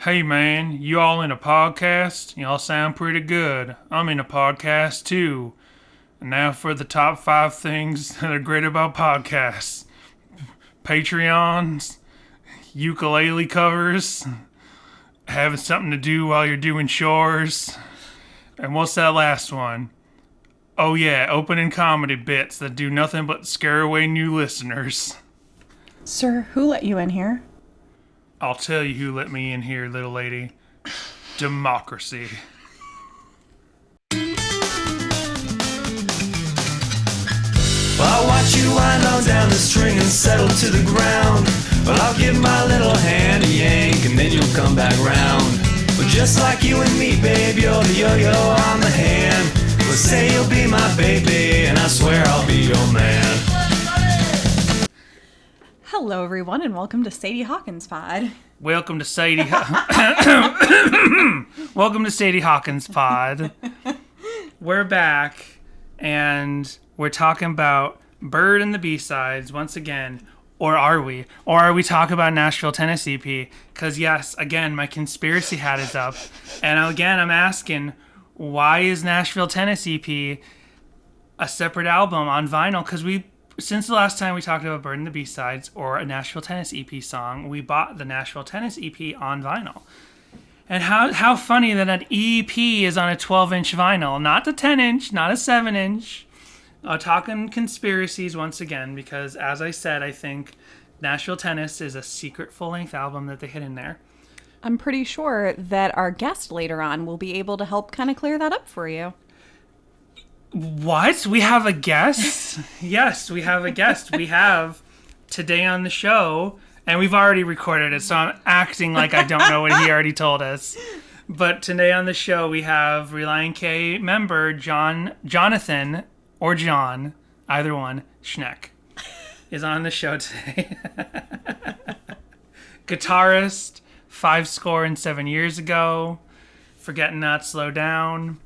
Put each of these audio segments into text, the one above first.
Hey man, you all in a podcast? Y'all sound pretty good. I'm in a podcast too. And now for the top 5 things that are great about podcasts. Patreons, ukulele covers, having something to do while you're doing chores. And what's that last one? Oh yeah, opening comedy bits that do nothing but scare away new listeners. Sir, who let you in here? I'll tell you who let me in here, little lady. Democracy. I'll watch you wind on down the string and settle to the ground. Well, I'll give my little hand a yank and then you'll come back round. Well, just like you and me, babe, you're the yo-yo, I'm the hand. Well, say you'll be my baby and I swear I'll be your man. Hello, everyone, and welcome to Sadie Hawkins Pod. Welcome to Sadie. Welcome to Sadie Hawkins Pod. We're back, and we're talking about Bird and the B-sides once again. Or are we? Or are we talking about Nashville, Tennessee EP? Because yes, again, my conspiracy hat is up, and again, I'm asking, why is Nashville, Tennessee EP a separate album on vinyl? Because since the last time we talked about Bird and the B-sides or a Nashville Tennis EP song, we bought the Nashville Tennis EP on vinyl. And how funny that an EP is on a 12-inch vinyl, not a 10-inch, not a 7-inch. Talking conspiracies once again, because as I said, I think Nashville Tennis is a secret full-length album that they hid in there. I'm pretty sure that our guest later on will be able to help kind of clear that up for you. What? We have a guest? Yes, we have a guest. We have today on the show, and we've already recorded it, so I'm acting like I don't know what he already told us. But today on the show, we have Relient K member Jonathan, or Jon, either one, Schneck, is on the show today. Guitarist, 7 years ago, Forgetting Not Slow Down,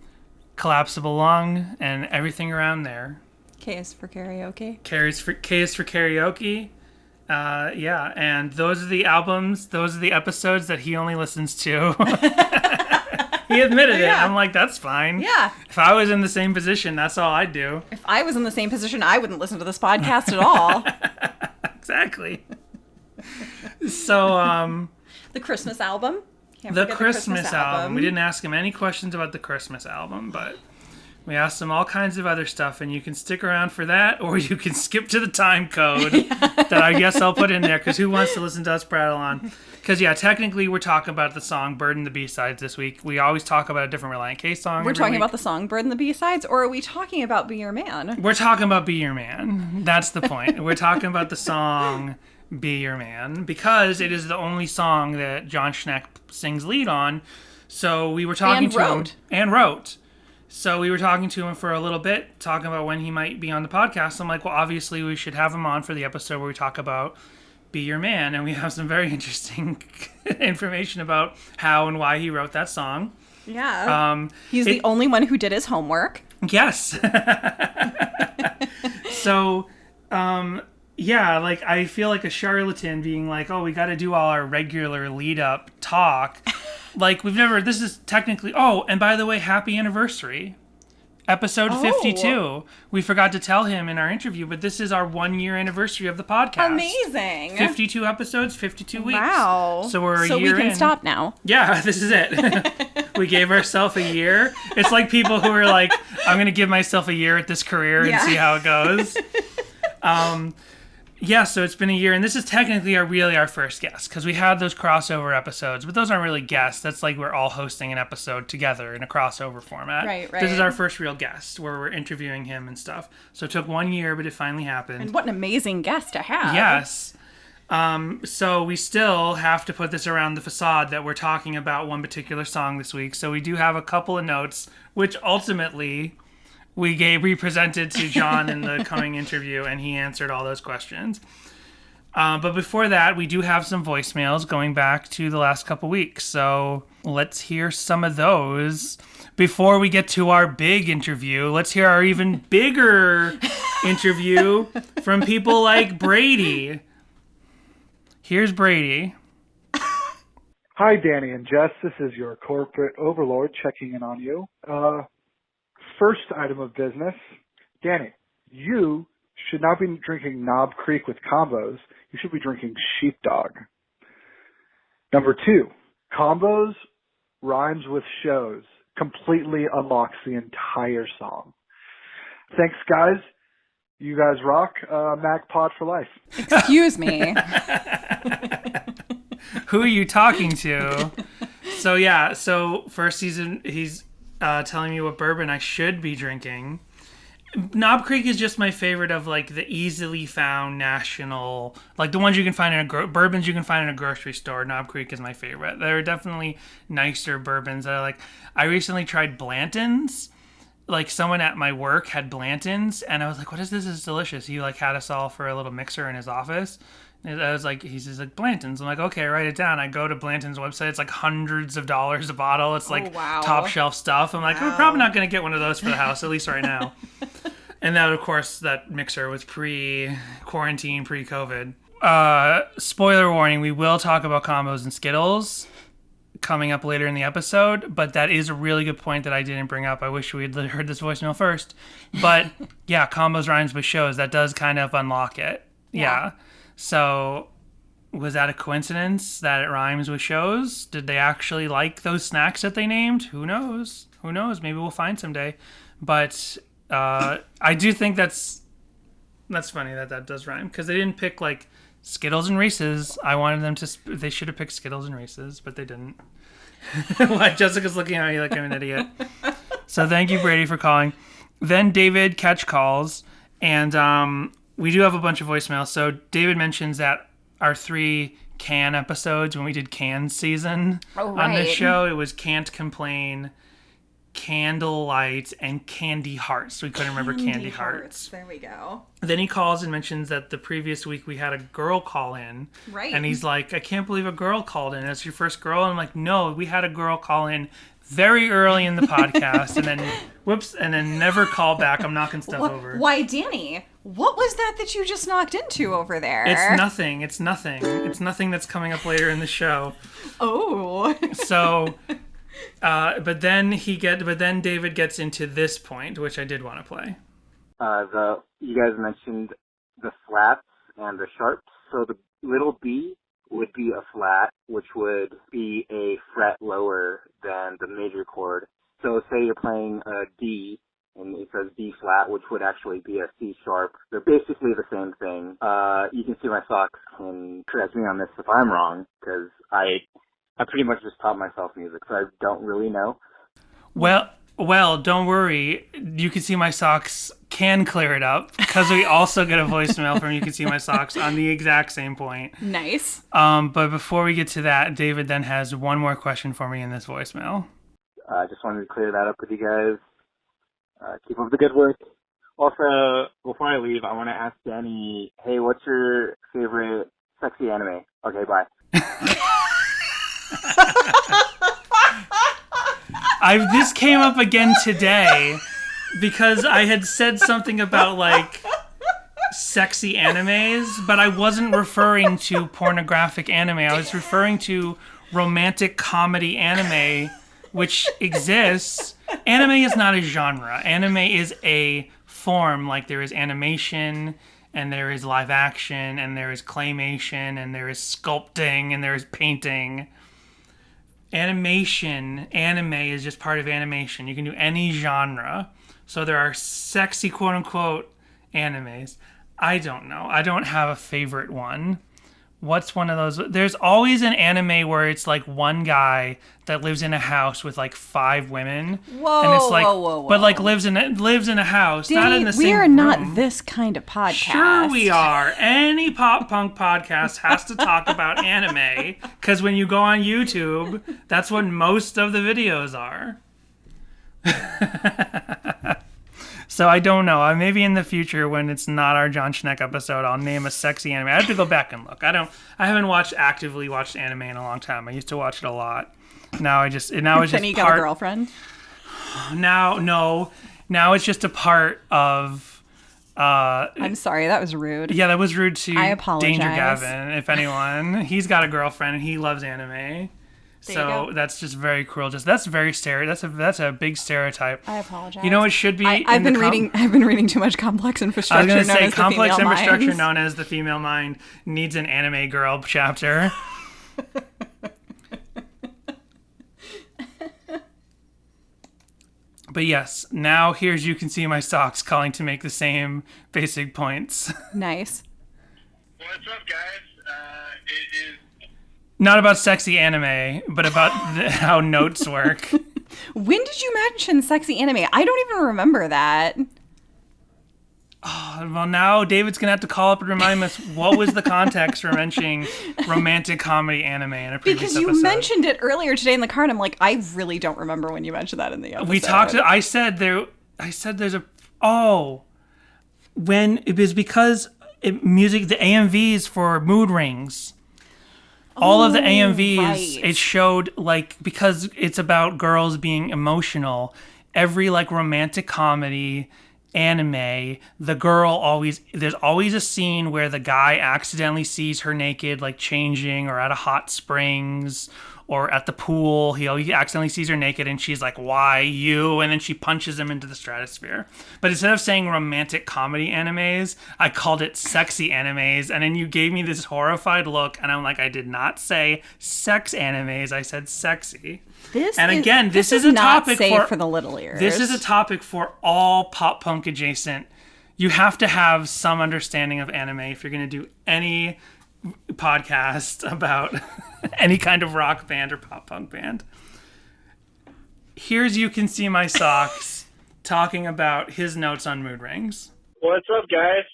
Collapsible Lung, and everything around there. K is for karaoke. K is for karaoke. Yeah, and those are the albums, those are the episodes that he only listens to. He admitted it. I'm like, that's fine. Yeah. If I was in the same position, that's all I'd do. If I was in the same position, I wouldn't listen to this podcast at all. Exactly. So, the Christmas album. The Christmas album. We didn't ask him any questions about the Christmas album, but we asked him all kinds of other stuff, and you can stick around for that, or you can skip to the time code that I guess I'll put in there, because who wants to listen to us prattle on? Because, yeah, technically we're talking about the song Bird and the B-sides this week. We always talk about a different Relient K song. We're talking about the song Bird and the B-sides, or are we talking about Be Your Man? We're talking about Be Your Man. That's the point. We're talking about the song Be Your Man, because it is the only song that Jon Schneck sings lead on. So we were talking to him. And wrote. So we were talking to him for a little bit, talking about when he might be on the podcast. I'm like, well, obviously we should have him on for the episode where we talk about Be Your Man. And we have some very interesting information about how and why he wrote that song. Yeah. He's the only one who did his homework. Yes. So, yeah, like I feel like a charlatan being like, oh, we got to do all our regular lead up talk. Like this is technically, oh, and by the way, happy anniversary. Episode 52. We forgot to tell him in our interview, but this is our 1-year anniversary of the podcast. Amazing. 52 episodes, 52 weeks. Wow. So we're a year in. So we can stop now. Yeah, this is it. We gave ourselves a year. It's like people who are like, I'm going to give myself a year at this career and see how it goes. Yeah, so it's been a year, and this is technically our first guest, because we had those crossover episodes, but those aren't really guests. That's like we're all hosting an episode together in a crossover format. Right. This is our first real guest, where we're interviewing him and stuff. So it took 1 year, but it finally happened. And what an amazing guest to have. Yes. So we still have to put this around the facade that we're talking about one particular song this week. So we do have a couple of notes, which ultimately we presented to Jon in the coming interview, and he answered all those questions. But before that, we do have some voicemails going back to the last couple weeks. So let's hear some of those. Before we get to our big interview, let's hear our even bigger interview from people like Brady. Here's Brady. Hi, Danny and Jess. This is your corporate overlord checking in on you. First item of business. Danny, you should not be drinking Knob Creek with combos. You should be drinking Sheepdog. Number 2, combos rhymes with shows. Completely unlocks the entire song. Thanks, guys. You guys rock. MacPod for life. Excuse me. Who are you talking to? So first season, he's telling me what bourbon I should be drinking. Knob Creek is just my favorite of like the easily found national, like the ones you can find in bourbons you can find in a grocery store. Knob Creek is my favorite. There are definitely nicer bourbons that I like. I recently tried Blanton's. Like someone at my work had Blanton's, and I was like, "What is this? It's delicious." He like had us all for a little mixer in his office. And I was like, he's like Blanton's. I'm like, okay, write it down. I go to Blanton's website. It's like hundreds of dollars a bottle. It's like top shelf stuff. I'm like, we're probably not gonna get one of those for the house, at least right now. And that, of course, that mixer was pre-quarantine, pre-COVID. Spoiler warning: we will talk about combos and Skittles coming up later in the episode, but that is a really good point that I didn't bring up. I wish we had heard this voicemail first. But yeah, combos rhymes with shows. That does kind of unlock it. Yeah. So was that a coincidence that it rhymes with shows? Did they actually like those snacks that they named? Who knows? Maybe we'll find someday. But I do think that's funny that does rhyme, because they didn't pick like Skittles and Reese's. I wanted them to. They should have picked Skittles and Reese's, but they didn't. Jessica's looking at me like I'm an idiot. So thank you, Brady, for calling. Then David Catch calls, and we do have a bunch of voicemails. So David mentions that our 3 can episodes, when we did can season on this show, it was Can't Complain, Candlelight, and Candy Hearts. We couldn't remember Candy Hearts. There we go. Then he calls and mentions that the previous week we had a girl call in. Right. And he's like, I can't believe a girl called in. It's your first girl? And I'm like, no, we had a girl call in very early in the podcast, and then whoops, and then never call back. I'm knocking stuff over. Why, Danny? What was that you just knocked into over there? It's nothing. It's nothing that's coming up later in the show. Oh. So, but then David gets into this point, which I did want to play. You guys mentioned the flats and the sharps. So the little B would be a flat, which would be a fret lower than the major chord. So say you're playing a D, and it says D flat, which would actually be a C sharp. They're basically the same thing. You can see my socks and correct me on this if I'm wrong, because I pretty much just taught myself music, so I don't really know. Well, don't worry. You Can See My Socks can clear it up, because we also get a voicemail from You Can See My Socks on the exact same point. Nice. But before we get to that, David then has one more question for me in this voicemail. I just wanted to clear that up with you guys. Keep up the good work. Also, before I leave, I want to ask Danny, hey, what's your favorite sexy anime? Okay, bye. This came up again today because I had said something about like sexy animes, but I wasn't referring to pornographic anime. I was referring to romantic comedy anime, which exists. Anime is not a genre. Anime is a form. Like there is animation, and there is live action, and there is claymation, and there is sculpting, and there is painting. Anime is just part of animation. You can do any genre. So there are sexy, quote-unquote, animes. I don't know. I don't have a favorite one. What's one of those? There's always an anime where it's like one guy that lives in a house with like 5 women. Whoa, and it's like, whoa. But like lives in a house, Danny, not in the same we are room. not this kind of podcast. Sure we are. Any pop punk podcast has to talk about anime, because when you go on YouTube, that's what most of the videos are. So I don't know. Maybe in the future, when it's not our Jon Schneck episode, I'll name a sexy anime. I have to go back and look. I haven't actively watched anime in a long time. I used to watch it a lot. Now it's just Then you got a girlfriend? Now it's just a part of. I'm sorry, that was rude. Yeah, that was rude to I apologize. Danger Gavin. If anyone, he's got a girlfriend and he loves anime. So that's just very cruel. That's a big stereotype. I apologize. You know, it should be. I've been reading too much complex infrastructure. I was going to say complex female infrastructure minds. known as the female mind needs an anime girl chapter. But yes, now here's You Can See My Socks calling to make the same basic points. Nice. What's up, guys? It is Not about sexy anime, but about how notes work. When did you mention sexy anime? I don't even remember that. Oh, well, now David's going to have to call up and remind us what was the context for mentioning romantic comedy anime in a previous Because you episode. mentioned it earlier today in the car, and I'm like, I really don't remember when you mentioned that in the episode. We talked. I said there's a. Oh, when it was because music, the AMVs for Mood Rings. All of the AMVs, right. it showed, like, because it's about girls being emotional, every, like, romantic comedy anime, there's always a scene where the guy accidentally sees her naked, like, changing, or at a hot springs, or at the pool. He accidentally sees her naked, and she's like, why you? And then she punches him into the stratosphere. But instead of saying romantic comedy animes, I called it sexy animes, and then you gave me this horrified look, and I'm like, I did not say sex animes, I said sexy. This is a not topic safe for the little ears. This is a topic for all pop punk adjacent. You have to have some understanding of anime if you're going to do any podcast about any kind of rock band or pop punk band. Here's You Can See My Socks talking about his notes on Mood Rings. What's up, guys?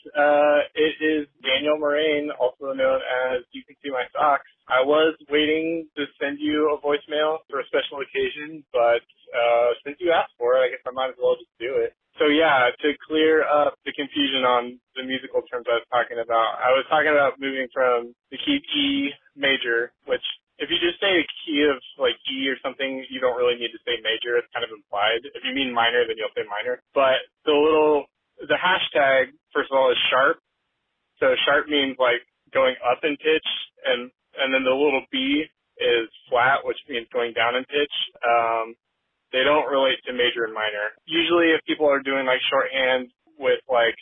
It is Daniel Moraine, also known as You Can See My Socks. I was waiting to send you a voicemail for a special occasion, but since you asked for it, I guess I might as well just do it. So yeah, to clear up the confusion on the musical terms I was talking about moving from the key E major, which if you just say a key of like E or something, you don't really need to say major. It's kind of implied. If you mean minor, then you'll say minor. But the hashtag, first of all, is sharp. So sharp means like going up in pitch, and then the little B is flat, which means going down in pitch. They don't relate to major and minor. Usually if people are doing like shorthand with like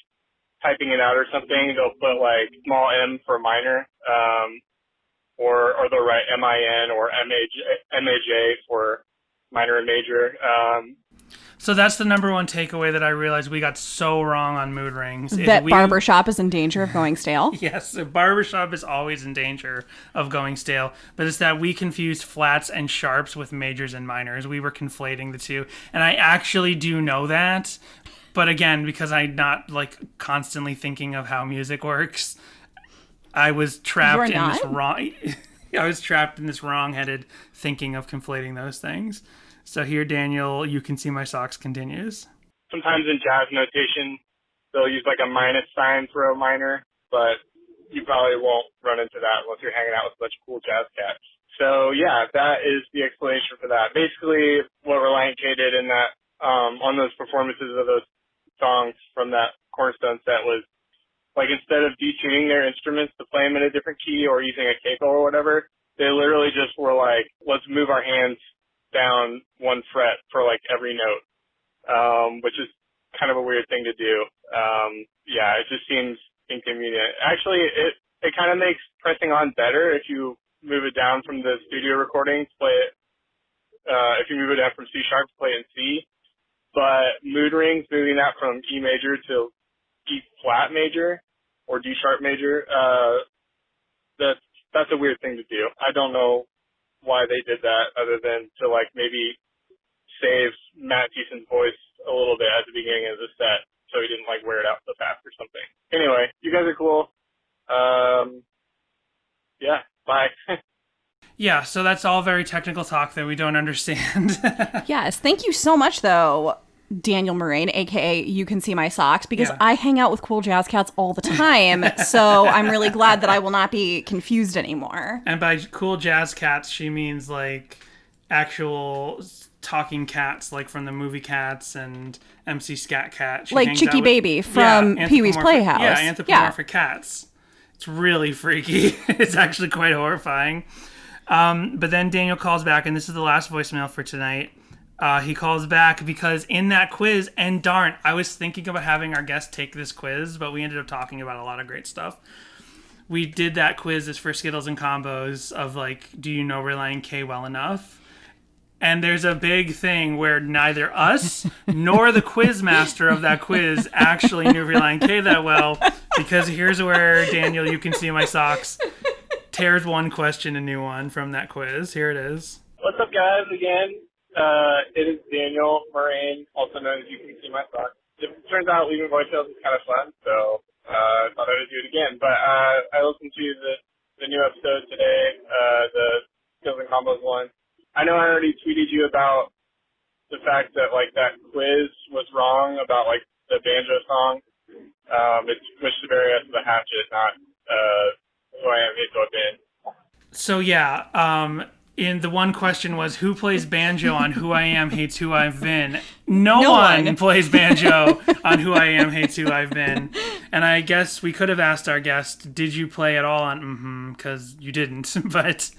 typing it out or something, they'll put like small m for minor, or they'll write MIN or MAJ for minor and major. So that's the number one takeaway that I realized we got so wrong on Mood Rings. That barbershop is in danger of going stale? Yes, a barbershop is always in danger of going stale. But it's that we confused flats and sharps with majors and minors. We were conflating the two. And I actually do know that. But again, because I'm not like constantly thinking of how music works, I was trapped in this wrong... I was trapped in this wrong-headed thinking of conflating those things. So here, Daniel, You Can See My Socks continues. Sometimes in jazz notation, they'll use like a minus sign for a minor, but you probably won't run into that unless you're hanging out with a bunch of cool jazz cats. So yeah, that is the explanation for that. Basically, what Relient K did in that, on those performances of those songs from that Cornerstone set was, like, instead of detuning their instruments to play them in a different key or using a capo or whatever, they literally just were like, let's move our hands down one fret for like every note, which is kind of a weird thing to do. Yeah, it just seems inconvenient. Actually, it kind of makes pressing on better if you move it down from the studio recording to play it. If you move it down from C sharp to play it in C, but Mood Rings, moving that from E major to E flat major or D sharp major, that's a weird thing to do. I don't know why they did that other than to like maybe save Matt Thiesen's voice a little bit at the beginning of the set so he didn't like wear it out so fast or something. Anyway, you guys are cool. Yeah, bye. Yeah, so that's all very technical talk that we don't understand. Yes, thank you so much though, Daniel Moraine, aka You Can See My Socks, because I hang out with cool jazz cats all the time, so I'm really glad that I will not be confused anymore. And by cool jazz cats, she means like actual talking cats, like from the movie Cats and MC Scat Cat. She like Chicky Baby from Pee-wee's Playhouse. Yeah, anthropomorphic cats. It's really freaky. It's actually quite horrifying. But then Daniel calls back, and this is the last voicemail for tonight. He calls back because in that quiz, and darn, I was thinking about having our guest take this quiz, but we ended up talking about a lot of great stuff. We did that quiz as for Skittles and Combos of like, do you know Relient K well enough? And there's a big thing where neither us nor the quiz master of that quiz actually knew Relient K that well, because here's where Daniel, you can see my socks, tears one question a new one from that quiz. Here it is. What's up, guys? Again, it is Daniel Moraine, also known as You Can See My Socks. It turns out leaving voicemails is kind of fun, so I thought I would do it again. But I listened to the new episode today, the Skills and Combos one. I know I already tweeted you about the fact that, like, that quiz was wrong about, like, the banjo song. It's Wish the Berry Us the Hatchet, not Who I Am, Hate Who I've Been. So, yeah, in the one question was, who plays banjo on Who I Am, Hates Who I've Been? No one plays banjo on Who I Am, Hates Who I've Been. And I guess we could have asked our guest, did you play at all on because you didn't, but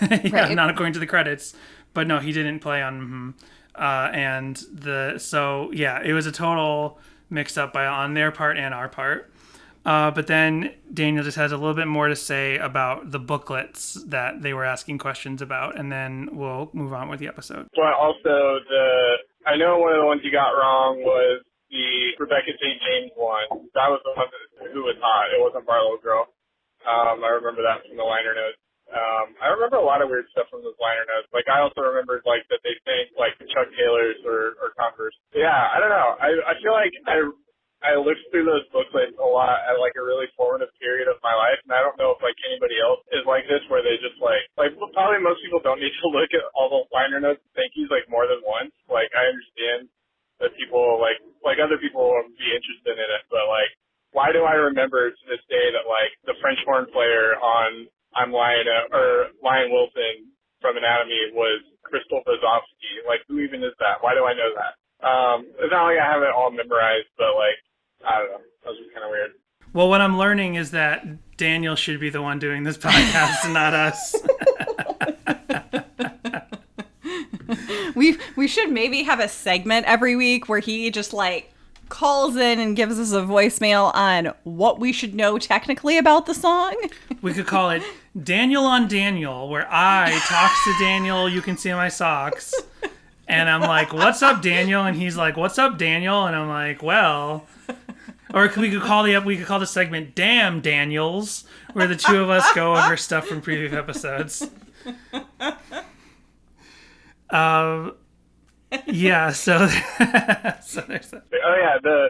yeah, not according to the credits. But no, he didn't play on so yeah, it was a total mix up on their part and our part. But then Daniel just has a little bit more to say about the booklets that they were asking questions about, and then we'll move on with the episode. But also, I know one of the ones you got wrong was the Rebecca St. James one. That was the one who was hot. It wasn't Barlow Girl. I remember that from the liner notes. I remember a lot of weird stuff from those liner notes. Like, I also remembered, like, that they sang, like, Chuck Taylor's or Converse. Yeah, I don't know. I feel like I looked through those booklets a lot at, like, a really formative period of my life, and I don't know if, like, anybody else is like this, where they just, like probably most people don't need to look at all the liner notes and thank yous, like, more than once. Like, I understand that people, like other people will be interested in it, but, like, why do I remember to this day that, like, the French horn player on I'm Lion Wilson from Anatomy was Crystal Bozovsky? Like, who even is that? Why do I know that? It's not like I have it all memorized, but, like, I don't know. That was just kind of weird. Well, what I'm learning is that Daniel should be the one doing this podcast and not us. We should maybe have a segment every week where he just, like, calls in and gives us a voicemail on what we should know technically about the song. We could call it Daniel on Daniel, where I talk to Daniel, You Can See My Socks, and I'm like, what's up, Daniel? And he's like, what's up, Daniel? And I'm like, well... Or we could call the segment Damn Daniels, where the two of us go over stuff from previous episodes. Yeah, so there's that. Oh yeah, the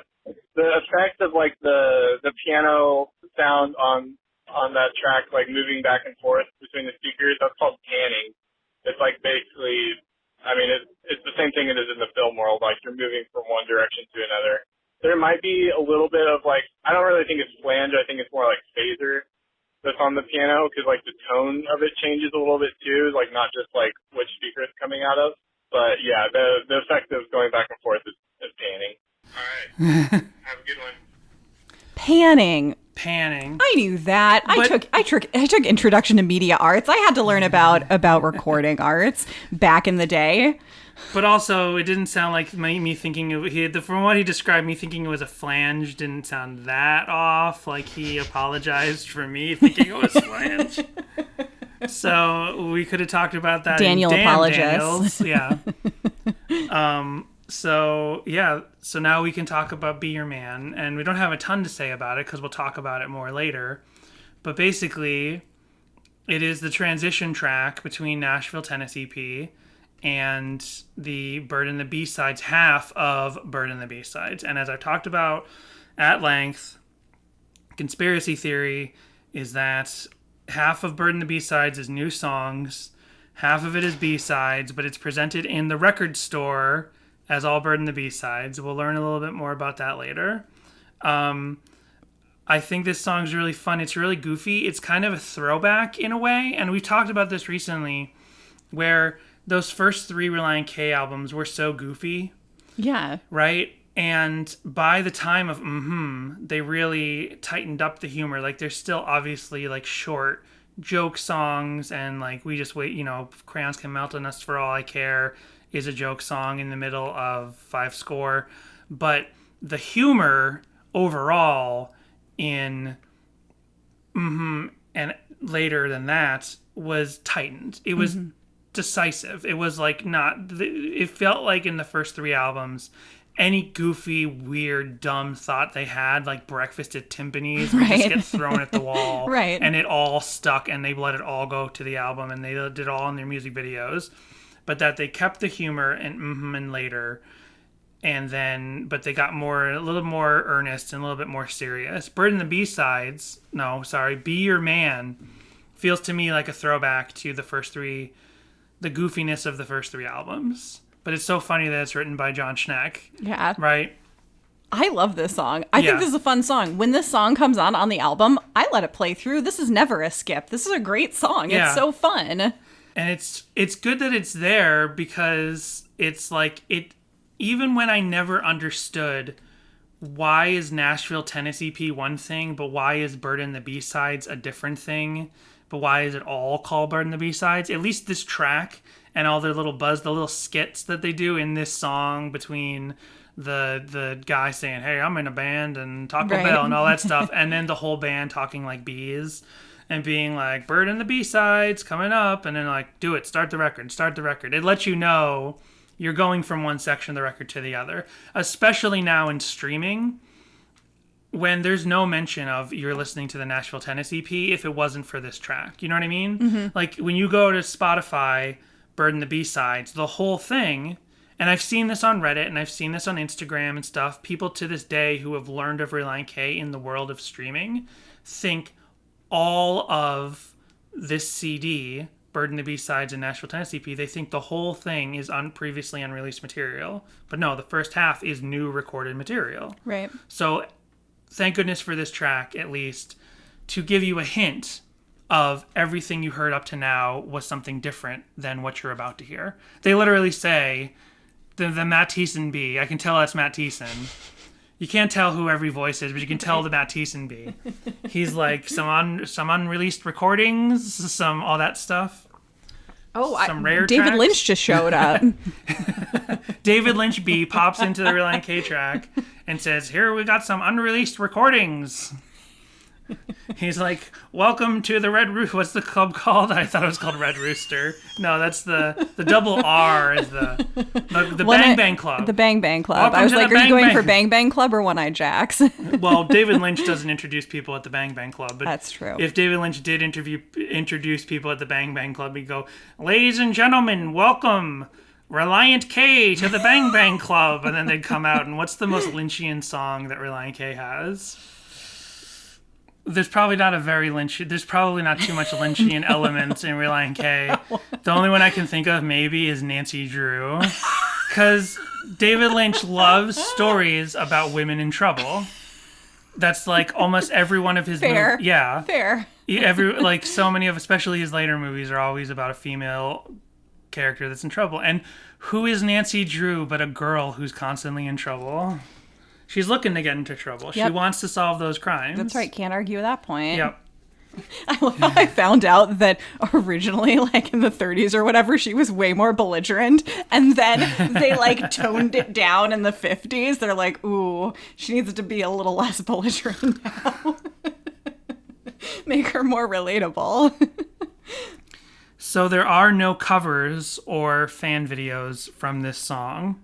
effect of, like, the piano sound on that track, like, moving back and forth between the speakers, that's called panning. It's, like, basically, I mean, it's the same thing it is in the film world, like, you're moving from one direction to another. There might be a little bit of, like, I don't really think it's flange, I think it's more like phaser that's on the piano, because, like, the tone of it changes a little bit too, like, not just, like, which speaker it's coming out of. But yeah, the effect of going back and forth is panning. All right, have a good one. Panning. I knew that. I took Introduction to Media Arts. I had to learn about recording arts back in the day. But also, it didn't sound like me thinking from what he described, me thinking it was a flange didn't sound that off. Like, he apologized for me thinking it was flange. So we could have talked about that. Daniel apologized. Yeah. So now we can talk about Be Your Man, and we don't have a ton to say about it because we'll talk about it more later. But basically, it is the transition track between Nashville, Tennessee EP and the Bird and the B-Sides half of Bird and the B-Sides. And as I've talked about at length, conspiracy theory is that half of Bird and the B-Sides is new songs, half of it is B-Sides, but it's presented in the record store as all Bird and the B-Sides. We'll learn a little bit more about that later. I think this song's really fun. It's really goofy. It's kind of a throwback in a way, and we've talked about this recently, where those first 3 Relient K albums were so goofy. Yeah. Right? And by the time of they really tightened up the humor. Like, there's still obviously, like, short joke songs, and like We Just Wait, Crayons Can Melt on Us for All I Care is a joke song in the middle of Five Score. But the humor overall in and later than that was tightened. It was decisive. It was like it felt like in the first 3 albums, any goofy, weird, dumb thought they had, like Breakfast at Timpani's, would just get thrown at the wall. Right. And it all stuck, and they let it all go to the album, and they did it all in their music videos. But that they kept the humor and later, but they got a little more earnest and a little bit more serious. Bird and the B-Sides, Be Your Man, feels to me like a throwback to the goofiness of the first 3 albums. But it's so funny that it's written by Jon Schneck. Yeah. Right? I love this song. I think this is a fun song. When this song comes on the album, I let it play through. This is never a skip. This is a great song. Yeah. It's so fun. And it's good that it's there, because it's like even when I never understood why is Nashville, Tennessee P one thing, but why is Bird and the B-Sides a different thing? But why is it all called Bird and the B-Sides? At least this track and all their the little skits that they do in this song between the guy saying, "Hey, I'm in a band," and Taco Bell and all that stuff, and then the whole band talking like bees and being like, "Bird and the B-Sides coming up," and then like, "Do it, start the record." It lets you know you're going from one section of the record to the other, especially now in streaming, when there's no mention of you're listening to the Nashville, Tennessee EP if it wasn't for this track. You know what I mean? Like when you go to Spotify, Bird and the B-Sides, the whole thing, and I've seen this on Reddit and I've seen this on Instagram and stuff, people to this day who have learned of Relient K in the world of streaming think all of this CD, Bird and the B-Sides and Nashville, Tennessee EP, they think the whole thing is previously unreleased material. But no, the first half is new recorded material. Right. So thank goodness for this track, at least, to give you a hint of everything you heard up to now was something different than what you're about to hear. They literally say, the Matt Thiessen B. I can tell that's Matt Thiessen. You can't tell who every voice is, but you can tell the Matt Thiessen B. He's like some unreleased recordings, some all that stuff. Oh, some rare David tracks. Lynch just showed up. David Lynch B pops into the Relient K track and says, "Here we got some unreleased recordings." He's like, "Welcome to the Red Rooster." What's the club called? I thought it was called Red Rooster. No, that's the double R is the Bang Bang Club. The Bang Bang Club. Welcome I was to like, the are you going Bang for Bang. Bang Bang Club or One Eye Jacks? Well, David Lynch doesn't introduce people at the Bang Bang Club. But that's true. If David Lynch did introduce people at the Bang Bang Club, he'd go, "Ladies and gentlemen, welcome Relient K to the Bang Bang Club." And then they'd come out, and what's the most Lynchian song that Relient K has? There's probably not there's probably not too much Lynchian elements in Relient K. The only one I can think of maybe is Nancy Drew. Because David Lynch loves stories about women in trouble. That's like almost every one of his Fair. movies. Yeah. Fair. So many of, especially his later movies, are always about a female character that's in trouble. And who is Nancy Drew but a girl who's constantly in trouble? She's looking to get into trouble. Yep. She wants to solve those crimes. That's right. Can't argue with that point. Yep. I love how I found out that originally, like in the 30s or whatever, she was way more belligerent. And then they like toned it down in the 50s. They're like, ooh, she needs to be a little less belligerent now. Make her more relatable. So there are no covers or fan videos from this song.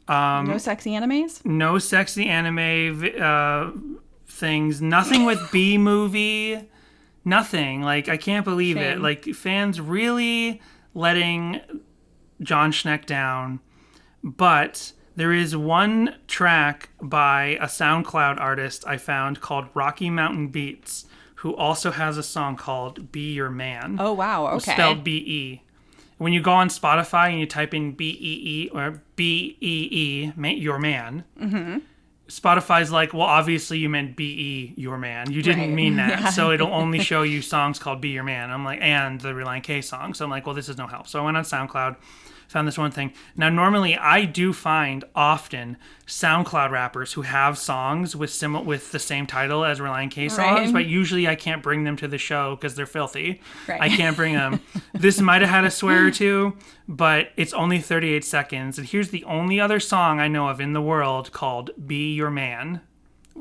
No sexy animes? No sexy anime things. Nothing with B-movie. Nothing. Like, I can't believe it. Like, fans really letting Jon Schneck down. But there is one track by a SoundCloud artist I found called Rocky Mountain Beats, who also has a song called Be Your Man. Oh, wow. Okay. Spelled B-E. When you go on Spotify and you type in B-E-E or B-E-E, your man, Spotify's like, well, obviously you meant B-E, your man. You didn't mean that. Yeah. So it'll only show you songs called Be Your Man. I'm like, and the Relient K song. So I'm like, well, this is no help. So I went on SoundCloud, found this one thing. Now, normally I do find often SoundCloud rappers who have songs with the same title as Relient K songs, Right. but usually I can't bring them to the show because they're filthy. Right. I can't bring them. This might have had a swear or two, but it's only 38 seconds. And here's the only other song I know of in the world called Be Your Man,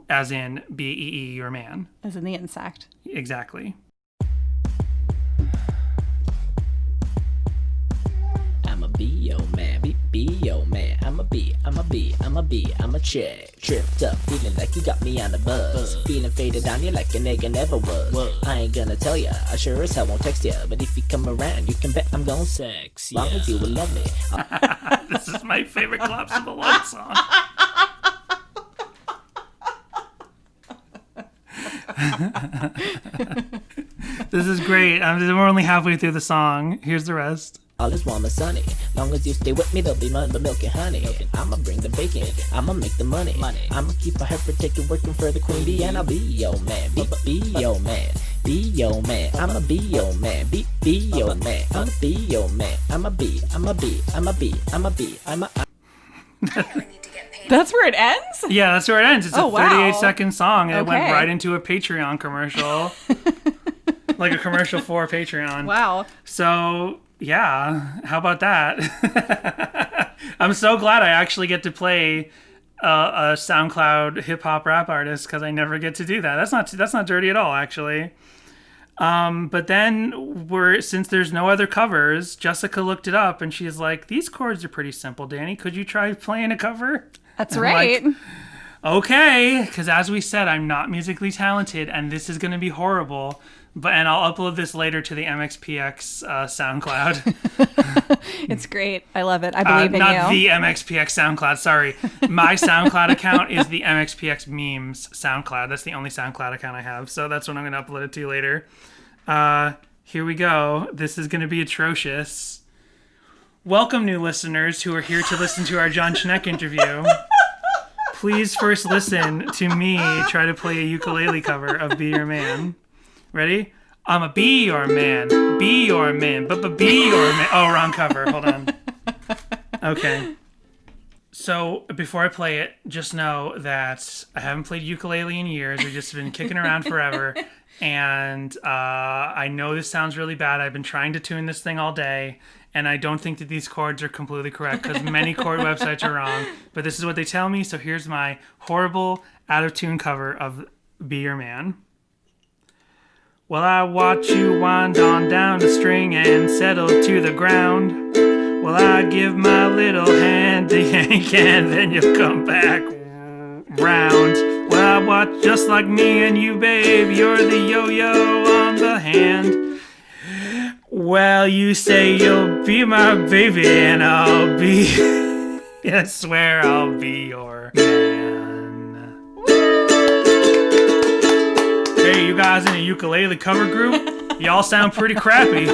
as in B-E-E, your man. As in the insect. Exactly. I'm a be your man, be your man. I'm a chick. Tripped up, feeling like you got me on the buzz. Feeling faded on you like a nigga never was. I ain't gonna tell ya, I sure as hell won't text ya. But if you come around, you can bet I'm gon' sex. Long as you will love me. This is my favorite Collapse of the Lung song. This is great. We're only halfway through the song. Here's the rest. All is warm and sunny. Long as you stay with me, there'll be none but milk and honey. I'ma bring the bacon. I'ma make the money. I'ma keep a head protected working for the queen bee, and I'll be your man. Be your man. Be your man. I'ma be your man. Be your man. I'ma be your man. I'ma be. That's where it ends? Yeah, that's where it ends. It's a wow. 38-second song, and it went Okay. right into a Patreon commercial. Like a commercial for Patreon. Wow. So, yeah, how about that? I'm so glad I actually get to play a SoundCloud hip-hop rap artist, because I never get to do that. That's not dirty at all, actually. But then, since there's no other covers, Jessica looked it up, and she's like, these chords are pretty simple, Danny. Could you try playing a cover? That's I'm right. like, okay, because as we said, I'm not musically talented, and this is going to be horrible. And I'll upload this later to the MXPX SoundCloud. It's great. I love it. I believe in not you. the MXPX SoundCloud, sorry. My SoundCloud account is the MXPX Memes SoundCloud. That's the only SoundCloud account I have. So that's what I'm going to upload it to later. Here we go. This is going to be atrocious. Welcome, new listeners who are here to listen to our Jon Schneck interview. Please first listen to me try to play a ukulele cover of Be Your Man. Ready? I'ma be your man. Be your man. Be your man. Oh, wrong cover. Hold on. Okay. So, before I play it, just know that I haven't played ukulele in years. I've just been kicking around forever. And I know this sounds really bad. I've been trying to tune this thing all day. And I don't think that these chords are completely correct, because many chord websites are wrong. But this is what they tell me. So here's my horrible, out-of-tune cover of Be Your Man. Well, I watch you wind on down the string and settle to the ground. Well, I give my little hand to yank, and then you come back round. Well, I watch just like me and you, babe. You're the yo-yo on the hand. Well, you say you'll be my baby, and I'll be... I swear I'll be your man. Hey, you guys in a ukulele cover group? Y'all sound pretty crappy.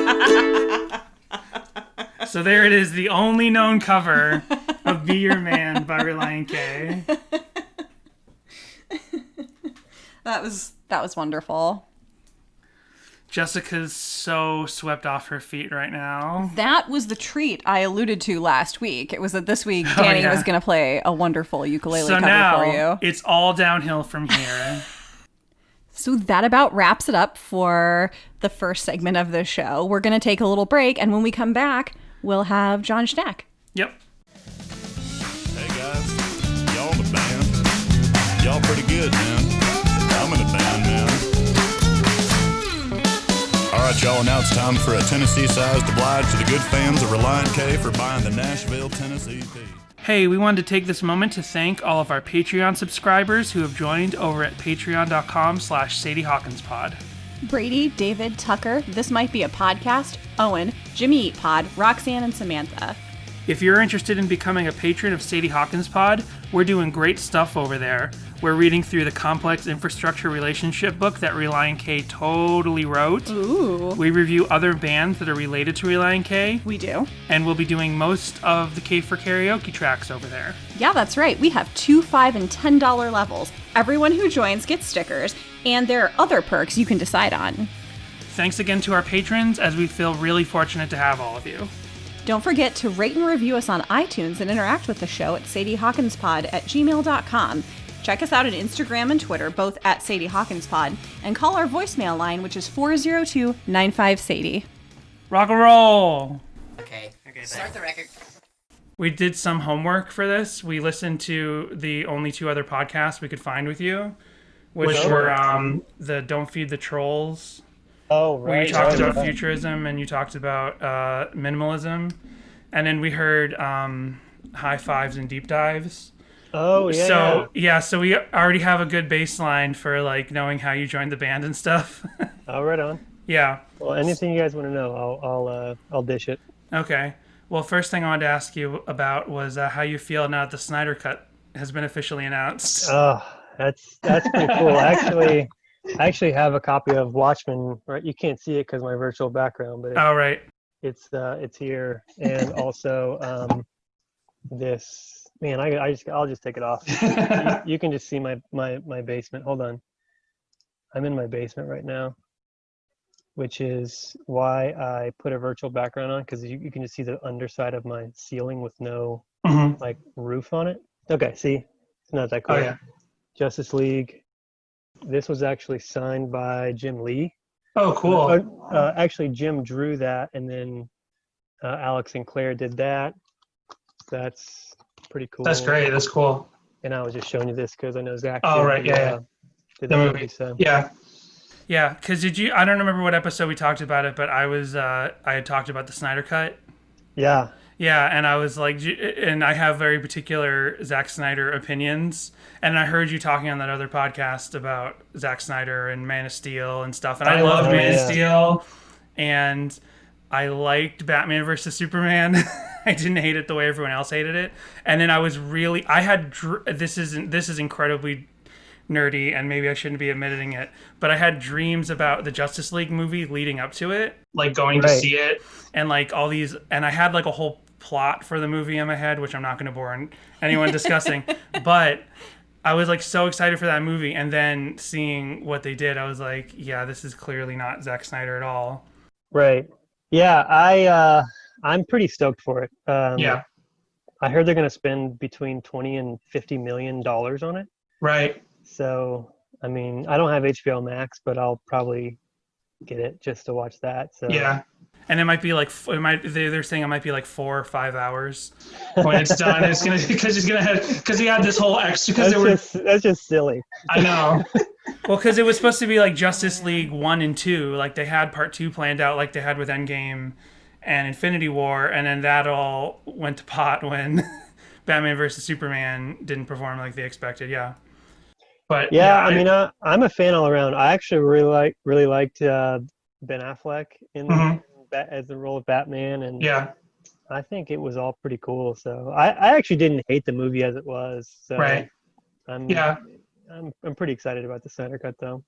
So there it is, the only known cover of Be Your Man by Relient K. That was wonderful. Jessica's so swept off her feet right now. That was the treat I alluded to last week. It was that this week Danny was going to play a wonderful ukulele cover now, for you. It's all downhill from here. So that about wraps it up for the first segment of the show. We're going to take a little break, and when we come back, we'll have Jon Schneck. Yep. Hey guys, y'all in the band? Y'all pretty good, man. I'm in a band, man. Alright y'all, now it's time for a Tennessee-sized oblige to the good fans of Relient K for buying the Nashville, Tennessee EP. Hey, we wanted to take this moment to thank all of our Patreon subscribers who have joined over at patreon.com/Sadie HawkinsPod. Brady, David, Tucker, This Might Be a Podcast, Owen, Jimmy Eat Pod, Roxanne, and Samantha. If you're interested in becoming a patron of Sadie HawkinsPod, we're doing great stuff over there. We're reading through the complex infrastructure relationship book that Relient K totally wrote. Ooh. We review other bands that are related to Relient K. We do. And we'll be doing most of the K for Karaoke tracks over there. Yeah, that's right. We have $2, $5, and $10 levels. Everyone who joins gets stickers, and there are other perks you can decide on. Thanks again to our patrons, as we feel really fortunate to have all of you. Don't forget to rate and review us on iTunes and interact with the show at sadiehawkinspod@gmail.com. Check us out on Instagram and Twitter, both at Sadie Hawkins Pod, and call our voicemail line, which is 402-95-SADIE. Rock and roll! Okay, start the record. We did some homework for this. We listened to the only 2 other podcasts we could find with you, which were the Don't Feed the Trolls. Oh, right. Where you talked about futurism and you talked about minimalism. And then we heard high fives and deep dives. Oh, yeah. So we already have a good baseline for like knowing how you joined the band and stuff. Oh, right on. Yeah. Well, anything you guys want to know, I'll dish it. Okay. Well, first thing I wanted to ask you about was how you feel now that the Snyder Cut has been officially announced. Oh, that's pretty cool. I actually have a copy of Watchmen. Right, you can't see it because my virtual background, but right. It's here, and also this. Man, I'll just take it off. You can just see my basement. Hold on, I'm in my basement right now, which is why I put a virtual background on, because you can just see the underside of my ceiling with no like roof on it. Okay, see, it's not that cool. Oh, yeah. Justice League. This was actually signed by Jim Lee. Oh, cool. Actually, Jim drew that, and then Alex and Claire did that. That's pretty cool. That's great. That's cool. And I was just showing you this because I know Zach. Oh, right. Yeah. Did the that movie. So. Yeah. Yeah. Because I don't remember what episode we talked about it, but I had talked about the Snyder Cut. Yeah. Yeah, and I was like, and I have very particular Zack Snyder opinions, and I heard you talking on that other podcast about Zack Snyder and Man of Steel and stuff, and I loved Man of Steel, and I liked Batman versus Superman. I didn't hate it the way everyone else hated it, and then this is incredibly nerdy, and maybe I shouldn't be admitting it, but I had dreams about the Justice League movie leading up to it, like going to see it, and like all these, and I had like a whole plot for the movie in my head, which I'm not going to bore anyone discussing, but I was like so excited for that movie, and then seeing what they did, I was like, yeah, this is clearly not Zack Snyder at all. Right. Yeah, I'm pretty stoked for it. Yeah. I heard they're going to spend between $20 and $50 million on it. Right. So, I mean, I don't have HBO Max, but I'll probably get it just to watch that. So yeah. And it might be like they're saying it might be like 4 or 5 hours when it's done. It's gonna because he had this whole extra that's just silly. I know. Well, because it was supposed to be like Justice League 1 and 2, like they had part 2 planned out, like they had with Endgame and Infinity War, and then that all went to pot when Batman versus Superman didn't perform like they expected. Yeah. But yeah, I mean, I'm a fan all around. I actually really liked Ben Affleck in as the role of Batman, and yeah, I think it was all pretty cool. So I actually didn't hate the movie as it was. So right. I'm pretty excited about the Snyder Cut though.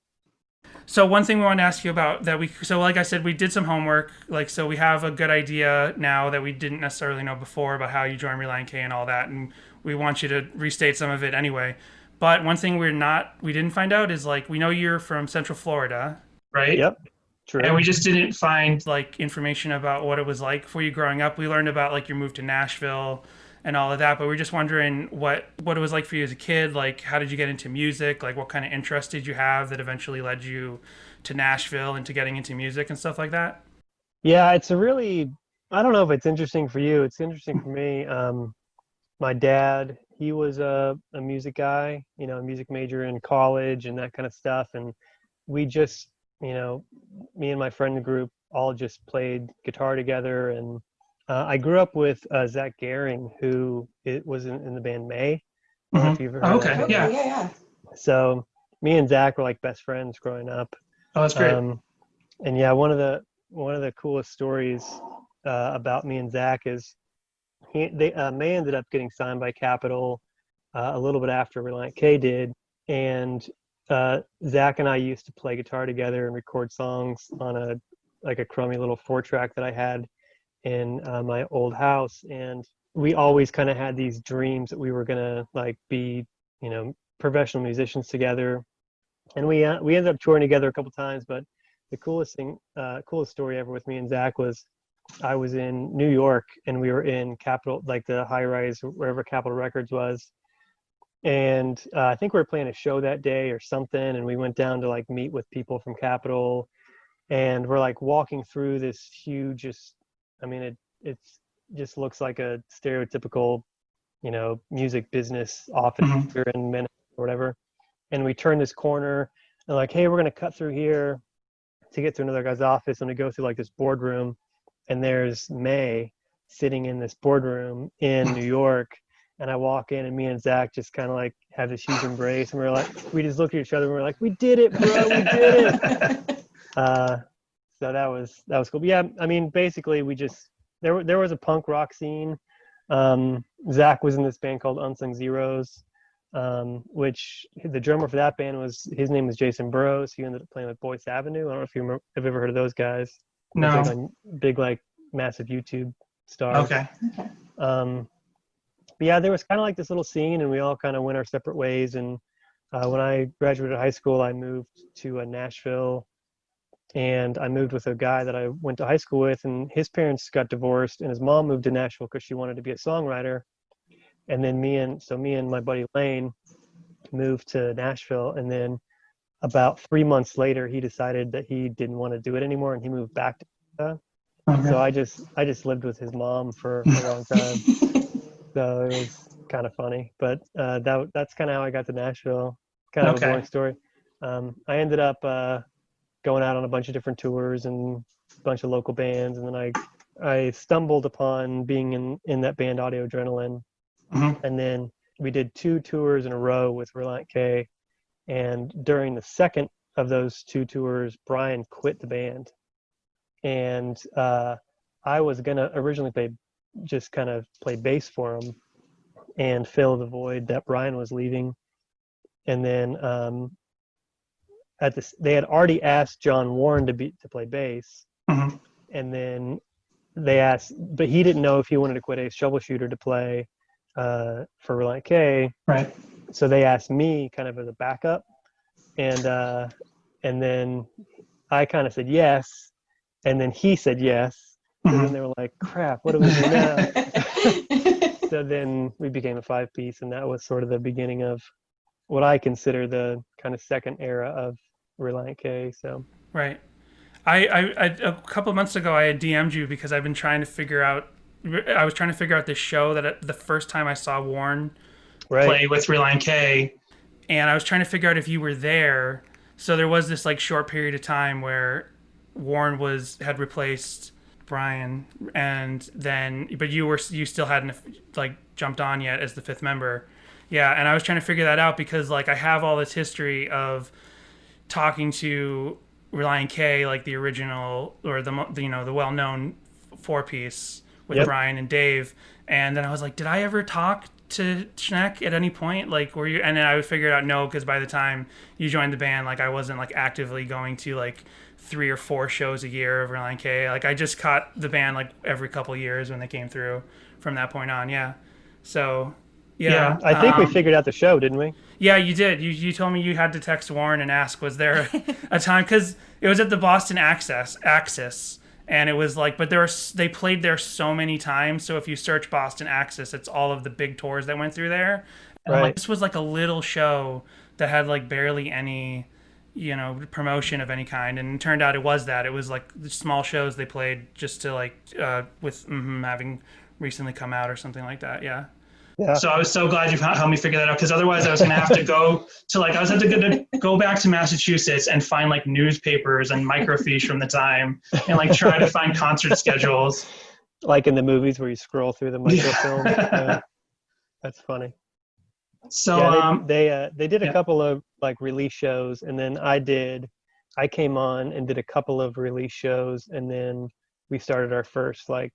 So one thing we wanted to ask you about so like I said, we did some homework, so we have a good idea now that we didn't necessarily know before about how you joined Relient K and all that, and we want you to restate some of it anyway. But one thing we didn't find out is like, we know you're from Central Florida, right? Yep. True. And we just didn't find like information about what it was like for you growing up. We learned about like your move to Nashville and all of that, but we're just wondering what it was like for you as a kid. Like, how did you get into music? Like, what kind of interest did you have that eventually led you to Nashville and to getting into music and stuff like that? Yeah, it's I don't know if it's interesting for you. It's interesting for me. My dad, he was a music guy, a music major in college and that kind of stuff. And we just, me and my friend group all just played guitar together. And I grew up with Zach Gehring, who was in the band May. I don't know if you've heard of that. Yeah. So me and Zach were like best friends growing up. Oh, that's great. And yeah, one of the coolest stories about me and Zach is May ended up getting signed by Capitol a little bit after Relient K did, and Zach and I used to play guitar together and record songs on a crummy little 4-track that I had in my old house, and we always kind of had these dreams that we were gonna like be professional musicians together, and we ended up touring together a couple times. But the coolest story ever with me and Zach was I was in New York, and we were in Capitol, like the high rise, wherever Capitol Records was. And I think we were playing a show that day or something. And we went down to like meet with people from Capitol, and we're like walking through this huge, it just looks like a stereotypical, music business office here in Manhattan or whatever. And we turn this corner and like, hey, we're going to cut through here to get to another guy's office. And we go through like this boardroom, and there's May sitting in this boardroom in New York. And I walk in, and me and Zach just kind of like have this huge embrace, and we just look at each other, and we're like, we did it, bro, we did it. So that was cool. But yeah, I mean, basically we just, there was a punk rock scene. Zach was in this band called Unsung Zeros, which the drummer for that band his name was Jason Burrows. He ended up playing with Boyce Avenue. I don't know if you have ever heard of those guys. No. Big like massive YouTube stars. Okay. But yeah, there was kind of like this little scene, and we all kind of went our separate ways. And when I graduated high school, I moved to Nashville, and I moved with a guy that I went to high school with, and his parents got divorced, and his mom moved to Nashville because she wanted to be a songwriter. And then me and my buddy Lane moved to Nashville, and then about 3 months later, he decided that he didn't want to do it anymore, and he moved back to Canada. Okay. So I just lived with his mom for a long time. So it was kind of funny, but that's kind of how I got to Nashville. Kind of a boring story. I ended up going out on a bunch of different tours and a bunch of local bands, and then I stumbled upon being in that band Audio Adrenaline, and then we did 2 tours in a row with Relient K, and during the second of those 2 tours, Brian quit the band, and I was gonna originally play bass for him and fill the void that Brian was leaving. And then they had already asked John Warren to play bass, and then they asked, but he didn't know if he wanted to quit Ace Troubleshooter to play for Relient K. Right. So they asked me kind of as a backup, and then I kind of said yes, and then he said yes. And then they were like, crap, what do we do now? So then we became a 5-piece, and that was sort of the beginning of what I consider the kind of second era of Relient K. So right. I a couple of months ago, I had DM'd you because I've been trying to figure out this show that the first time I saw Warren play with Relient K, and I was trying to figure out if you were there. So there was this like short period of time where Warren had replaced Brian, but you still hadn't like jumped on yet as the 5th member. Yeah, and I was trying to figure that out because like I have all this history of talking to Relient K, like the original or the well-known 4-piece with Brian and Dave, and then I was like, did I ever talk to Schneck at any point? Like, were you? And then I figured out no, because by the time you joined the band, like I wasn't like actively going to like 3 or 4 shows a year of Relient K. Like I just caught the band like every couple of years when they came through from that point on. Yeah. So yeah. I think we figured out the show, didn't we? Yeah, you did. You told me you had to text Warren and ask, was there a time? Because it was at the Boston Axis, and it was like, but they played there so many times. So if you search Boston Axis, it's all of the big tours that went through there. And like, this was like a little show that had like barely any promotion of any kind, and it turned out it was like the small shows they played just to like with having recently come out or something like that. Yeah. So I was so glad you helped me figure that out, because otherwise I was gonna have to go to go back to Massachusetts and find like newspapers and microfiche from the time and like try to find concert schedules, like in the movies where you scroll through the microfilm. Yeah. That's funny. So they did a couple of like release shows, and then I came on and did a couple of release shows, and then we started our first like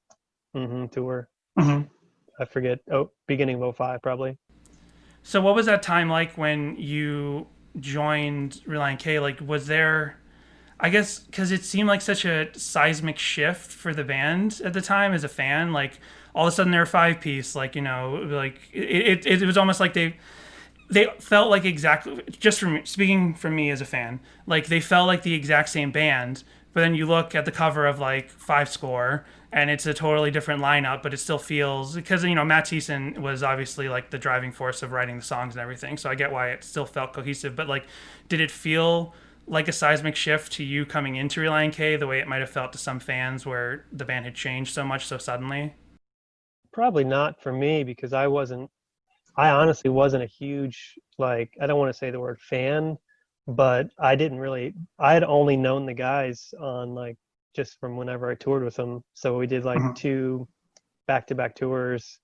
tour. I forget, beginning of 2005 probably. So what was that time like when you joined Relient K? Like, was there, I guess, because it seemed like such a seismic shift for the band at the time as a fan, like all of a sudden they're a 5-piece, like, like it was almost like they felt like exactly, just speaking from me as a fan, like they felt like the exact same band. But then you look at the cover of like 5 Score and it's a totally different lineup, but it still feels, because, you know, Matt Thiessen was obviously like the driving force of writing the songs and everything, so I get why it still felt cohesive. But like, did it feel like a seismic shift to you coming into Relient K the way it might have felt to some fans where the band had changed so much so suddenly? Probably not for me, because I honestly wasn't a huge, like, I don't want to say the word fan, but I had only known the guys on like just from whenever I toured with them. So we did like 2 back-to-back tours,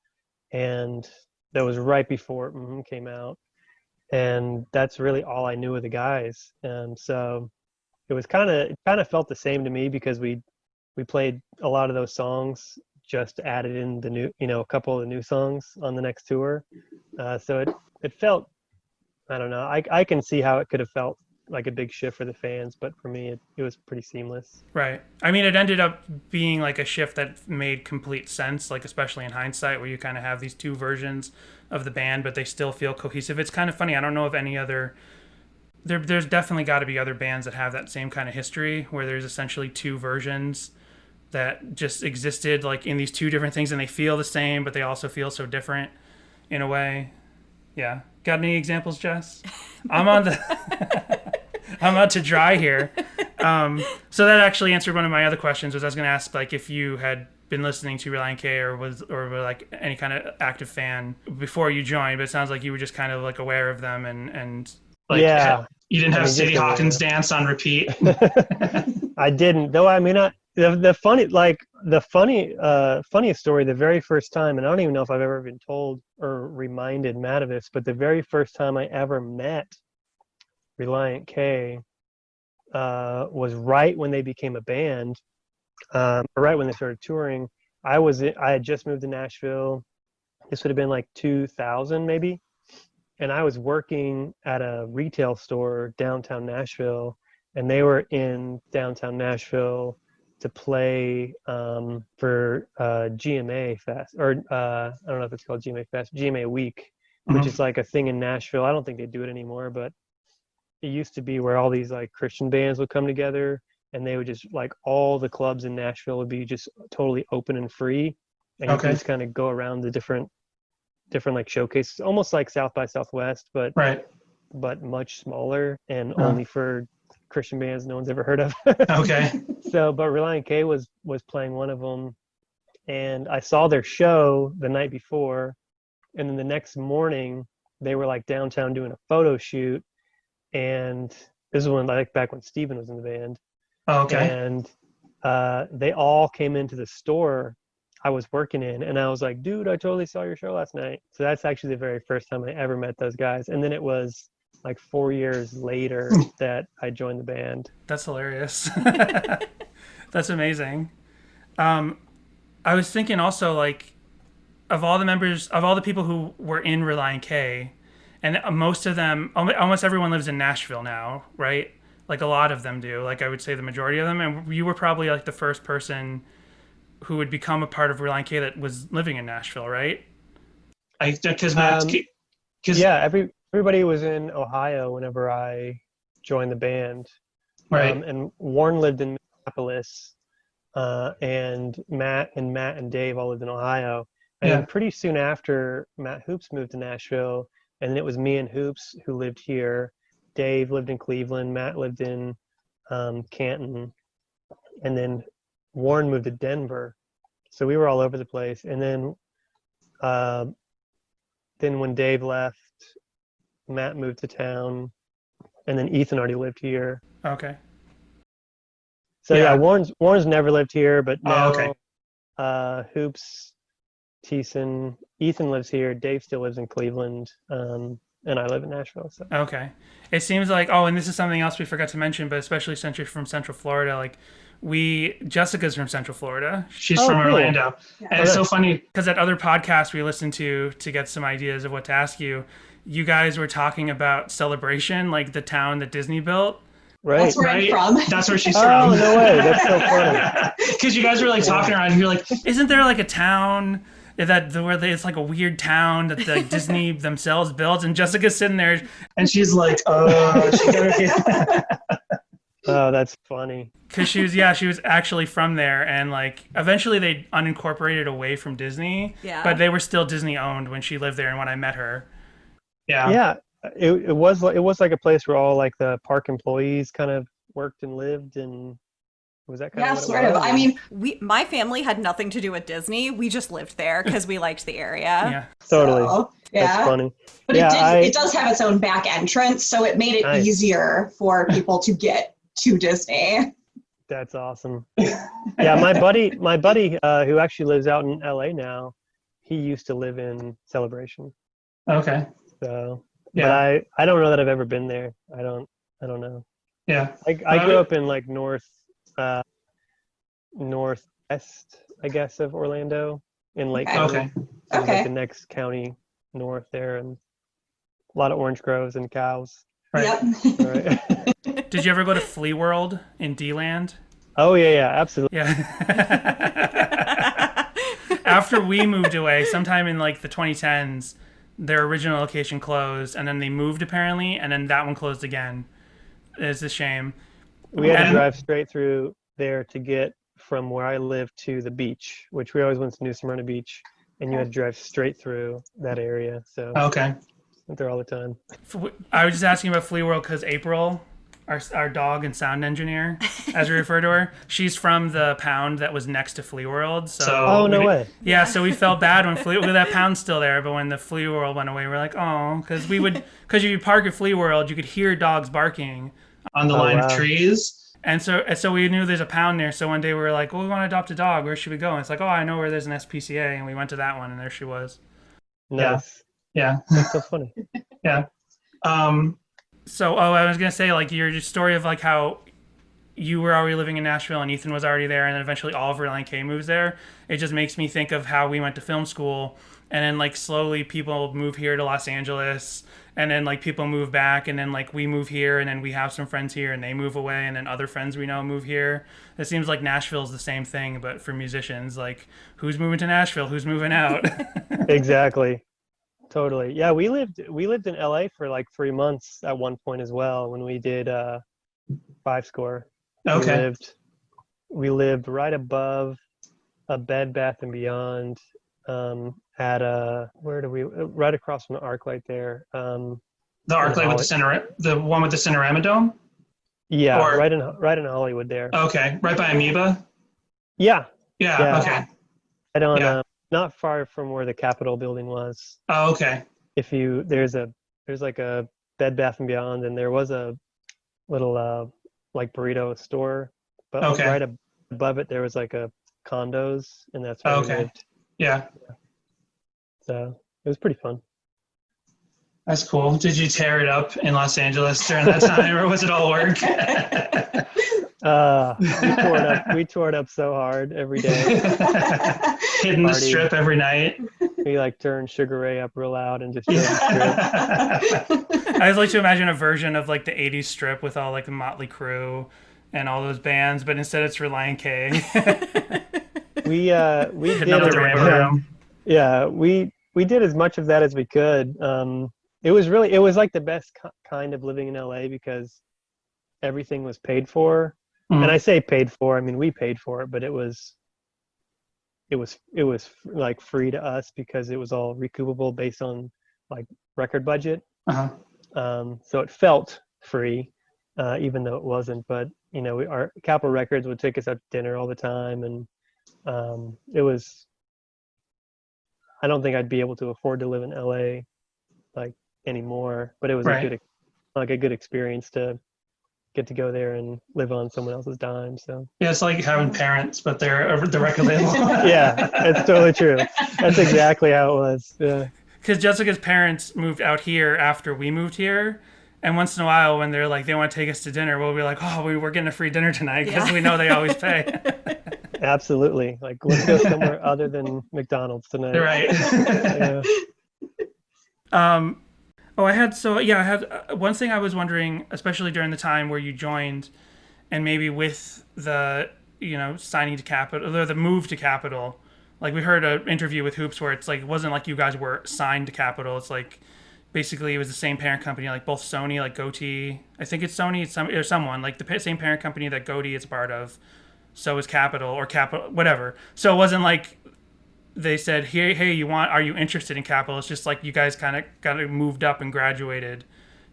and that was right before came out. And that's really all I knew of the guys. And so it kind of felt the same to me, because we played a lot of those songs, just added in the new, you know, a couple of the new songs on the next tour. So it felt, I don't know, I can see how it could have felt like a big shift for the fans, but for me it was pretty seamless. Right. I mean, it ended up being like a shift that made complete sense, like especially in hindsight, where you kind of have these 2 versions of the band, but they still feel cohesive. It's kind of funny. I don't know of any other. There's definitely got to be other bands that have that same kind of history, where there's essentially 2 versions that just existed like in these 2 different things, and they feel the same, but they also feel so different in a way. Yeah. Got any examples, Jess? I'm out to dry here. So that actually answered one of my other questions. Was I was going to ask, like, if you had been listening to Relient K or were like any kind of active fan before you joined, but it sounds like you were just kind of like aware of them and like, yeah, you didn't have Sadie Hawkins dance on repeat. I didn't, though. I mean, the funniest story, the very first time, and I don't even know if I've ever been told or reminded Matt of this, but the very first time I ever met Relient K was right when they became a band, right when they started touring. I had just moved to Nashville. This would have been like 2000 maybe, and I was working at a retail store downtown Nashville, and they were in downtown Nashville to play for GMA Fest, or I don't know if it's called GMA Fest, GMA Week, which is like a thing in Nashville. I don't think they do it anymore, but it used to be where all these like Christian bands would come together, and they would just, like, all the clubs in Nashville would be just totally open and free, and you could just kind of go around the different like showcases, almost like South by Southwest, but much smaller and only for Christian bands no one's ever heard of. Okay. So, but Relient K was playing one of them, and I saw their show the night before, and then the next morning they were like downtown doing a photo shoot, and this is when, like, back when Steven was in the band. Oh, okay. And they all came into the store I was working in, and I was like, dude, I totally saw your show last night. So that's actually the very first time I ever met those guys. And then it was like 4 years later that I joined the band. That's hilarious. That's amazing. I was thinking also, like, of all the people who were in Relient K, and most of them, almost everyone lives in Nashville now, right? Like, a lot of them do. Like, I would say the majority of them. And you were probably like the first person who would become a part of Relient K that was living in Nashville, right? Yeah, everybody was in Ohio whenever I joined the band. Right. And Warren lived in Minneapolis, and Matt and Dave all lived in Ohio. And then pretty soon after, Matt Hoops moved to Nashville, and then it was me and Hoops who lived here. Dave lived in Cleveland, Matt lived in Canton, and then Warren moved to Denver. So we were all over the place. And then when Dave left, Matt moved to town, and then Ethan already lived here. Okay. So yeah, Warren's never lived here, but now Hoops, Thiessen, Ethan lives here. Dave still lives in Cleveland, and I live in Nashville. So. Okay. It seems like, and this is something else we forgot to mention, but especially since you're from Central Florida, like, Jessica's from Central Florida. She's from Orlando. Yeah. And it's so funny because at other podcasts we listened to get some ideas of what to ask you, you guys were talking about Celebration, like the town that Disney built. Right. That's where I'm from. That's where she's from. Oh, no way. That's so funny. Because you guys were like talking around and you're like, isn't there like a town where it's like a weird town that the Disney themselves built? And Jessica's sitting there and she's like, Oh, that's funny. Because she was actually from there, and like eventually they unincorporated away from Disney. Yeah. But they were still Disney owned when she lived there and when I met her. Yeah. Yeah, it was like a place where all like the park employees kind of worked and lived, and was that kind of what sort it of. was? I mean, my family had nothing to do with Disney. We just lived there because we liked the area. Yeah. Totally. So, yeah. That's funny. But Yeah, it does have its own back entrance, so it made it Nice. easier for people to get to Disney. That's awesome. Yeah, my buddy who actually lives out in LA now, he used to live in Celebration. Okay. So, Yeah. but I don't know that I've ever been there. I don't know. Yeah. I grew up in like northwest, I guess, of Orlando in Lake County. Okay. Which is like the next county north there, and a lot of orange groves and cows. Right. Yep. Right. Did you ever go to Flea World in D-Land? Oh yeah, absolutely. Yeah. After we moved away, sometime in like the 2010s, their original location closed, and then they moved apparently, and then that one closed again. It's a shame. We had to drive straight through there to get from where I live to the beach, which we always went to New Smyrna Beach, and you had to drive straight through that area. So Okay. went there all the time. I was just asking about Flea World because April, our dog and sound engineer, as we refer to her, she's from the pound that was next to Flea World. So Oh, no way. Yeah, so we felt bad when that pound's still there, but when the Flea World went away, we're like, oh, because if you park at Flea World, you could hear dogs barking on the line of trees. And so we knew there's a pound there. So one day we were like, well, we want to adopt a dog. Where should we go? And it's like, oh, I know where there's an SPCA. And we went to that one, and there she was. Nice. Yeah. That's so funny. Yeah. So, I was going to say, like, your story of, like, how you were already living in Nashville and Ethan was already there, and then eventually all of Relient K moves there. It just makes me think of how we went to film school, and then, like, slowly people move here to Los Angeles, and then, like, people move back, and then, like, we move here, and then we have some friends here, and they move away, and then other friends we know move here. It seems like Nashville's the same thing, but for musicians, like, who's moving to Nashville? Who's moving out? Exactly. Totally. Yeah, we lived in LA for like 3 months at one point as well when we did Five Score. Okay. We lived right above a Bed Bath and Beyond at right across from the ArcLight there. The ArcLight with the one with the Cinerama Dome? Yeah, right in Hollywood there. Okay, right by Amoeba? Yeah. Yeah. Okay. Right on not far from where the Capitol building was. Oh, okay. There's like a Bed Bath and Beyond, and there was a little like burrito store, but right above it there was like a condos, and that's where we lived. Yeah. So it was pretty fun. That's cool. Did you tear it up in Los Angeles during that time, or was it all work? We tore it up so hard every day. Hitting the strip every night. We like turned Sugar Ray up real loud and just drove the strip. I just like to imagine a version of like the 80s strip with all like the Motley Crue and all those bands, but instead it's Relient K. we did as much of that as we could. It was like the best kind of living in LA because everything was paid for. And I say paid for, I mean we paid for it, but it was like free to us because it was all recoupable based on like record budget. So it felt free, even though it wasn't. But you know, our Capitol Records would take us out to dinner all the time, and it was. I don't think I'd be able to afford to live in LA like anymore, but it was a good experience to get to go there and live on someone else's dime. So yeah, it's like having parents, but they're the record label. Yeah, that's totally true. That's exactly how it was. Yeah. Because Jessica's parents moved out here after we moved here, and once in a while when they're like they want to take us to dinner, we'll be like, oh, we're getting a free dinner tonight because we know they always pay. Absolutely. Like let's go somewhere other than McDonald's tonight. Right. Yeah. I had one thing I was wondering, especially during the time where you joined, and maybe with the signing to Capitol or the move to Capitol. Like we heard an interview with Hoops where it's like it wasn't like you guys were signed to Capitol. It's like basically it was the same parent company, like both Sony, like Goatee. I think it's Sony, or someone like the same parent company that Goatee is a part of. So is Capitol or Capitol, whatever. So it wasn't like they said, hey, are you interested in Capitol? It's just like you guys kind of got moved up and graduated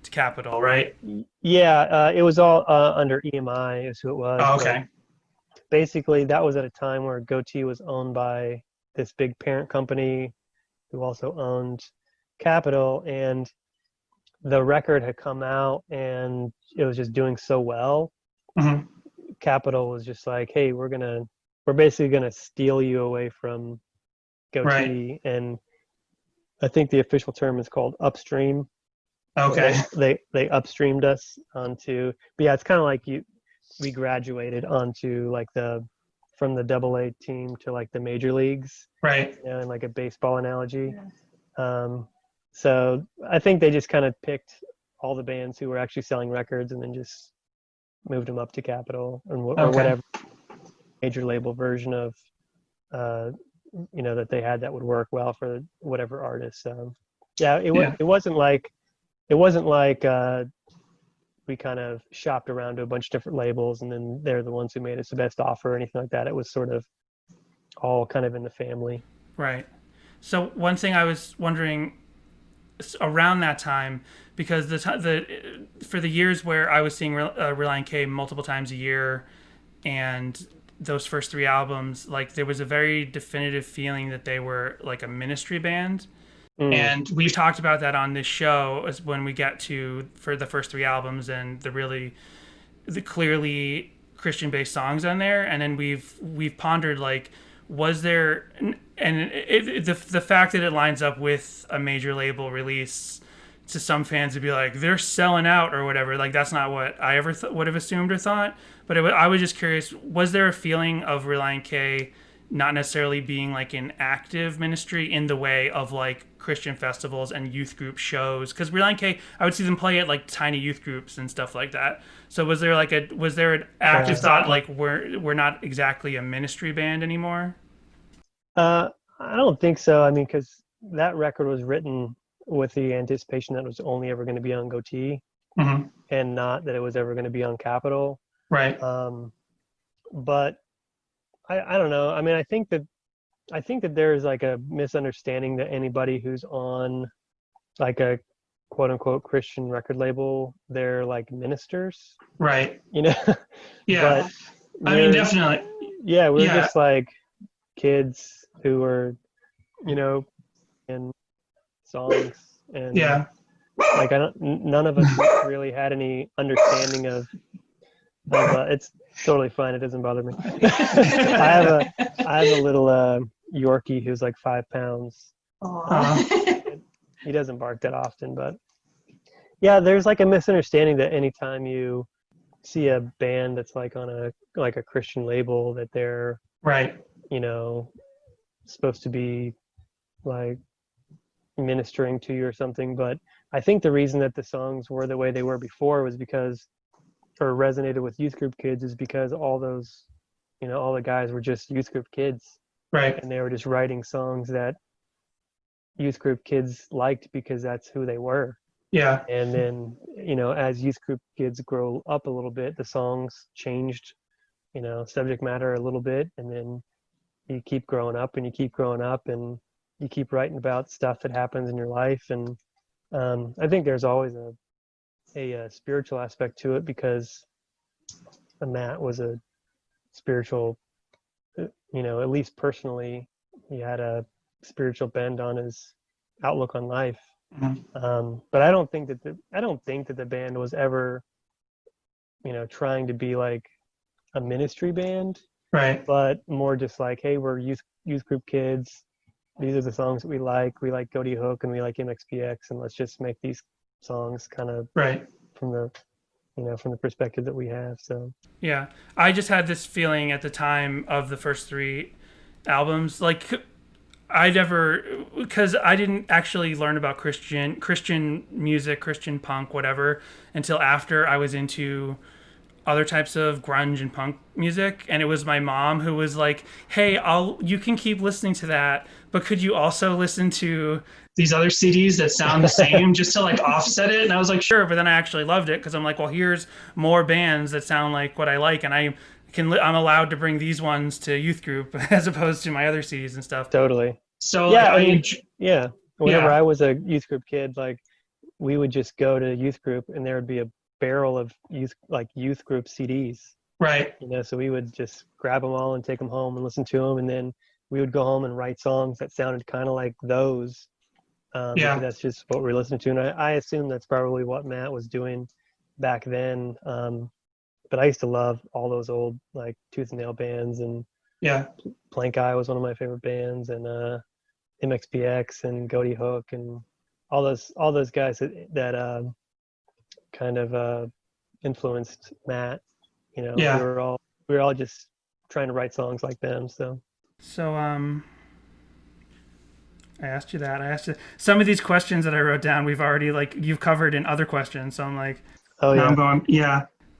to Capitol, right? Yeah, it was all under EMI is who it was. Oh, okay. Basically, that was at a time where Goatee was owned by this big parent company who also owned Capitol, and the record had come out and it was just doing so well. Mm-hmm. Capitol was just like, hey, we're basically gonna steal you away from Goatee, right. And I think the official term is called upstream. Okay. They upstreamed us onto, but yeah, it's kind of like we graduated onto like from the AA team to like the major leagues, right? You know, in like a baseball analogy. Yeah. So I think they just kind of picked all the bands who were actually selling records and then just moved them up to Capitol or whatever major label version of that they had that would work well for whatever artist. It wasn't like we kind of shopped around to a bunch of different labels and then they're the ones who made us the best offer or anything like that. It was sort of all kind of in the family. Right. So one thing I was wondering around that time, because for the years where I was seeing Relient K multiple times a year, and those first 3 albums, like there was a very definitive feeling that they were like a ministry band. And we've talked about that on this show as when we get to for the first 3 albums and the clearly Christian-based songs on there. And then we've pondered, like, was there, and the fact that it lines up with a major label release, to some fans would be like, they're selling out or whatever. Like, that's not what I ever would have assumed or thought. But I was just curious, was there a feeling of Relient K not necessarily being like an active ministry in the way of like Christian festivals and youth group shows? Because Relient K, I would see them play at like tiny youth groups and stuff like that. So was there an active thought like we're not exactly a ministry band anymore? I don't think so. I mean, because that record was written with the anticipation that it was only ever going to be on Goatee, mm-hmm. and not that it was ever going to be on Capitol. Right. But I don't know. I mean, I think that there's like a misunderstanding that anybody who's on like a quote unquote Christian record label, they're like ministers. Right. You know? Yeah. But I mean, definitely. Yeah. We're just like kids who were, in songs and like none of us really had any understanding of it's totally fine. It doesn't bother me. I have a little Yorkie who's like 5 pounds. He doesn't bark that often, but yeah, there's like a misunderstanding that anytime you see a band that's like on a Christian label that they're right, supposed to be like ministering to you or something. But I think the reason that the songs were the way they were before was because, or resonated with youth group kids, is because all those, all the guys were just youth group kids. Right. And they were just writing songs that youth group kids liked because that's who they were. Yeah. And then, as youth group kids grow up a little bit, the songs changed, subject matter a little bit. And then you keep growing up and you keep writing about stuff that happens in your life. And I think there's always a spiritual aspect to it, because Matt was a spiritual, at least personally, he had a spiritual bend on his outlook on life. Mm-hmm. But I don't think that the band was ever, trying to be like a ministry band, right? But more just like, hey, we're youth group kids. These are the songs that we like. We like Goatee Hook and we like MXPX, and let's just make these songs kind of right from the perspective that we have. So yeah, I just had this feeling at the time of the first 3 albums, like because I didn't actually learn about Christian music, Christian punk, whatever, until after I was into other types of grunge and punk music, and it was my mom who was like, hey, you can keep listening to that, but could you also listen to these other CDs that sound the same, just to like offset it? And I was like, sure. But then I actually loved it because I'm like, well, here's more bands that sound like what I like, and I'm allowed to bring these ones to youth group as opposed to my other CDs and stuff. Totally. So yeah, like, whenever I was a youth group kid, like we would just go to youth group and there would be a barrel of youth group CDs. Right. So we would just grab them all and take them home and listen to them, and then we would go home and write songs that sounded kind of like those. Because that's just what we're listening to, and I assume that's probably what Matt was doing back then. But I used to love all those old like Tooth and Nail bands, and Plank Eye was one of my favorite bands, and MXPX and Goaty Hook and all those guys that kind of influenced Matt. We were all just trying to write songs like them. So I asked you that. I asked you some of these questions that I wrote down. We've already you've covered in other questions. So I'm like, oh yeah, I'm going,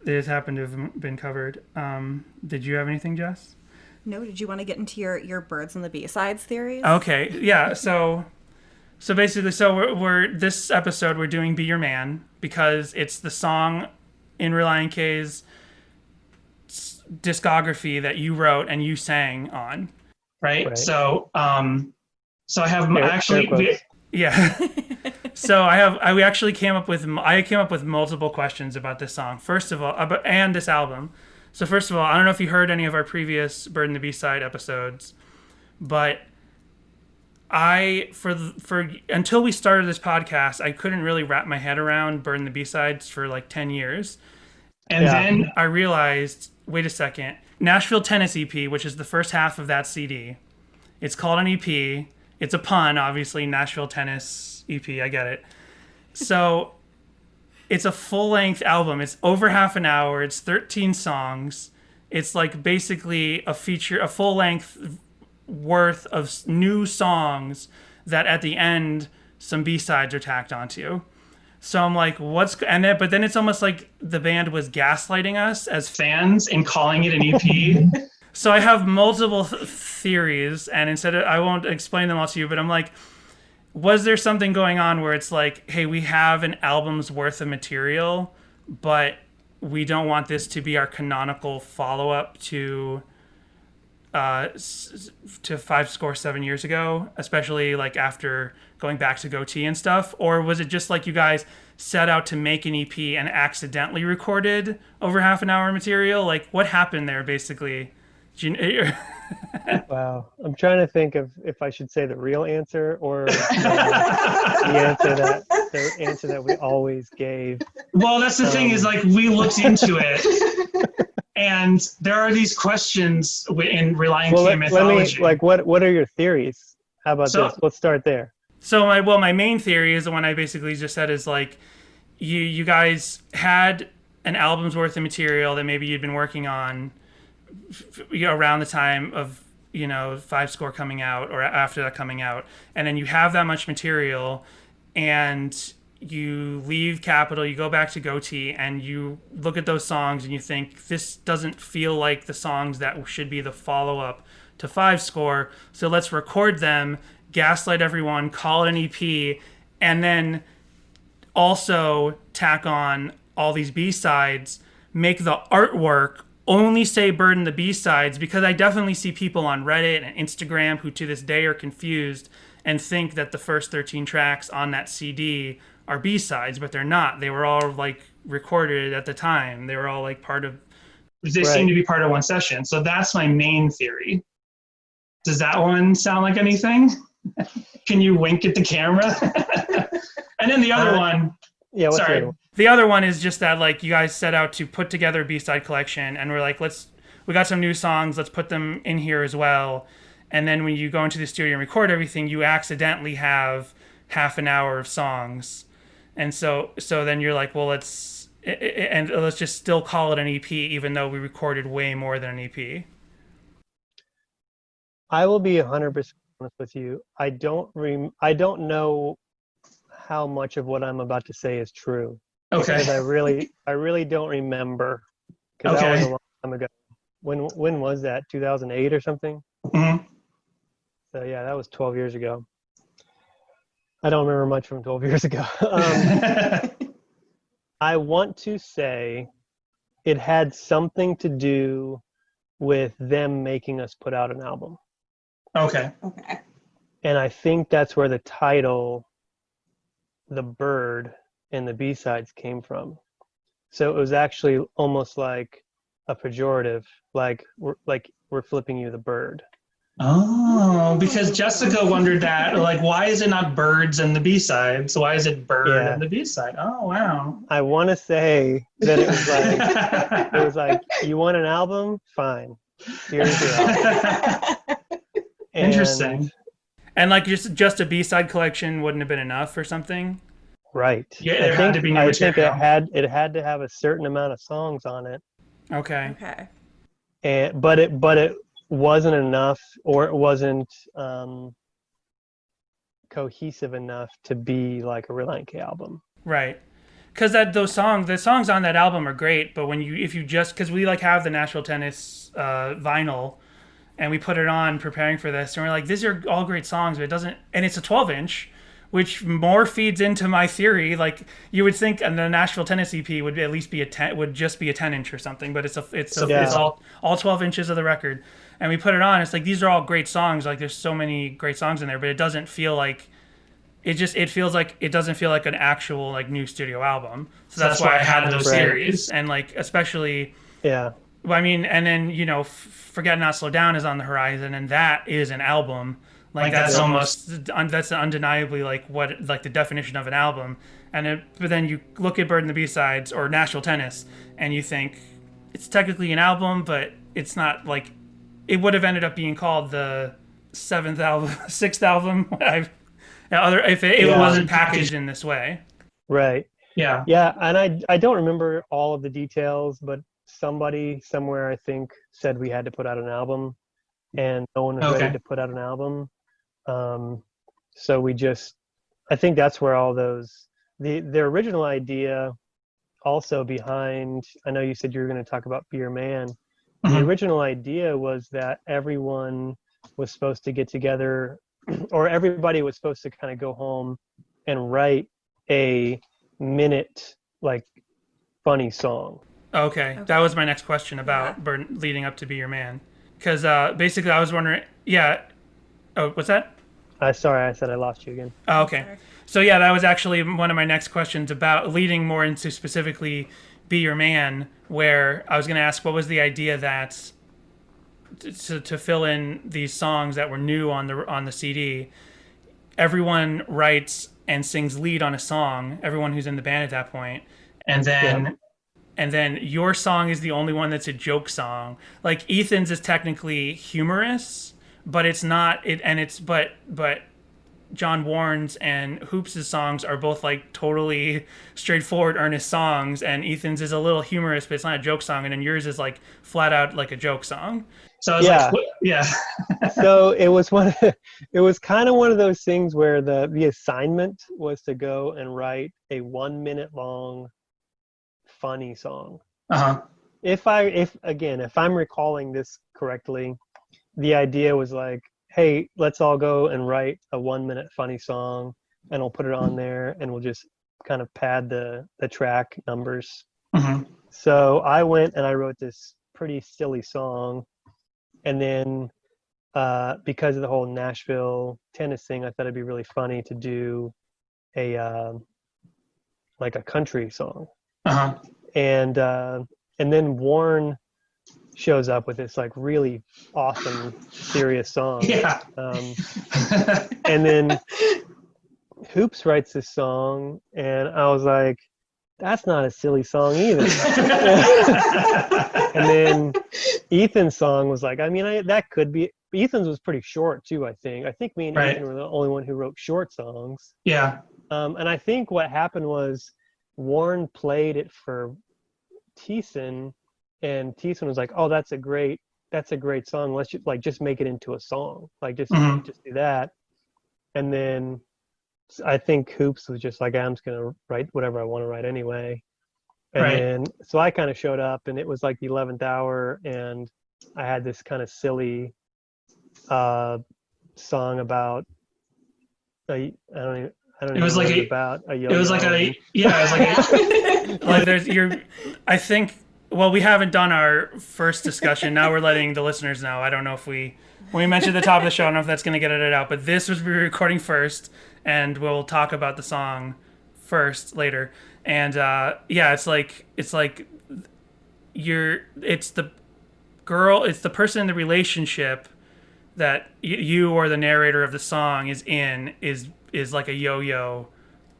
they just happen to have been covered. Did you have anything, Jess? No. Did you want to get into your birds and the B-sides theories? Okay. Yeah. So basically, we're this episode we're doing "Be Your Man" because it's the song in Relient K's discography that you wrote and you sang on, right? So I have we actually came up with multiple questions about this song. First of all, and this album. So first of all, I don't know if you heard any of our previous Bird and the B-side episodes, but until we started this podcast, I couldn't really wrap my head around Bird and the B-sides for like 10 years. And then I realized, wait a second, Nashville Tennis EP, which is the first half of that CD. It's called an EP. It's a pun, obviously, Nashville Tennis EP. I get it. So it's a full-length album. It's over half an hour. It's 13 songs. It's like basically a full-length worth of new songs that at the end some B-sides are tacked onto. So I'm like, but then it's almost like the band was gaslighting us as fans and calling it an EP. So I have multiple theories, and I won't explain them all to you, but I'm like, was there something going on where it's like, hey, we have an album's worth of material, but we don't want this to be our canonical follow-up to 5 Score 7 years ago, especially like after going back to Goatee and stuff? Or was it just like you guys set out to make an EP and accidentally recorded over half an hour material? Like, what happened there, basically? Wow, I'm trying to think of if I should say the real answer or the answer that we always gave. Well, that's the thing is, like, we looked into it, and there are these questions in Relient K mythology. What are your theories? How about this? Let's start there. So my main theory is the one I basically just said is like, you guys had an album's worth of material that maybe you'd been working on around the time of 5 Score coming out or after that coming out, and then you have that much material and you leave Capitol, you go back to Goatee, and you look at those songs and you think, this doesn't feel like the songs that should be the follow-up to 5 Score, so let's record them, gaslight everyone, call it an EP, and then also tack on all these B-sides, make the artwork only say Bird and the B-sides, because I definitely see people on Reddit and Instagram who to this day are confused and think that the first 13 tracks on that CD are B-sides, but they're not. They were all like recorded at the time. They were all like seem to be part of one session. So that's my main theory. Does that one sound like anything? Can you wink at the camera? And then the other one. Yeah, what's sorry. The other one is just that, like, you guys set out to put together a B-side collection, and we're like, we got some new songs, let's put them in here as well. And then when you go into the studio and record everything, you accidentally have half an hour of songs. And so then you're like, well, let's just still call it an EP, even though we recorded way more than an EP. I will be 100% honest with you. I don't know how much of what I'm about to say is true. Okay. Because I really don't remember because that was a long time ago. When was that? 2008 or something? Mm-hmm. So yeah, that was 12 years ago. I don't remember much from 12 years ago. I want to say it had something to do with them making us put out an album. Okay. And I think that's where the title, The Bird, and the B-sides came from. So it was actually almost like a pejorative, like we're flipping you the bird. Oh, because Jessica wondered that, like, why is it not birds and the B-side? So why is it bird and the B-side? Oh, wow. I want to say that it was like, you want an album? Fine. Here's your album. Interesting. And like just a B-side collection wouldn't have been enough or something? Right. Yeah, there had to be new material. I think it had to have a certain amount of songs on it. Okay. And but it wasn't enough, or it wasn't cohesive enough to be like a Relient K album. Right. Because the songs on that album are great, but because we like have the Nashville Tennis vinyl, and we put it on preparing for this, and we're like, these are all great songs, but it doesn't, and it's a 12-inch, which more feeds into my theory. Like, you would think the Nashville Tennis EP would at least be would just be a 10-inch or something, but it's all 12 inches of the record, and we put it on. It's like, these are all great songs. Like, there's so many great songs in there, but it doesn't feel like it feels like it doesn't feel like an actual like new studio album. So that's why I had those theories, and like especially I mean, and then Forget Not Slow Down is on the horizon, and that is an album. Like that's undeniably like the definition of an album. But then you look at Bird and the B-sides or Nashville Tennis, and you think it's technically an album, but it's not. Like, it would have ended up being called the sixth album. If it wasn't packaged in this way. Right. Yeah. Yeah, and I don't remember all of the details, but somebody somewhere, I think, said we had to put out an album, and no one was ready to put out an album. So I think that's where all those, the original idea also behind, I know you said you were going to talk about Be Your Man. Mm-hmm. The original idea was that everyone was supposed to get together, or everybody was supposed to kind of go home and write a minute, like, funny song. Okay. That was my next question about leading up to Be Your Man. Because basically I was wondering, oh, what's that? Sorry, I said I lost you again. Oh, okay. Sorry. So yeah, that was actually one of my next questions about leading more into specifically Be Your Man, where I was going to ask what was the idea that to fill in these songs that were new on the CD. Everyone writes and sings lead on a song, everyone who's in the band at that point. And then your song is the only one that's a joke song. Like, Ethan's is technically humorous, but it's not but John Warren's and Hoops' songs are both like totally straightforward, earnest songs, and Ethan's is a little humorous, but it's not a joke song, and then yours is like flat out like a joke song. So I was like, So it was kind of one of those things where the assignment was to go and write a 1 minute long funny song. If I'm recalling this correctly, the idea was like, hey, let's all go and write a 1 minute funny song, and we'll put it on there, and we'll just kind of pad the track numbers. So I went and I wrote this pretty silly song, and then because of the whole Nashville tennis thing, I thought it'd be really funny to do a like a country song. And then Warren shows up with this like really awesome serious song. And then Hoops writes this song, and I was like, that's not a silly song either. And then Ethan's song was like, I mean, that could be. Ethan's was pretty short too, I think. I think me and Ethan were the only one who wrote short songs. And I think what happened was Warren played it for Thiessen, and Thiessen was like, oh, that's a great song. Let's just make it into a song. Like just do that. And then I think Hoops was just like, I'm just gonna write whatever I want to write anyway. And Right. then, so I kind of showed up, and it was like the 11th hour, and I had this kind of silly song about I don't even It was know like what it a- was about a yo-yo. It was like a yeah. It was like a, Like I think, well, we haven't done our first discussion. Now we're letting the listeners know. I don't know if when we mentioned at the top of the show, I don't know if that's going to get edited out, but this was we're recording first, and we'll talk about the song first later. And yeah, it's the person in the relationship that you or the narrator of the song is in is like a yo-yo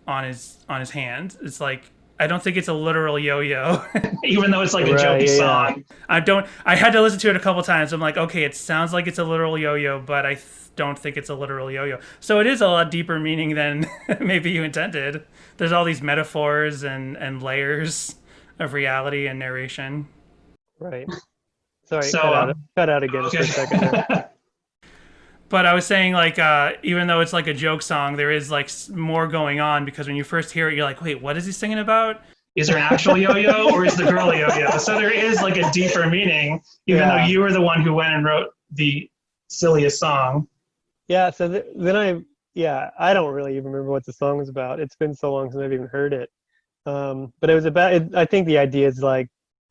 on his hand. It's like, I don't think it's a literal yo-yo. even though it's like a Right, jokey yeah. song. I had to listen to it a couple times. I'm like, okay, it sounds like it's a literal yo-yo, but I don't think it's a literal yo-yo. So it is a lot deeper meaning than maybe you intended. There's all these metaphors and layers of reality and narration. Right. Sorry, So, cut out again for a second there. But I was saying, like, even though it's like a joke song, there is like more going on, because when you first hear it, you're like, wait, what is he singing about? Is there an actual yo-yo or is the girl a yo-yo? So there is like a deeper meaning, even though you were the one who went and wrote the silliest song. Yeah, so then I don't really even remember what the song was about. It's been so long since I've even heard it. But it was about, I think the idea is like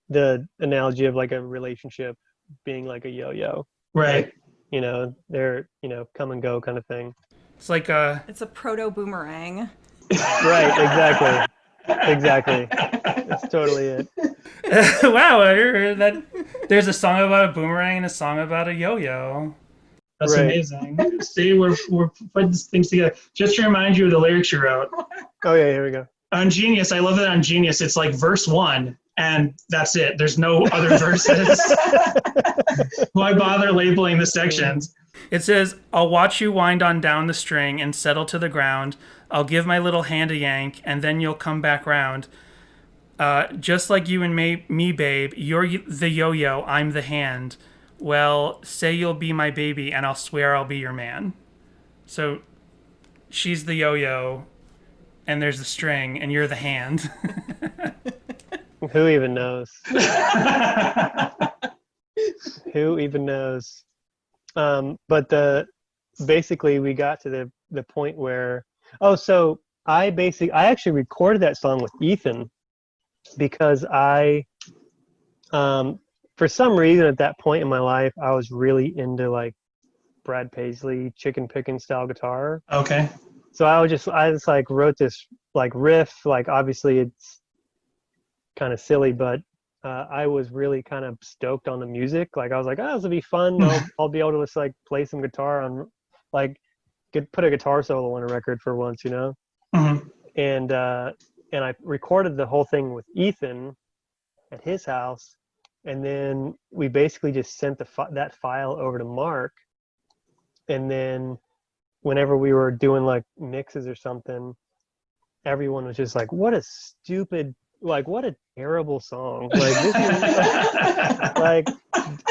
the analogy of like a relationship being like a yo-yo. Right. Like, you know, they're, you know, come and go kind of thing. It's like It's a proto boomerang. Right, exactly. That's totally it. wow, I heard that there's a song about a boomerang and a song about a yo-yo. That's Right. amazing. See, we're putting things together. Just to remind you of the lyrics you wrote. Oh yeah, here we go. On Genius, I love that on Genius, it's like verse 1, and that's it. There's no other verses. Why bother labeling the sections? It says, I'll watch you wind on down the string and settle to the ground. I'll give my little hand a yank, and then you'll come back round. Just like you and me, babe, you're the yo-yo, I'm the hand. Well, say you'll be my baby, and I'll swear I'll be your man. So she's the yo-yo, and there's the string, and you're the hand. Who even knows? Who even knows? But basically we got to the point where so I actually recorded that song with Ethan because for some reason at that point in my life I was really into like Brad Paisley chicken picking style guitar. Okay. So I just like wrote this like riff, like obviously it's kind of silly, but I was really kind of stoked on the music. Like I was like, oh, this will be fun. I'll be able to just like play some guitar on, like, put a guitar solo on a record for once, you know. Mm-hmm. And I recorded the whole thing with Ethan at his house, and then we basically just sent that file over to Mark, and then whenever we were doing like mixes or something, everyone was just like, what a terrible song. Like, this is, like,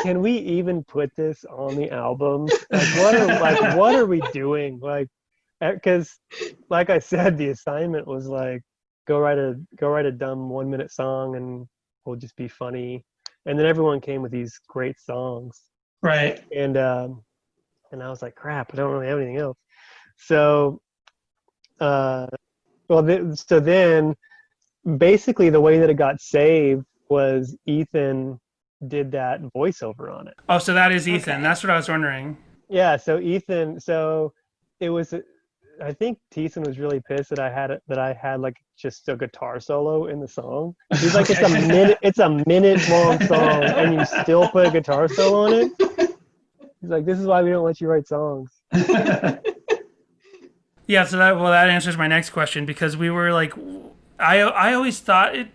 can we even put this on the album? Like, what are we doing? Like, because like I said, the assignment was like, go write a dumb 1-minute song and we'll just be funny. And then everyone came with these great songs. Right. And I was like, crap, I don't really have anything else. So, so then basically the way that it got saved was Ethan did that voiceover on it. Oh, so that is Ethan. Okay. That's what I was wondering. Yeah, so Ethan, so it was, I think Ethan was really pissed that I had like just a guitar solo in the song. He's like, okay. it's a minute long song and you still put a guitar solo on it? He's like, this is why we don't let you write songs. Yeah, so that answers my next question, because we were like, I always thought it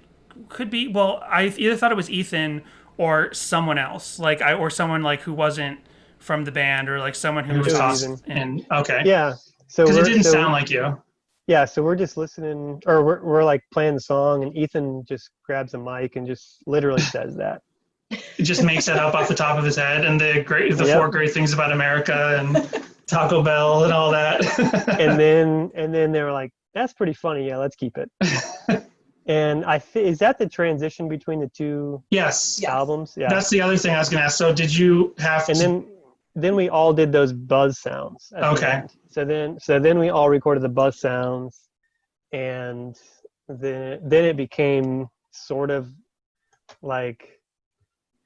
could be, well, I either thought it was Ethan or someone else, like or someone like who wasn't from the band, or like someone who was awesome. And okay. Yeah. So because it didn't sound like you. Yeah, so we're just listening, or we're like playing the song, and Ethan just grabs a mic and just literally says that. It just makes that up off the top of his head, and the 4 great things about America and Taco Bell and all that. and then they were like, "That's pretty funny. Yeah, let's keep it." And is that the transition between the two Yes. albums? Yeah. That's the other thing I was going to ask. So did you have and then we all did those buzz sounds at the end. So then we all recorded the buzz sounds, and then it became sort of like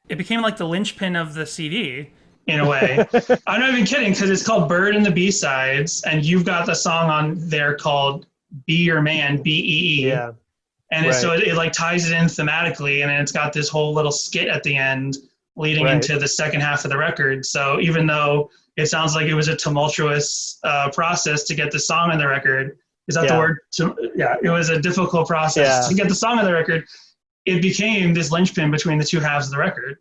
it became like the linchpin of the CD. In a way. I'm not even kidding, because it's called Bird and the B-Sides, and you've got the song on there called Be Your Man, B-E-E. Yeah. And so it like ties it in thematically, and then it's got this whole little skit at the end leading into the second half of the record. So even though it sounds like it was a tumultuous process to get the song on the record, is that the word? It was a difficult process to get the song on the record. It became this linchpin between the two halves of the record.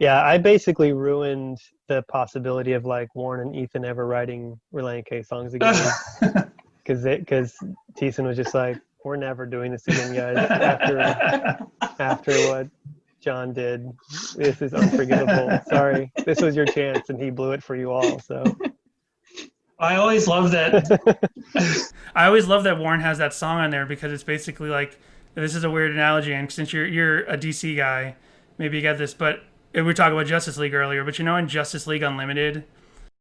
Yeah, I basically ruined the possibility of like Warren and Ethan ever writing Relient K songs again, because Thiessen was just like, we're never doing this again, guys. After what Jon did, this is unforgivable. Sorry, this was your chance, and he blew it for you all. So I always love that. I always love that Warren has that song on there, because it's basically like, this is a weird analogy, and since you're a DC guy, maybe you get this, but we were talking about Justice League earlier, but in Justice League Unlimited,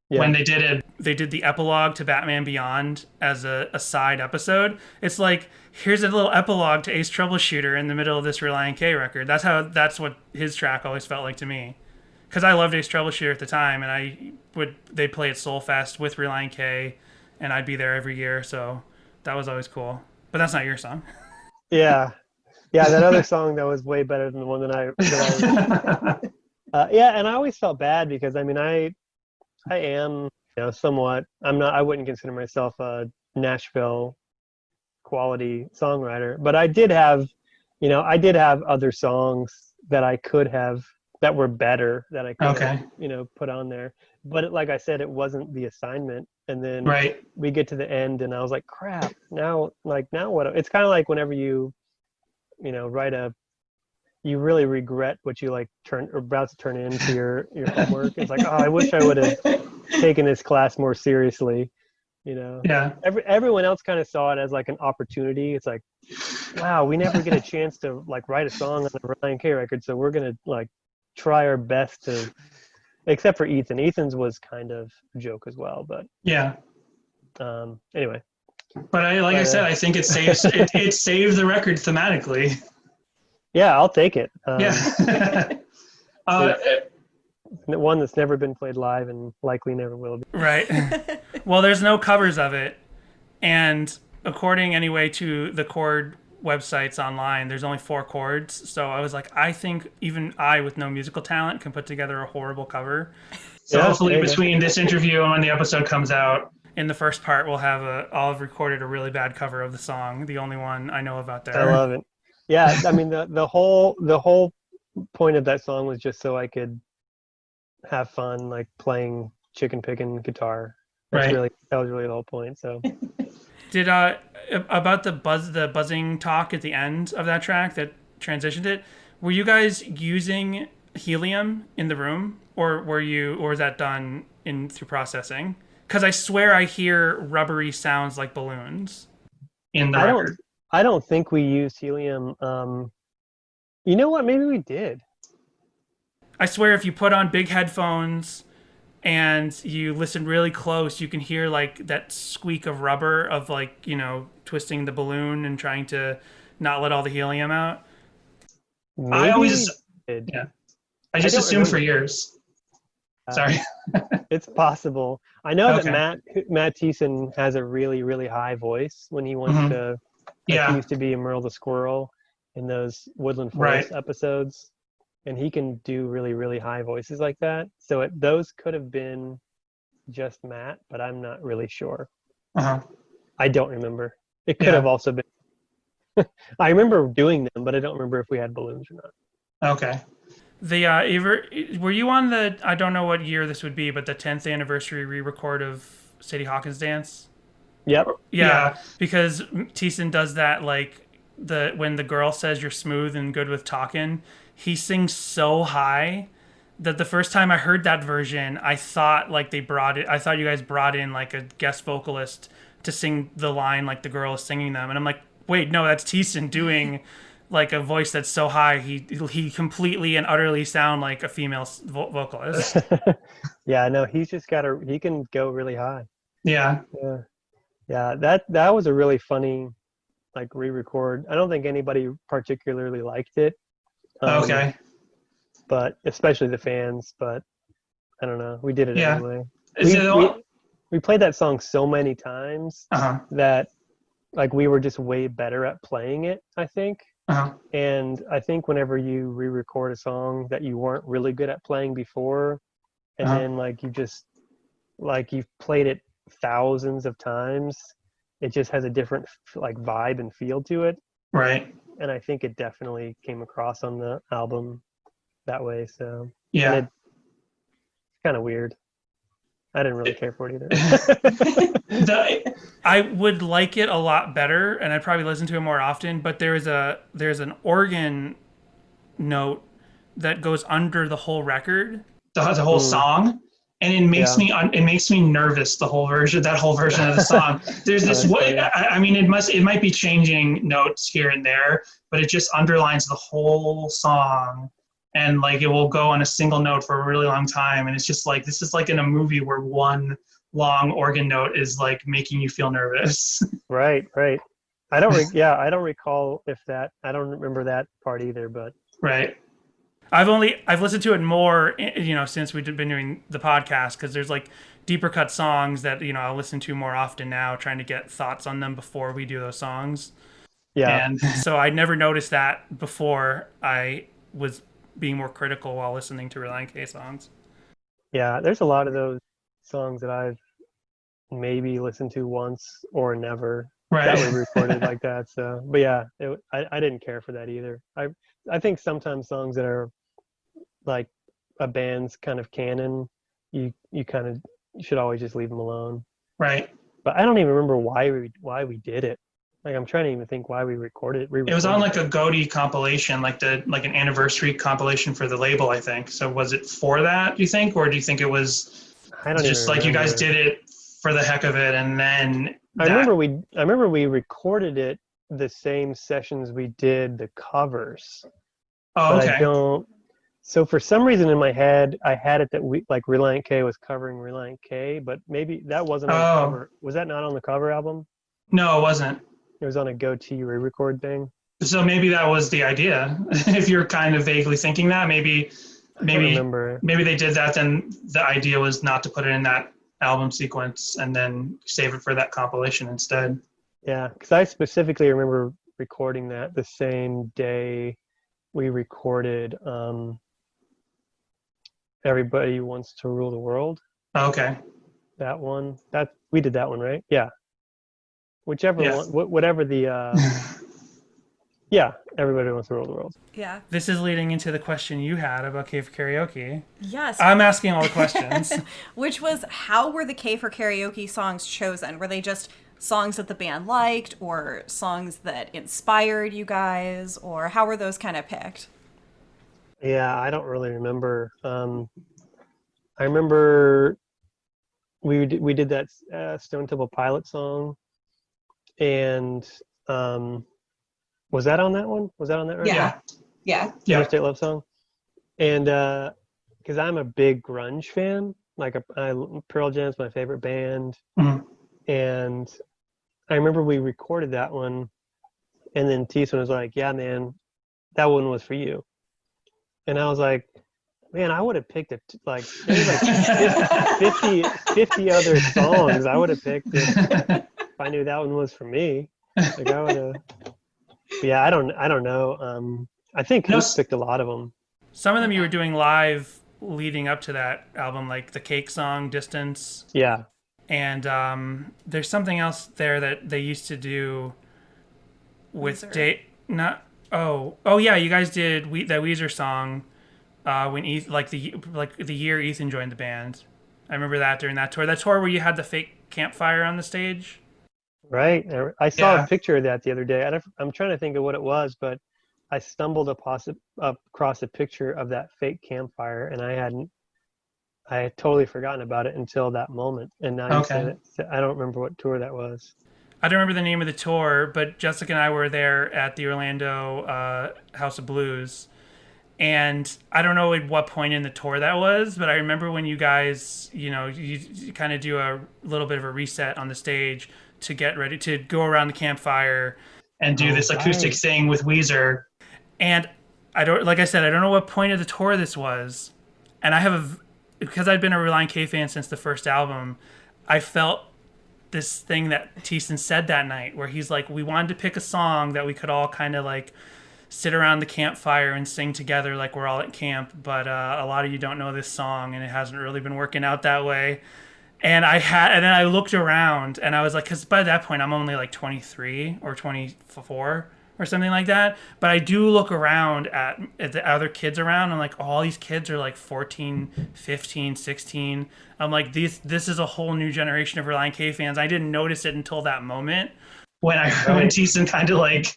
when they did the epilogue to Batman Beyond as a side episode. It's like, here's a little epilogue to Ace Troubleshooter in the middle of this Relient K record. That's what his track always felt like to me, because I loved Ace Troubleshooter at the time, and they'd play at Soulfest with Relient K, and I'd be there every year, so that was always cool. But that's not your song. Yeah, that other song that was way better than the one that I and I always felt bad, because I mean I am somewhat, I wouldn't consider myself a Nashville quality songwriter, but I did have other songs that I could have, that were better, that I could have, put on there. But like I said, it wasn't the assignment. And then we get to the end, and I was like, crap, now what? It's kind of like whenever you you really regret what you about to turn into your homework. It's like, oh, I wish I would have taken this class more seriously. Yeah. Everyone else kind of saw it as like an opportunity. It's like, wow, we never get a chance to like write a song on the Relient K record, so we're gonna like try our best to. Except for Ethan. Ethan's was kind of a joke as well, but anyway. But I said, I think it saves it saved the record thematically. Yeah, I'll take it. One that's never been played live and likely never will be. Right. Well, there's no covers of it, and according anyway to the chord websites online, there's only 4 chords. So I was like, I think even I, with no musical talent, can put together a horrible cover. So hopefully between this interview and when the episode comes out, in the first part, we'll have recorded a really bad cover of the song, the only one I know of out there. I love it. Yeah, I mean the whole point of that song was just so I could have fun, like playing chicken picking guitar. That was really the whole point. So. Did about the buzzing talk at the end of that track that transitioned it, were you guys using helium in the room, or was that done through processing? Because I swear I hear rubbery sounds like balloons in the record. I don't think we used helium. You know what? Maybe we did. I swear if you put on big headphones and you listen really close, you can hear like that squeak of rubber of like, twisting the balloon and trying to not let all the helium out. Maybe I always did. Yeah. I just assumed for years. Sorry. It's possible. I know that Matt Thiessen has a really, really high voice when he wants to. He used to be Merle the Squirrel in those Woodland Forest episodes, and he can do really, really high voices like that. So those could have been just Matt, but I'm not really sure. I don't remember. It could have also been. I remember doing them, but I don't remember if we had balloons or not. Okay. Were you on the, I don't know what year this would be, but the 10th anniversary re-record of Sadie Hawkins' Dance? Yep. Yeah. Because Thiessen does that, like when the girl says you're smooth and good with talking, he sings so high that the first time I heard that version, I thought you guys brought in like a guest vocalist to sing the line like the girl is singing them, and I'm like, wait, no, that's Thiessen doing like a voice that's so high he completely and utterly sound like a female vocalist. Yeah, no, he's just he can go really high. Yeah. Yeah, that was a really funny like re-record. I don't think anybody particularly liked it. Okay. But especially the fans, but I don't know. We did it anyway. We played that song so many times that like we were just way better at playing it, I think. And I think whenever you re-record a song that you weren't really good at playing before, and then like you just like you've played it thousands of times, it just has a different like vibe and feel to it. Right. And I think it definitely came across on the album that way. So yeah, it's kind of weird. I didn't really care for it either. I would like it a lot better, and I'd probably listen to it more often. But there's an organ note that goes under the whole record, the whole song, and it makes me nervous. That whole version of the song. There's this way. I mean, it might be changing notes here and there, but it just underlines the whole song. And like it will go on a single note for a really long time, and it's just like this is like in a movie where one long organ note is like making you feel nervous. Right. I don't recall I don't remember that part either, but right. I've listened to it more, since we've been doing the podcast, because there's like deeper cut songs that I'll listen to more often now, trying to get thoughts on them before we do those songs. Yeah. And so I'd never noticed that before. I was being more critical while listening to Relient K songs. Yeah, there's a lot of those songs that I've maybe listened to once or never that were recorded like that. So, but yeah, I didn't care for that either. I think sometimes songs that are like a band's kind of canon, you should always just leave them alone. Right. But I don't even remember why we did it. Like I'm trying to even think why we recorded it. It was on like a Goaty compilation, like an anniversary compilation for the label, I think. So was it for that, do you think, or do you think it was just like you guys did it for the heck of it, and then I remember we recorded it the same sessions we did the covers. Oh, okay. So for some reason in my head, I had it that Relient K was covering Relient K, but maybe that wasn't on the cover. Was that not on the cover album? No, it wasn't. It was on a Goatee re-record thing. So maybe that was the idea. If you're kind of vaguely thinking that, maybe they did that. Then the idea was not to put it in that album sequence and then save it for that compilation instead. Yeah, because I specifically remember recording that the same day we recorded Everybody Wants to Rule the World. Okay. That one. We did that one, right? Yeah. Whichever one, whatever the, Everybody Wants to Rule the World. Yeah. This is leading into the question you had about K for Karaoke. Yes. I'm asking all the questions. Which was, how were the K for Karaoke songs chosen? Were they just songs that the band liked, or songs that inspired you guys, or how were those kind of picked? Yeah, I don't really remember. I remember we did that Stone Temple Pilot song. And was that on that one? Was that on that record? Yeah. State Love Song. And because I'm a big grunge fan, like Pearl Jam's my favorite band. Mm-hmm. And I remember we recorded that one, and then Thiessen was like, "Yeah, man, that one was for you." And I was like, "Man, I would have picked there's like 50 other songs I would have picked if I knew that one was for me." Like I would have. Yeah, I don't know. I think Chris picked a lot of them. Some of them you were doing live leading up to that album, like the Cake song, Distance. Yeah. And there's something else there that they used to do with you guys did that Weezer song when the year Ethan joined the band. I remember that during that tour where you had the fake campfire on the stage. Right. I saw a picture of that the other day. I'm trying to think of what it was, but I stumbled across a picture of that fake campfire, and I had totally forgotten about it until that moment. And now you said it. I don't remember what tour that was. I don't remember the name of the tour, but Jessica and I were there at the Orlando House of Blues. And I don't know at what point in the tour that was, but I remember when you guys, you kind of do a little bit of a reset on the stage to get ready to go around the campfire and do this acoustic thing with Weezer. And I don't know what point of the tour this was. And because I'd been a Relient K fan since the first album, I felt this thing that Thiessen said that night where he's like, we wanted to pick a song that we could all kind of like sit around the campfire and sing together like we're all at camp, but a lot of you don't know this song and it hasn't really been working out that way. And then I looked around and I was like, because by that point I'm only like 23 or 24 or something like that, but I do look around at the other kids around and like all these kids are like 14, 15, 16. I'm like, this is a whole new generation of Relient K fans. I didn't notice it until that moment when Thiessen kind of like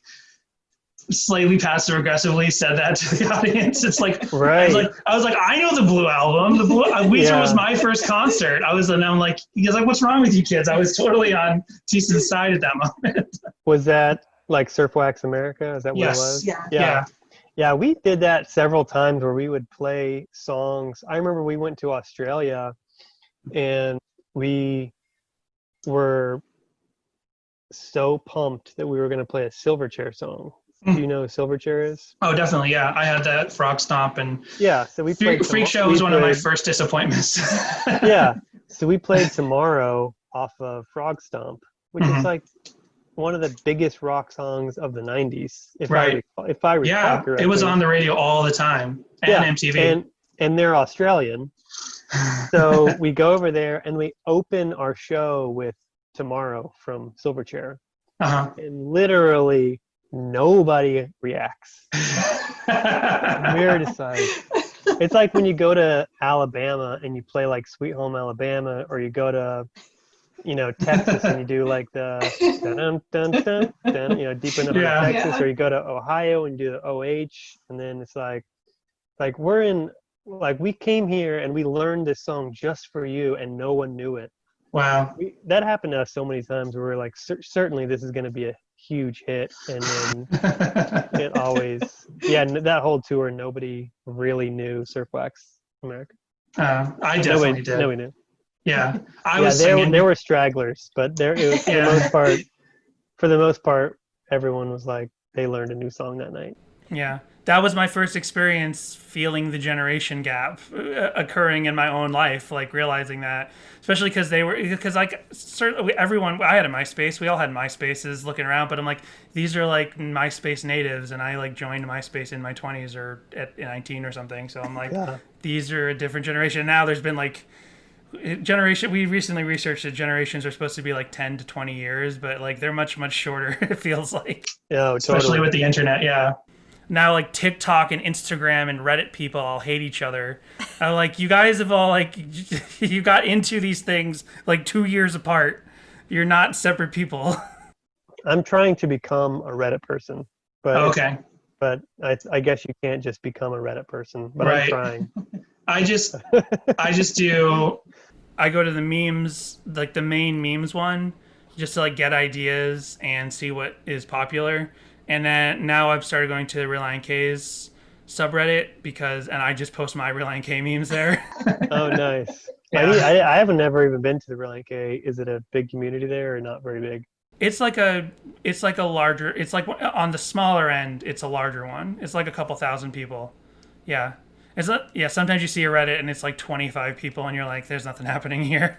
slightly passive aggressively said that to the audience. It's like, right. I was like, I know the Blue album. The Blue Weezer was my first concert. And I'm like, he was like, what's wrong with you kids? I was totally on Thiessen's side at that moment. Was that like Surf Wax America? Is that what it was? Yeah, we did that several times where we would play songs. I remember we went to Australia and we were so pumped that we were going to play a Silverchair song. Do you know what Silverchair is? Oh, definitely. Yeah, I had that Frog Stomp and so we played. Freak Show was one of my first disappointments. So we played Tomorrow off of Frog Stomp, which is like one of the biggest rock songs of the '90s. If I recall correctly. It was on the radio all the time and MTV. And they're Australian, so we go over there and we open our show with Tomorrow from Silverchair, and literally nobody reacts. Weirdest side. It's like when you go to Alabama and you play like Sweet Home Alabama, or you go to, Texas and you do like the dun dun dun dun, deep enough in Texas, or you go to Ohio and you do the OH, and then it's like we came here and we learned this song just for you, and no one knew it. Wow. That happened to us so many times where we're like, certainly this is going to be a huge hit, and then it always that whole tour nobody really knew Surf Wax America. I definitely did. Nobody knew. I was singing. There were stragglers, but it was for the most part everyone was like, they learned a new song that night. That was my first experience feeling the generation gap occurring in my own life, like realizing that, especially because like certainly everyone, I had a MySpace, we all had MySpaces looking around, but I'm like, these are like MySpace natives, and I like joined MySpace in my 20s or at 19 or something, so I'm like, these are a different generation. Now there's been like we recently researched that generations are supposed to be like 10 to 20 years, but like they're much, much shorter, it feels like. Yeah, especially with the internet, Now, like, TikTok and Instagram and Reddit people all hate each other. Like, you guys have all, like, you got into these things, like, 2 years apart. You're not separate people. I'm trying to become a Reddit person. But I guess you can't just become a Reddit person. But I'm trying. I just do... I go to the memes, like, the main memes one, just to, like, get ideas and see what is popular. And then now I've started going to the Relient K's subreddit and I just post my Relient K memes there. Oh, nice. I haven't never even been to the Relient K. Is it a big community there or not very big? It's like on the smaller end, it's a larger one. It's like a couple thousand people. Yeah. Sometimes you see a Reddit and it's like 25 people and you're like, there's nothing happening here.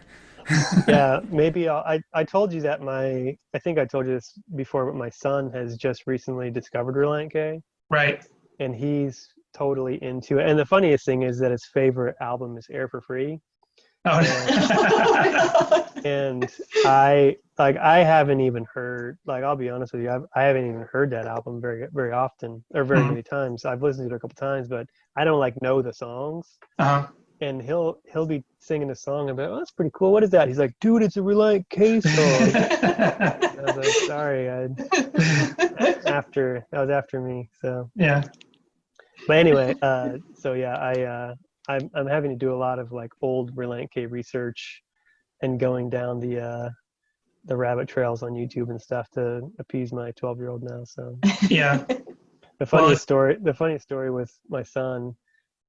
Maybe I told you that I think I told you this before, but my son has just recently discovered Relient K. Right. And he's totally into it. And the funniest thing is that his favorite album is Air for Free. And I haven't even heard, like, I'll be honest with you, I haven't even heard that album very, very often, or very many times. I've listened to it a couple times, but I don't like know the songs. And he'll be singing a song and be like, oh, that's pretty cool. What is that? He's like, dude, it's a Relient K song. I was like, sorry, that was after me. So But anyway, I'm having to do a lot of like old Relient K research and going down the the rabbit trails on YouTube and stuff to appease my 12-year-old now. So Yeah. the funniest story with my son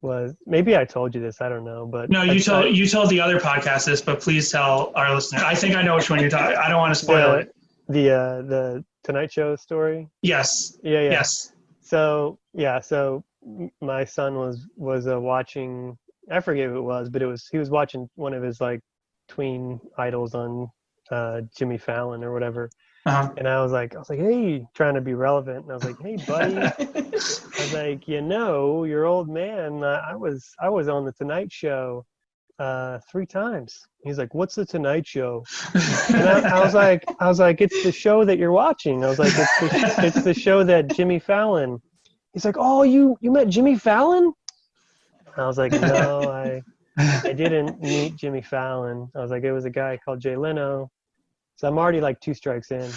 was, maybe I told you this, I don't know, but No, you told the other podcast this, but please tell our listeners. I think I know which one you're talking. I don't want to spoil it. The Tonight Show story. Yes. Yeah. Yes. So my son was watching, I forget who it was, but he was watching one of his like tween idols on Jimmy Fallon or whatever. Uh-huh. And I was like, hey, trying to be relevant. And I was like, hey, buddy. I was like, your old man, I was on the Tonight Show 3 times. He's like, what's the Tonight Show? And I was like, it's the show that you're watching. I was like, it's the show that Jimmy Fallon. He's like, oh, you met Jimmy Fallon? I was like, no, I didn't meet Jimmy Fallon. I was like, it was a guy called Jay Leno. So I'm already like 2 strikes in.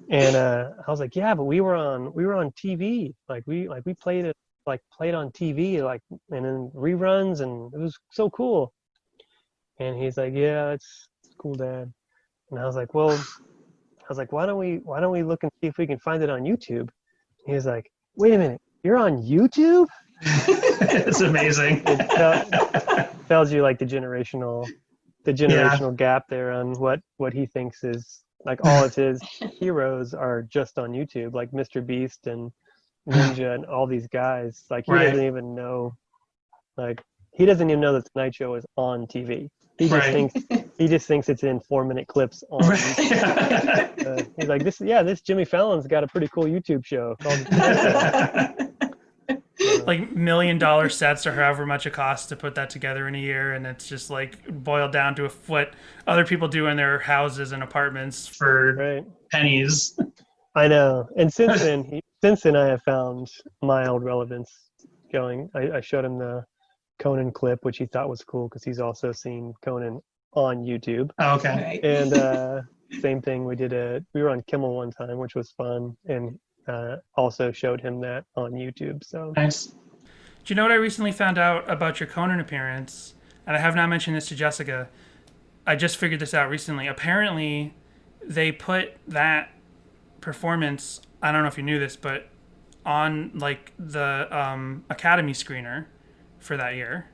and I was like, yeah, but we were on TV. We played on TV, and then reruns, and it was so cool. And he's like, yeah, it's cool, Dad. And I was like, why don't we look and see if we can find it on YouTube? He was like, wait a minute, you're on YouTube? It's amazing. It tells you like the generational gap there on what he thinks is like all of his heroes are just on YouTube, like Mr. Beast and Ninja and all these guys. Like he doesn't even know that the Tonight Show is on TV. He just thinks it's in 4-minute clips on YouTube. He's like, this Jimmy Fallon's got a pretty cool YouTube show called like $1 million sets or however much it costs to put that together in a year, and it's just like boiled down to what other people do in their houses and apartments for pennies. I know. And since then I have found mild relevance going. I showed him the Conan clip, which he thought was cool because he's also seen Conan on YouTube. Oh, okay. And same thing, we were on Kimmel one time, which was fun, and also showed him that on YouTube. So nice. Do you know what I recently found out about your Conan appearance? And I have not mentioned this to Jessica. I just figured this out recently. Apparently, they put that performance, I don't know if you knew this, but on like the Academy screener for that year.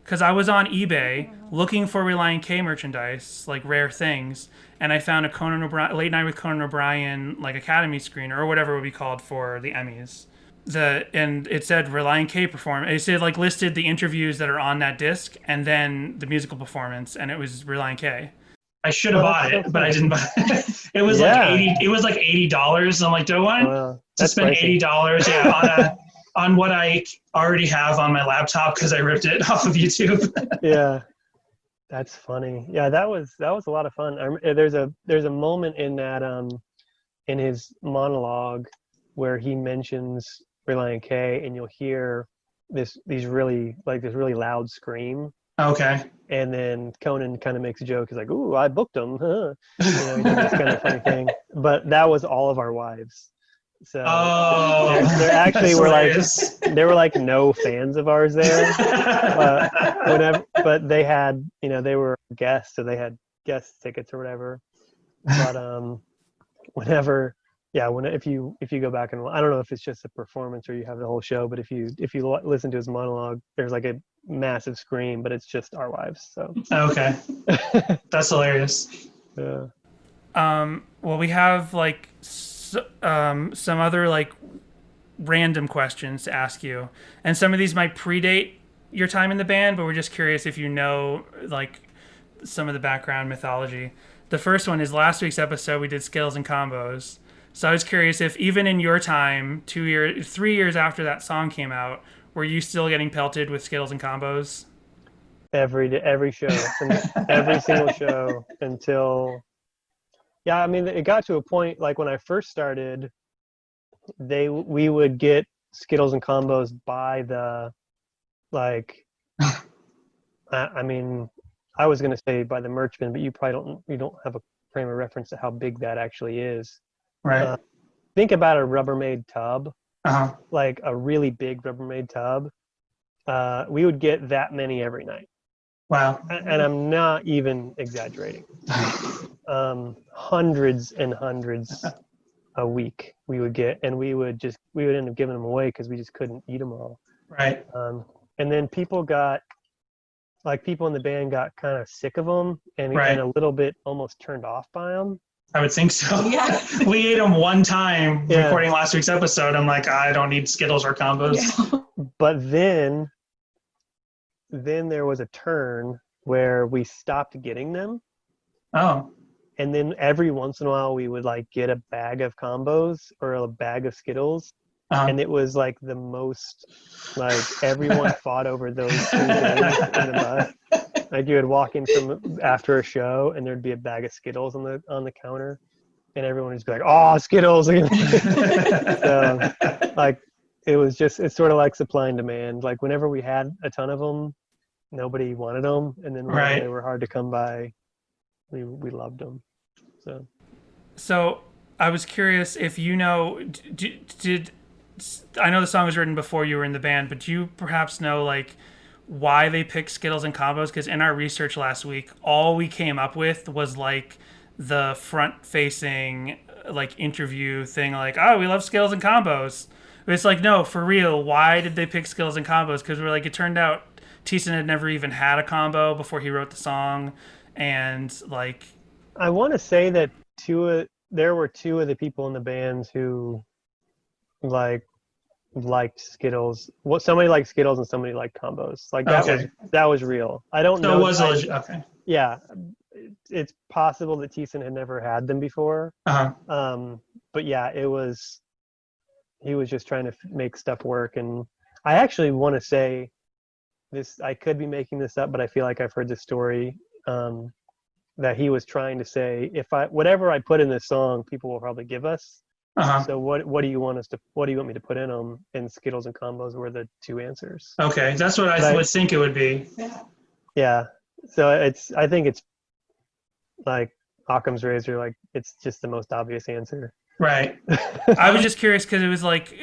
Because I was on eBay looking for Relient K merchandise, like rare things, and I found a Late Night with Conan O'Brien like Academy screener or whatever it would be called for the Emmys. And it said Relient K performance. It said like listed the interviews that are on that disc and then the musical performance, and it was Relient K. I should have bought it, but I didn't buy it. It was like $80. I'm like, do I want to spend $80 on what I already have on my laptop because I ripped it off of YouTube? Yeah, that's funny. Yeah, that was a lot of fun. There's a moment in that in his monologue where he mentions Relient K, and you'll hear this really loud scream. Okay. And then Conan kind of makes a joke. He's like, "Ooh, I booked him." Huh? He did this kind of funny thing. But that was all of our wives. So there actually were like no fans of ours there. But they had, they were guests, so they had guest tickets or whatever. But if you go back and I don't know if it's just a performance or you have the whole show, but if you listen to his monologue, there's like a massive scream, but it's just our wives. So okay, that's hilarious. Yeah. Well, we have like some other like random questions to ask you, and some of these might predate your time in the band, but we're just curious if you know like some of the background mythology. The first one is last week's episode we did Skittles and Combos. So I was curious if even in your time, 3 years after that song came out, were you still getting pelted with Skittles and Combos? Every show, every single show until, yeah, I mean, it got to a point, like when I first started, we would get Skittles and Combos by the, like, I mean, I was going to say by the merch bin, but you don't have a frame of reference to how big that actually is. Right. Think about a Rubbermaid tub, uh-huh. like a really big Rubbermaid tub. We would get that many every night. Wow. And I'm not even exaggerating. Hundreds and hundreds a week we would get, and we would end up giving them away because we just couldn't eat them all. Right. And then people in the band got kind of sick of them and a little bit almost turned off by them. I would think so. Yeah. We ate them one time recording last week's episode. I'm like, I don't need Skittles or combos. Yeah. But then there was a turn where we stopped getting them. Oh. And then every once in a while we would like get a bag of combos or a bag of Skittles. And it was like the most, like everyone fought over those 3 days in the bus. Like you would walk in from after a show and there'd be a bag of Skittles on the counter, and everyone would just be like, "Oh, Skittles!" So, like it's sort of like supply and demand. Like whenever we had a ton of them, nobody wanted them, and then when they were hard to come by, we loved them. So I was curious if you know, did I know the song was written before you were in the band, but do you perhaps know like why they picked Skittles and combos? Because in our research last week, all we came up with was like the front-facing like interview thing, like, oh, we love Skittles and combos. But it's like, no, for real, why did they pick Skittles and combos? Because we're like, it turned out Thiessen had never even had a combo before he wrote the song, and like, I want to say that there were 2 of the people in the bands who liked Skittles. Somebody liked Skittles and somebody liked combos. Like that was real. I don't know. So it was legit. Okay. Yeah, it's possible that Thiessen had never had them before. But yeah, he was just trying to make stuff work. And I actually want to say this. I could be making this up, but I feel like I've heard this story. That he was trying to say, whatever I put in this song, people will probably give us. So what do you want me to put in them? And Skittles and combos were the 2 answers. Okay, that's what I would think it would be. Yeah. So I think it's like Occam's razor. Like it's just the most obvious answer. Right. I was just curious because it was like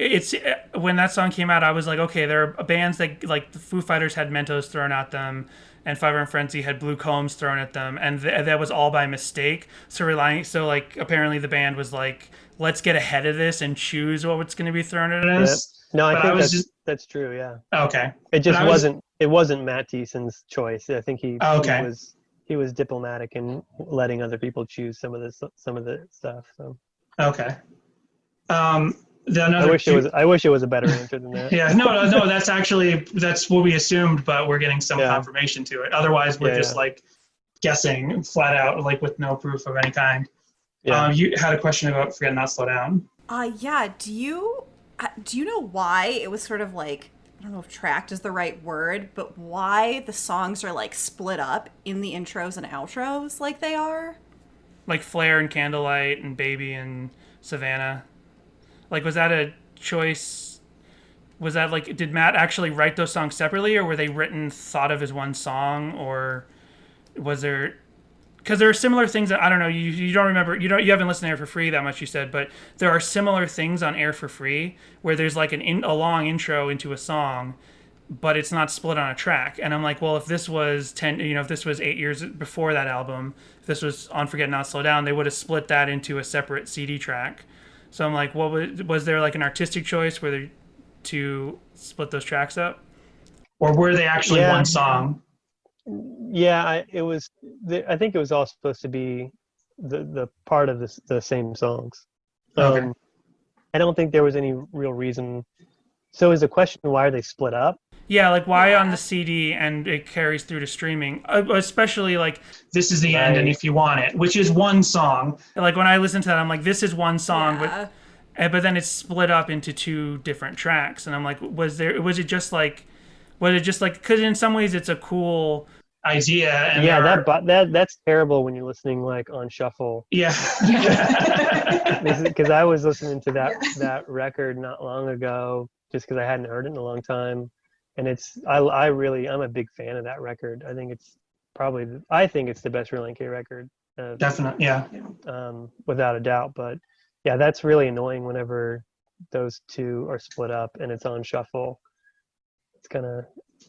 when that song came out, I was like, okay, there are bands that like the Foo Fighters had Mentos thrown at them, and Fiverr and Frenzy had Blue Combs thrown at them, and that was all by mistake. So like apparently the band was like, let's get ahead of this and choose what's going to be thrown at us. Yep. No, I think that's true. Yeah. Okay. It just wasn't Matt Thiessen's choice. I think he was diplomatic in letting other people choose some of the stuff. So. Okay. I wish it was a better answer than that. Yeah. No. That's what we assumed, but we're getting some confirmation to it. Otherwise, we're just like guessing flat out, like with no proof of any kind. Yeah. You had a question about Forget Not Slow Down. Yeah. Do you know why it was sort of like, I don't know if tracked is the right word, but why the songs are like split up in the intros and outros like they are? Like Flare and Candlelight and Baby and Savannah. Like, was that a choice? Was that like, did Matt actually write those songs separately, or were they thought of as one song, or was there? Because there are similar things that I don't know. You don't remember. You haven't listened to Air for Free that much. You said, but there are similar things on Air for Free where there's like a long intro into a song, but it's not split on a track. And I'm like, well, if this was 8 years before that album, if this was on Forget Not Slow Down, they would have split that into a separate CD track. So I'm like, well, was there like an artistic choice where to split those tracks up? Or were they actually one song? Yeah, I think it was all supposed to be the part of the same songs. Okay. I don't think there was any real reason. So is the question, why are they split up? Yeah, like why on the CD and it carries through to streaming, especially like This Is the End and If You Want It, which is one song. Like when I listen to that, I'm like, this is one song, but then it's split up into 2 different tracks, and I'm like, was it just like because in some ways it's a cool idea. And that's terrible when you're listening like on shuffle. Yeah. Because I was listening to that record not long ago just because I hadn't heard it in a long time. And I'm a big fan of that record. I think it's the best Relient K record. Definitely, yeah. Without a doubt. But yeah, that's really annoying whenever those 2 are split up and it's on shuffle. It's kind of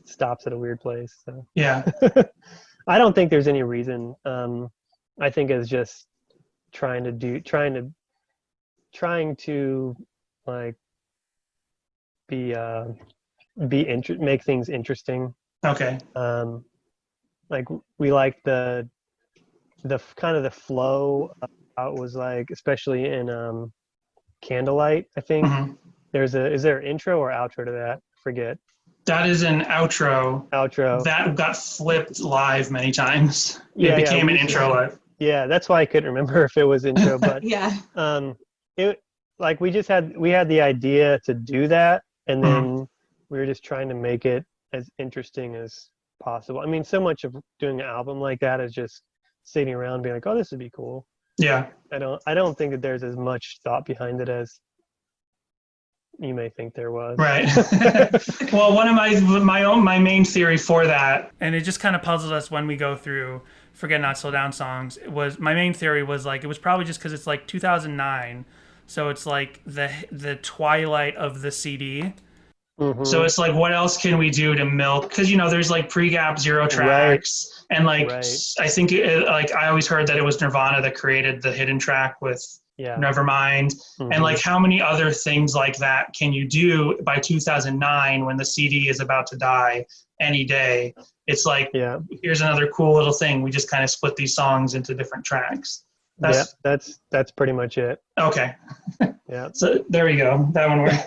stops at a weird place. So. Yeah. I don't think there's any reason. I think it's just trying to like make things interesting. Okay. Like we like the kind of the flow of how it was like, especially in Candlelight, I think. Mm-hmm. Is there an intro or outro to that? I forget. That is an outro. That got flipped live many times. It became an intro live. Yeah, that's why I couldn't remember if it was intro, but Yeah. It like we had the idea to do that, and then we were just trying to make it as interesting as possible. I mean, so much of doing an album like that is just sitting around being like, oh, this would be cool. Yeah. I don't think that there's as much thought behind it as you may think there was. Right. Well, one of my main theory for that, and it just kind of puzzled us when we go through Forget Not Slow Down songs, my main theory was like it was probably just because it's like 2009, so it's like the twilight of the CD. Mm-hmm. So it's like, what else can we do to milk? Because there's like pre-gap 0 tracks, and like I think like I always heard that it was Nirvana that created the hidden track with Nevermind, and like how many other things like that can you do by 2009 when the CD is about to die any day? It's like, here's another cool little thing. We just kind of split these songs into different tracks. That's pretty much it. Okay. Yeah. So there we go. That one worked.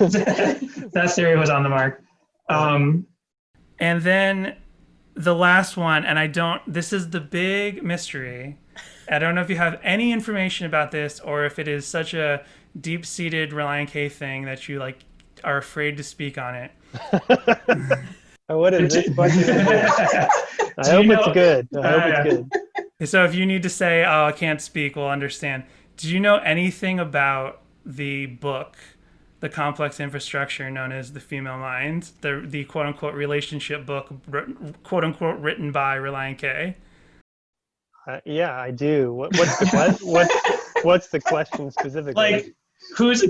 That theory was on the mark. And then the last one, and this is the big mystery. I don't know if you have any information about this or if it is such a deep-seated Relient K thing that you like are afraid to speak on it. What is this question? I hope it's good. I hope it's good. So if you need to say, oh, I can't speak, we'll understand. Do you know anything about the book, The Complex Infrastructure Known as The Female Mind, the quote-unquote relationship book, quote-unquote written by Relient K? Yeah, I do. What's the question specifically? Like, whose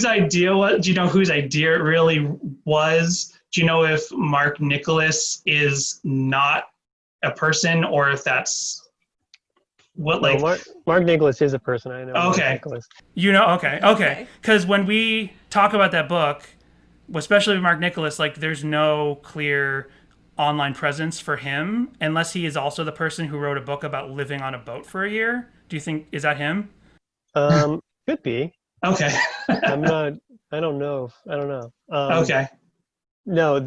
idea was? Do you know whose idea it really was? Do you know if Mark Nicholas is not a person, or if that's what like? No, Mark Nicholas is a person. I know. Okay. Okay. Because when we talk about that book, especially with Mark Nicholas, like there's no clear online presence for him unless he is also the person who wrote a book about living on a boat for a year. Do you think is that him? Could be. Okay. I don't know. Okay. No,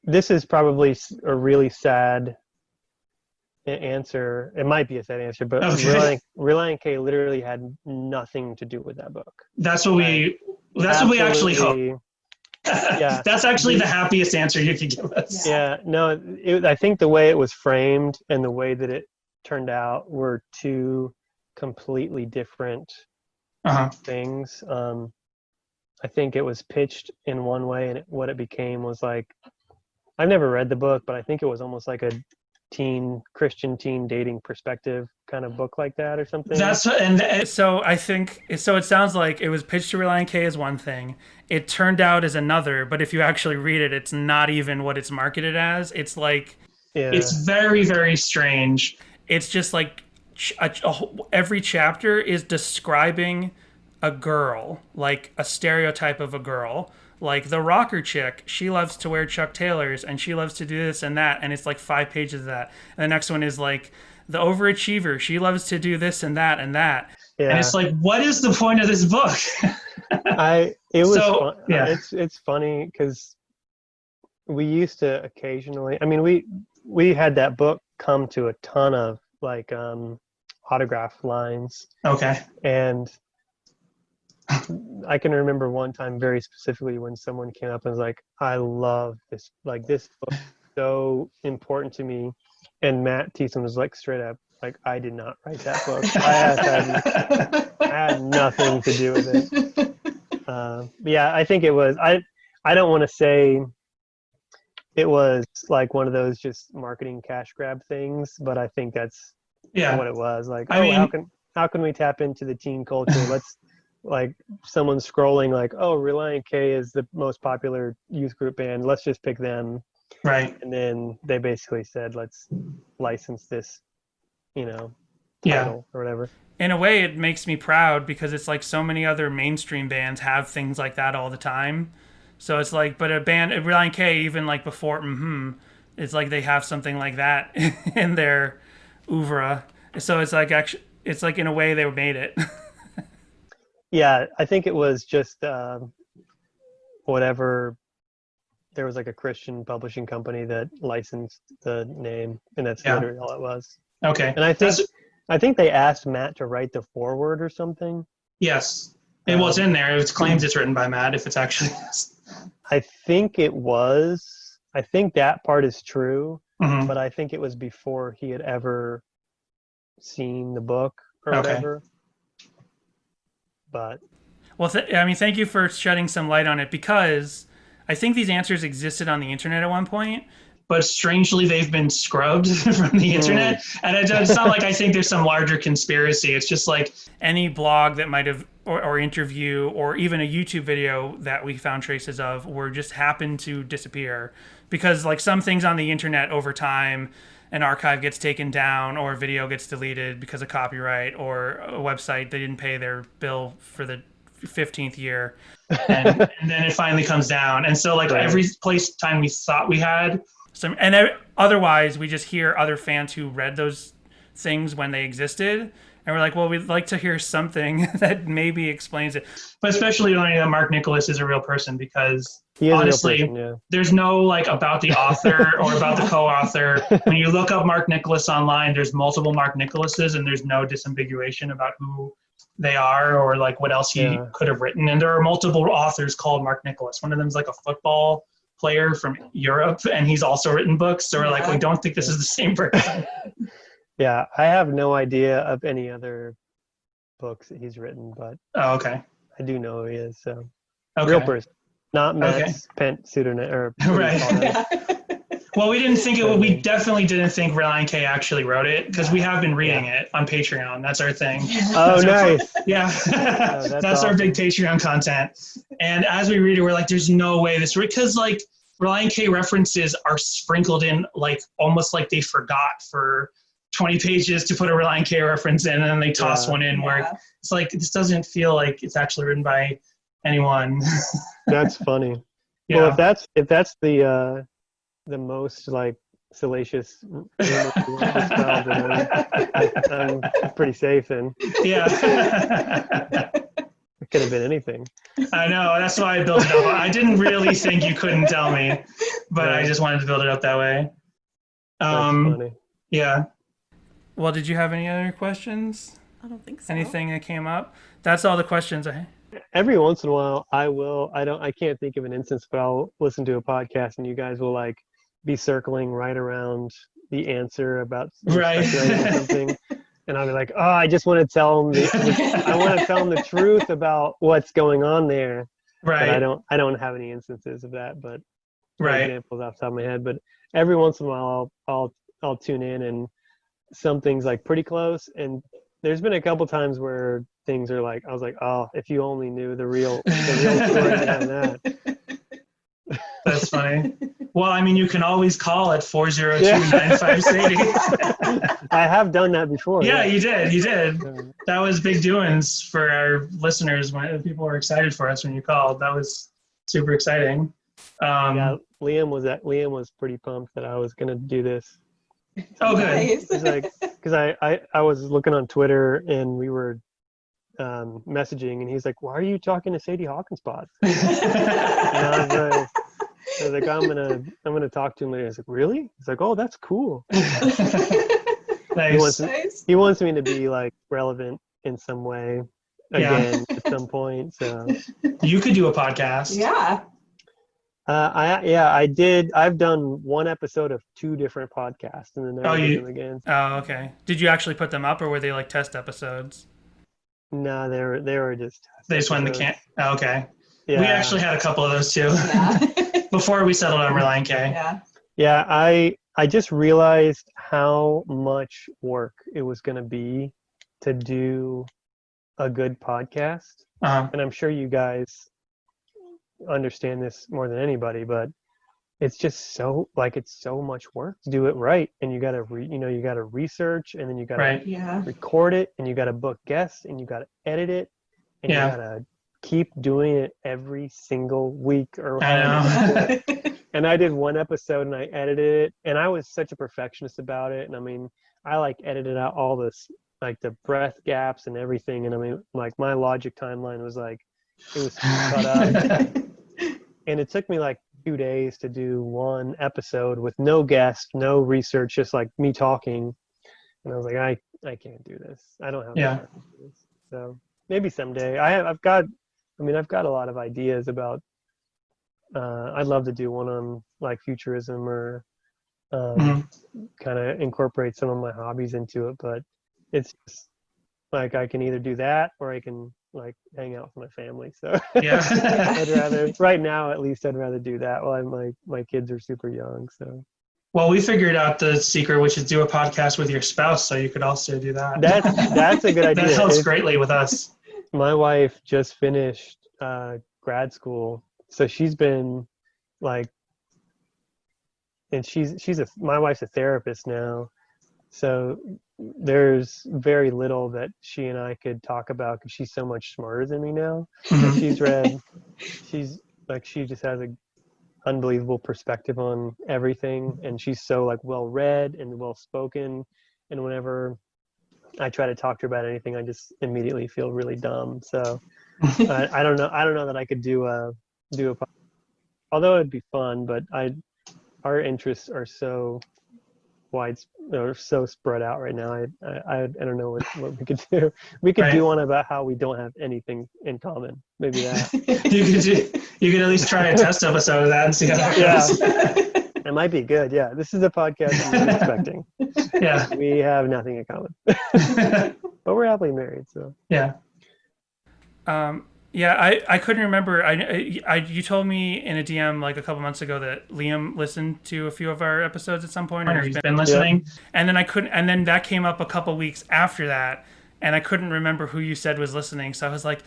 this is probably a really sad answer. It might be a sad answer, but Relient K literally had nothing to do with that book. That's what we actually hope. Yeah, that's actually the happiest answer you could give us. Yeah, no, I think the way it was framed and the way that it turned out were two completely different things. I think it was pitched in one way, and what it became was like, I've never read the book, but I think it was almost like a Christian teen dating perspective kind of book like that or something. So I think so. It sounds like it was pitched to Relient K as one thing. It turned out as another, but if you actually read it, it's not even what it's marketed as. It's like it's very, very strange. It's just like every chapter is describing a girl, like a stereotype of a girl. Like the rocker chick, she loves to wear Chuck Taylors and she loves to do this and that, and it's like 5 pages of that. And the next one is like the overachiever, she loves to do this and that and that. Yeah. And it's like, what is the point of this book? It's funny because we used to occasionally, I mean, we had that book come to a ton of like autograph lines. Okay. And I can remember one time very specifically when someone came up and was like, I love this, like this book is so important to me. And Matt Thiessen was like straight up, like, I did not write that book. I had nothing to do with it. Yeah, I think it was, I don't want to say it was like one of those just marketing cash grab things, but I think that's what it was. Like, how can we tap into the teen culture? like someone scrolling like, oh, Relient K is the most popular youth group band. Let's just pick them. Right. And then they basically said, let's license this, title or whatever. In a way, it makes me proud because it's like so many other mainstream bands have things like that all the time. So it's like, but a Relient K, even like before, it's like they have something like that in their oeuvre. So it's like actually, it's like in a way they made it. Yeah, I think it was just whatever. There was like a Christian publishing company that licensed the name, and that's literally all it was. Okay. And I think they asked Matt to write the foreword or something. Yes. It was in there. It claims it's written by Matt, if it's actually. I think it was. I think that part is true, Mm-hmm. but I think it was before he had ever seen the book or whatever. But. Well, thank you for shedding some light on it, because I think these answers existed on the internet at one point. But strangely, they've been scrubbed from the internet. And it's not like I think there's some larger conspiracy. It's just like any blog that might have, or interview, or even a YouTube video that we found traces of, were just happened to disappear. Because like some things on the internet over time, an archive gets taken down or a video gets deleted because of copyright, or a website, they didn't pay their bill for the 15th year. And then it finally comes down. And so like every time we thought we had, otherwise, we just hear other fans who read those things when they existed, and we're like, well, we'd like to hear something that maybe explains it. But especially learning that Mark Nicholas is a real person, because honestly, there's no like about the author or about the co-author. When you look up Mark Nicholas online, there's multiple Mark Nicholases, and there's no disambiguation about who they are or like what else he could have written. And there are multiple authors called Mark Nicholas. One of them is like a football player from Europe, and he's also written books. So we're like, we don't think this is the same person. Yeah, I have no idea of any other books that he's written, but okay, I do know who he is. So real person, not Matt's pent pseudonym or right. Well, we didn't think it. We definitely didn't think Relient K actually wrote it, because we have been reading it on Patreon. That's our thing. Oh, nice. That's our big Patreon content. And as we read it, we're like, there's no way this, because like Relient K references are sprinkled in like almost like they forgot for 20 pages to put a Relient K reference in, and then they toss one in where it's like, this doesn't feel like it's actually written by anyone. That's funny. Yeah. Well, if that's the most like salacious rumor I'm pretty safe in. Yeah. It could have been anything. I know, that's why I built it up. I didn't really think you couldn't tell me, but I just wanted to build it up that way. That's funny. Yeah. Well, did you have any other questions? I don't think so. Anything that came up? That's all the questions I had. Every once in a while I can't think of an instance, but I'll listen to a podcast and you guys will like be circling right around the answer about something, and I'll be like, oh, I just want to tell them I want to tell them the truth about what's going on there. Right. But I don't have any instances of that, but examples off the top of my head. But every once in a while I'll tune in and something's like pretty close, and there's been a couple times where things are like, I was like, oh, if you only knew the real story behind that. That's funny. Well, I mean, you can always call at 402-95 Sadie. I have done that before. Yeah, you did. That was big doings for our listeners when people were excited for us when you called. That was super exciting. Liam was pretty pumped that I was going to do this. Oh, good. Because I was looking on Twitter and we were messaging, and he's like, "Why are you talking to Sadie Hawkinspot?" And I was like, I'm gonna talk to him later. I was like, really? He's like, oh, that's cool. Nice. He wants me to be like relevant in some way again at some point. So you could do a podcast. Yeah. I did. I've done one episode of 2 different podcasts, and then never did them again. Oh, okay. Did you actually put them up, or were they like test episodes? No, they were just. They just went in the can. Oh, okay. Yeah. We actually had a couple of those too. Yeah. Before we settled on Relient K. Yeah. Yeah, I just realized how much work it was going to be to do a good podcast, Uh-huh. and I'm sure you guys understand this more than anybody, but it's just so it's so much work to do it right, and you gotta you gotta research, and then you gotta Right. Yeah. record it, and you gotta book guests, and you gotta edit it, and Yeah. you gotta keep doing it every single week or I know. And I did one episode and I edited it, and I was such a perfectionist about it, and I mean I edited out all this the breath gaps and everything, and I mean my Logic timeline was it was cut up. And it took me 2 days to do one episode with no guest, no research, just me talking. And I was like, I can't do this. I don't have the time to do this. So maybe someday. I've got a lot of ideas about. I'd love to do one on futurism or kind of incorporate some of my hobbies into it. But it's just I can either do that or I can hang out with my family. So Yeah. I'd rather right now at least I'd rather do that while my kids are super young. So Well, we figured out the secret, which is do a podcast with your spouse, so you could also do that. that's a good idea. That helps greatly with us. My wife just finished grad school, so she's been and my wife's a therapist now, so there's very little that she and I could talk about because she's so much smarter than me now. Mhm. She just has a unbelievable perspective on everything, and she's so well read and well spoken, and whenever I try to talk to her about anything I just immediately feel really dumb. So I don't know that I could do a although it'd be fun, but our interests are so wide or so spread out right now. I don't know what we could do. We could do one about how we don't have anything in common. Maybe that. You could at least try a test episode of that and see how that goes. It might be good. Yeah, this is a podcast I'm expecting. Yeah, we have nothing in common, but we're happily married. So yeah. I couldn't remember. You told me in a DM a couple months ago that Liam listened to a few of our episodes at some point, or he's been listening. Yeah. And then and then that came up a couple weeks after that, and I couldn't remember who you said was listening. So I was like,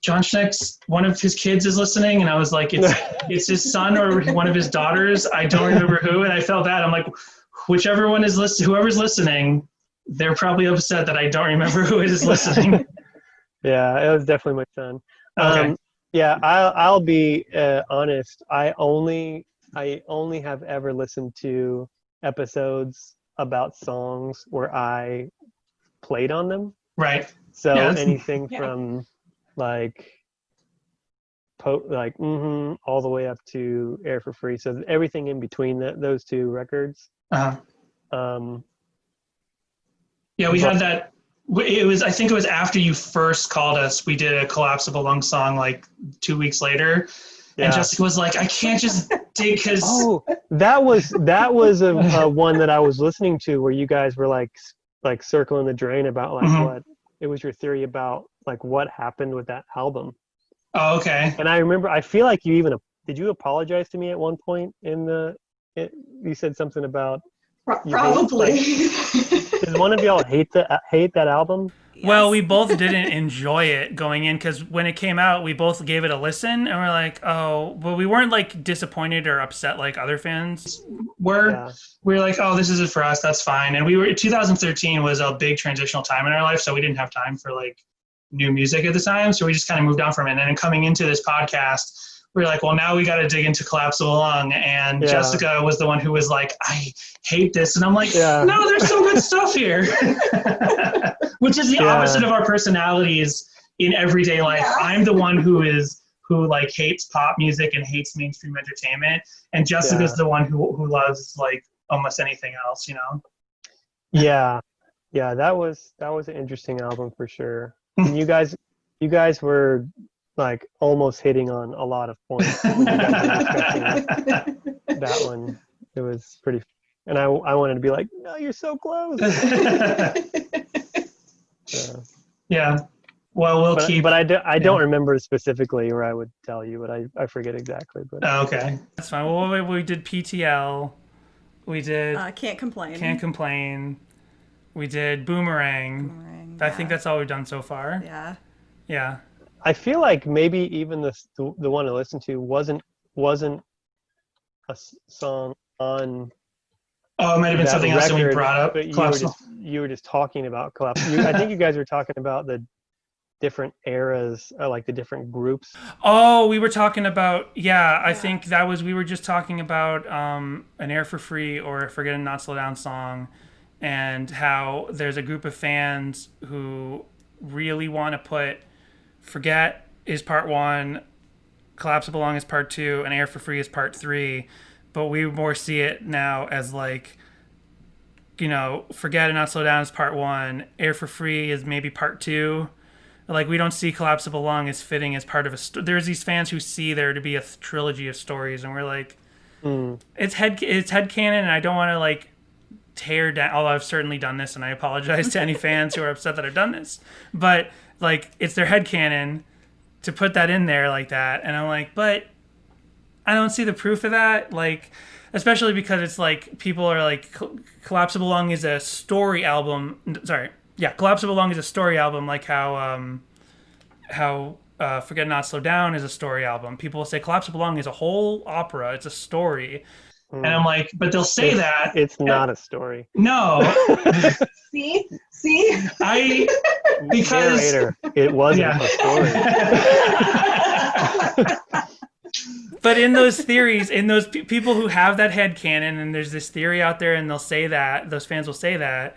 Jon Schneck's one of his kids is listening, and I was like, it's his son or one of his daughters. I don't remember who, and I felt bad. I'm like, whichever one is whoever's listening, they're probably upset that I don't remember who is listening. Yeah, it was definitely my son. Okay. Yeah, I'll be honest. I only have ever listened to episodes about songs where I played on them. Right. So anything from all the way up to Air for Free. So everything in between those two records. Yeah, we had that. I think it was after you first called us. We did a Collapsible Lung song 2 weeks later, and Jessica was like, "I can't just dig because." Oh, that was a one that I was listening to where you guys were circling the drain about what it was your theory about what happened with that album. Oh, okay. And I remember, I feel like did you apologize to me at one point you said something about probably. Does one of y'all hate that album? Yes. Well, we both didn't enjoy it going in because when it came out, we both gave it a listen and we're like, oh, but we weren't disappointed or upset like other fans. We're like, oh, this isn't for us. That's fine. And 2013 was a big transitional time in our life, so we didn't have time for new music at the time. So we just kind of moved on from it. And then coming into this podcast, we were like, well, now we got to dig into Collapsible Lung. And Jessica was the one who was like, I hate this. And I'm like, no, there's some good stuff here. Which is the opposite of our personalities in everyday life. I'm the one who hates pop music and hates mainstream entertainment. And Jessica's the one who loves almost anything else, Yeah. Yeah, that was an interesting album for sure. And you guys were almost hitting on a lot of points when you guys were discussing that one. It was pretty, and I wanted to be like, no, you're so close. Yeah. Well, but I don't remember specifically, or I would tell you, but I forget exactly. But okay, that's fine. Well, we did PTL. We did Can't Complain. Can't Complain. We did Boomerang. I think that's all we've done so far. Yeah. Yeah. I feel like maybe even the one I listened to wasn't a song on. Oh, it might have been something else that we brought up. But you were just talking about collapse. I think you guys were talking about the different eras, like the different groups. Oh, we were talking about, I think that was, we were just talking about An Air for Free or Forget and Not Slow Down song, and how there's a group of fans who really want to put Forget is part 1, Collapsible Lung is part 2, and Air for Free is part 3, but we more see it now as like, Forget and Not Slow Down is part 1, Air for Free is maybe part 2. Like, we don't see Collapsible Lung as fitting as part of a there's these fans who see there to be a trilogy of stories, and we're like, it's headcanon, and I don't want to like tear down, although I've certainly done this, and I apologize to any fans who are upset that I've done this, but like, it's their headcanon to put that in there like that, and I'm like, but I don't see the proof of that, like, especially because it's like, people are like, Collapsible Lung is a story album, Collapsible Lung is a story album, like how Forget Not Slow Down is a story album. People will say Collapsible Lung is a whole opera, it's a story. And I'm like, but they'll say that. It's not a story. No. See? Because... Narrator, it wasn't a story. But in those theories, in those people who have that headcanon, and there's this theory out there, and they'll say that, those fans will say that,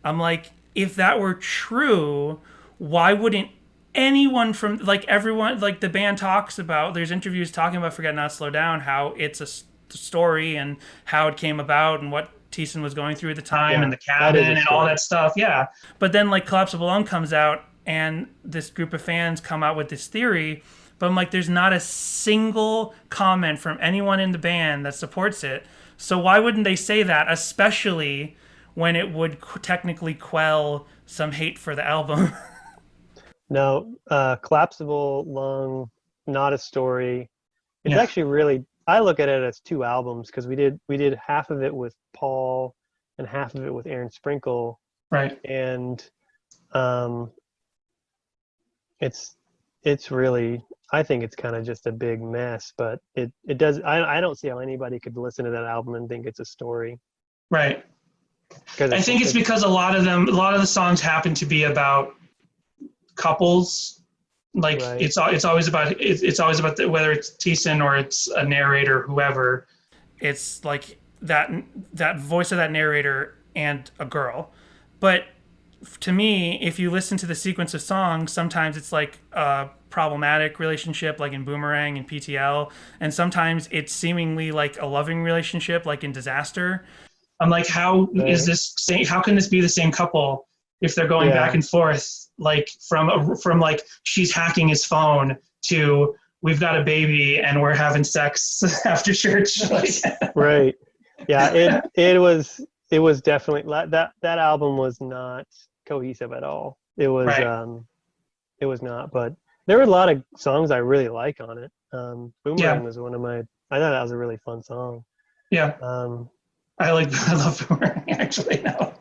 I'm like, if that were true, why wouldn't anyone from, like, everyone, like, the band talks about, there's interviews talking about Forget Not Slow Down, how it's a story and how it came about and what Thiessen was going through at the time and the cabin and all that stuff. Yeah. But then, like, Collapsible Lung comes out and this group of fans come out with this theory, but I'm like, there's not a single comment from anyone in the band that supports it. So why wouldn't they say that, especially when it would technically quell some hate for the album? No, Collapsible Lung, not a story. It's actually really, I look at it as 2 albums, because we did half of it with Paul and half of it with Aaron Sprinkle. Right. And it's really, I think it's kind of just a big mess, but it does, I don't see how anybody could listen to that album and think it's a story. Right. I think it's because a lot of the songs happen to be about couples. Like, right. it's always about whether it's Thiessen or it's a narrator, whoever. It's like that voice of that narrator and a girl. But to me, if you listen to the sequence of songs, sometimes it's like a problematic relationship, like in Boomerang and PTL, and sometimes it's seemingly like a loving relationship, like in Disaster. I'm like, how can this be the same couple if they're going back and forth, like from like she's hacking his phone to we've got a baby and we're having sex after church? Right. Yeah. It was definitely that album was not cohesive at all. It was it was not. But there were a lot of songs I really like on it. Boomerang was one of my. I thought that was a really fun song. Yeah. I love Boomerang, actually. No,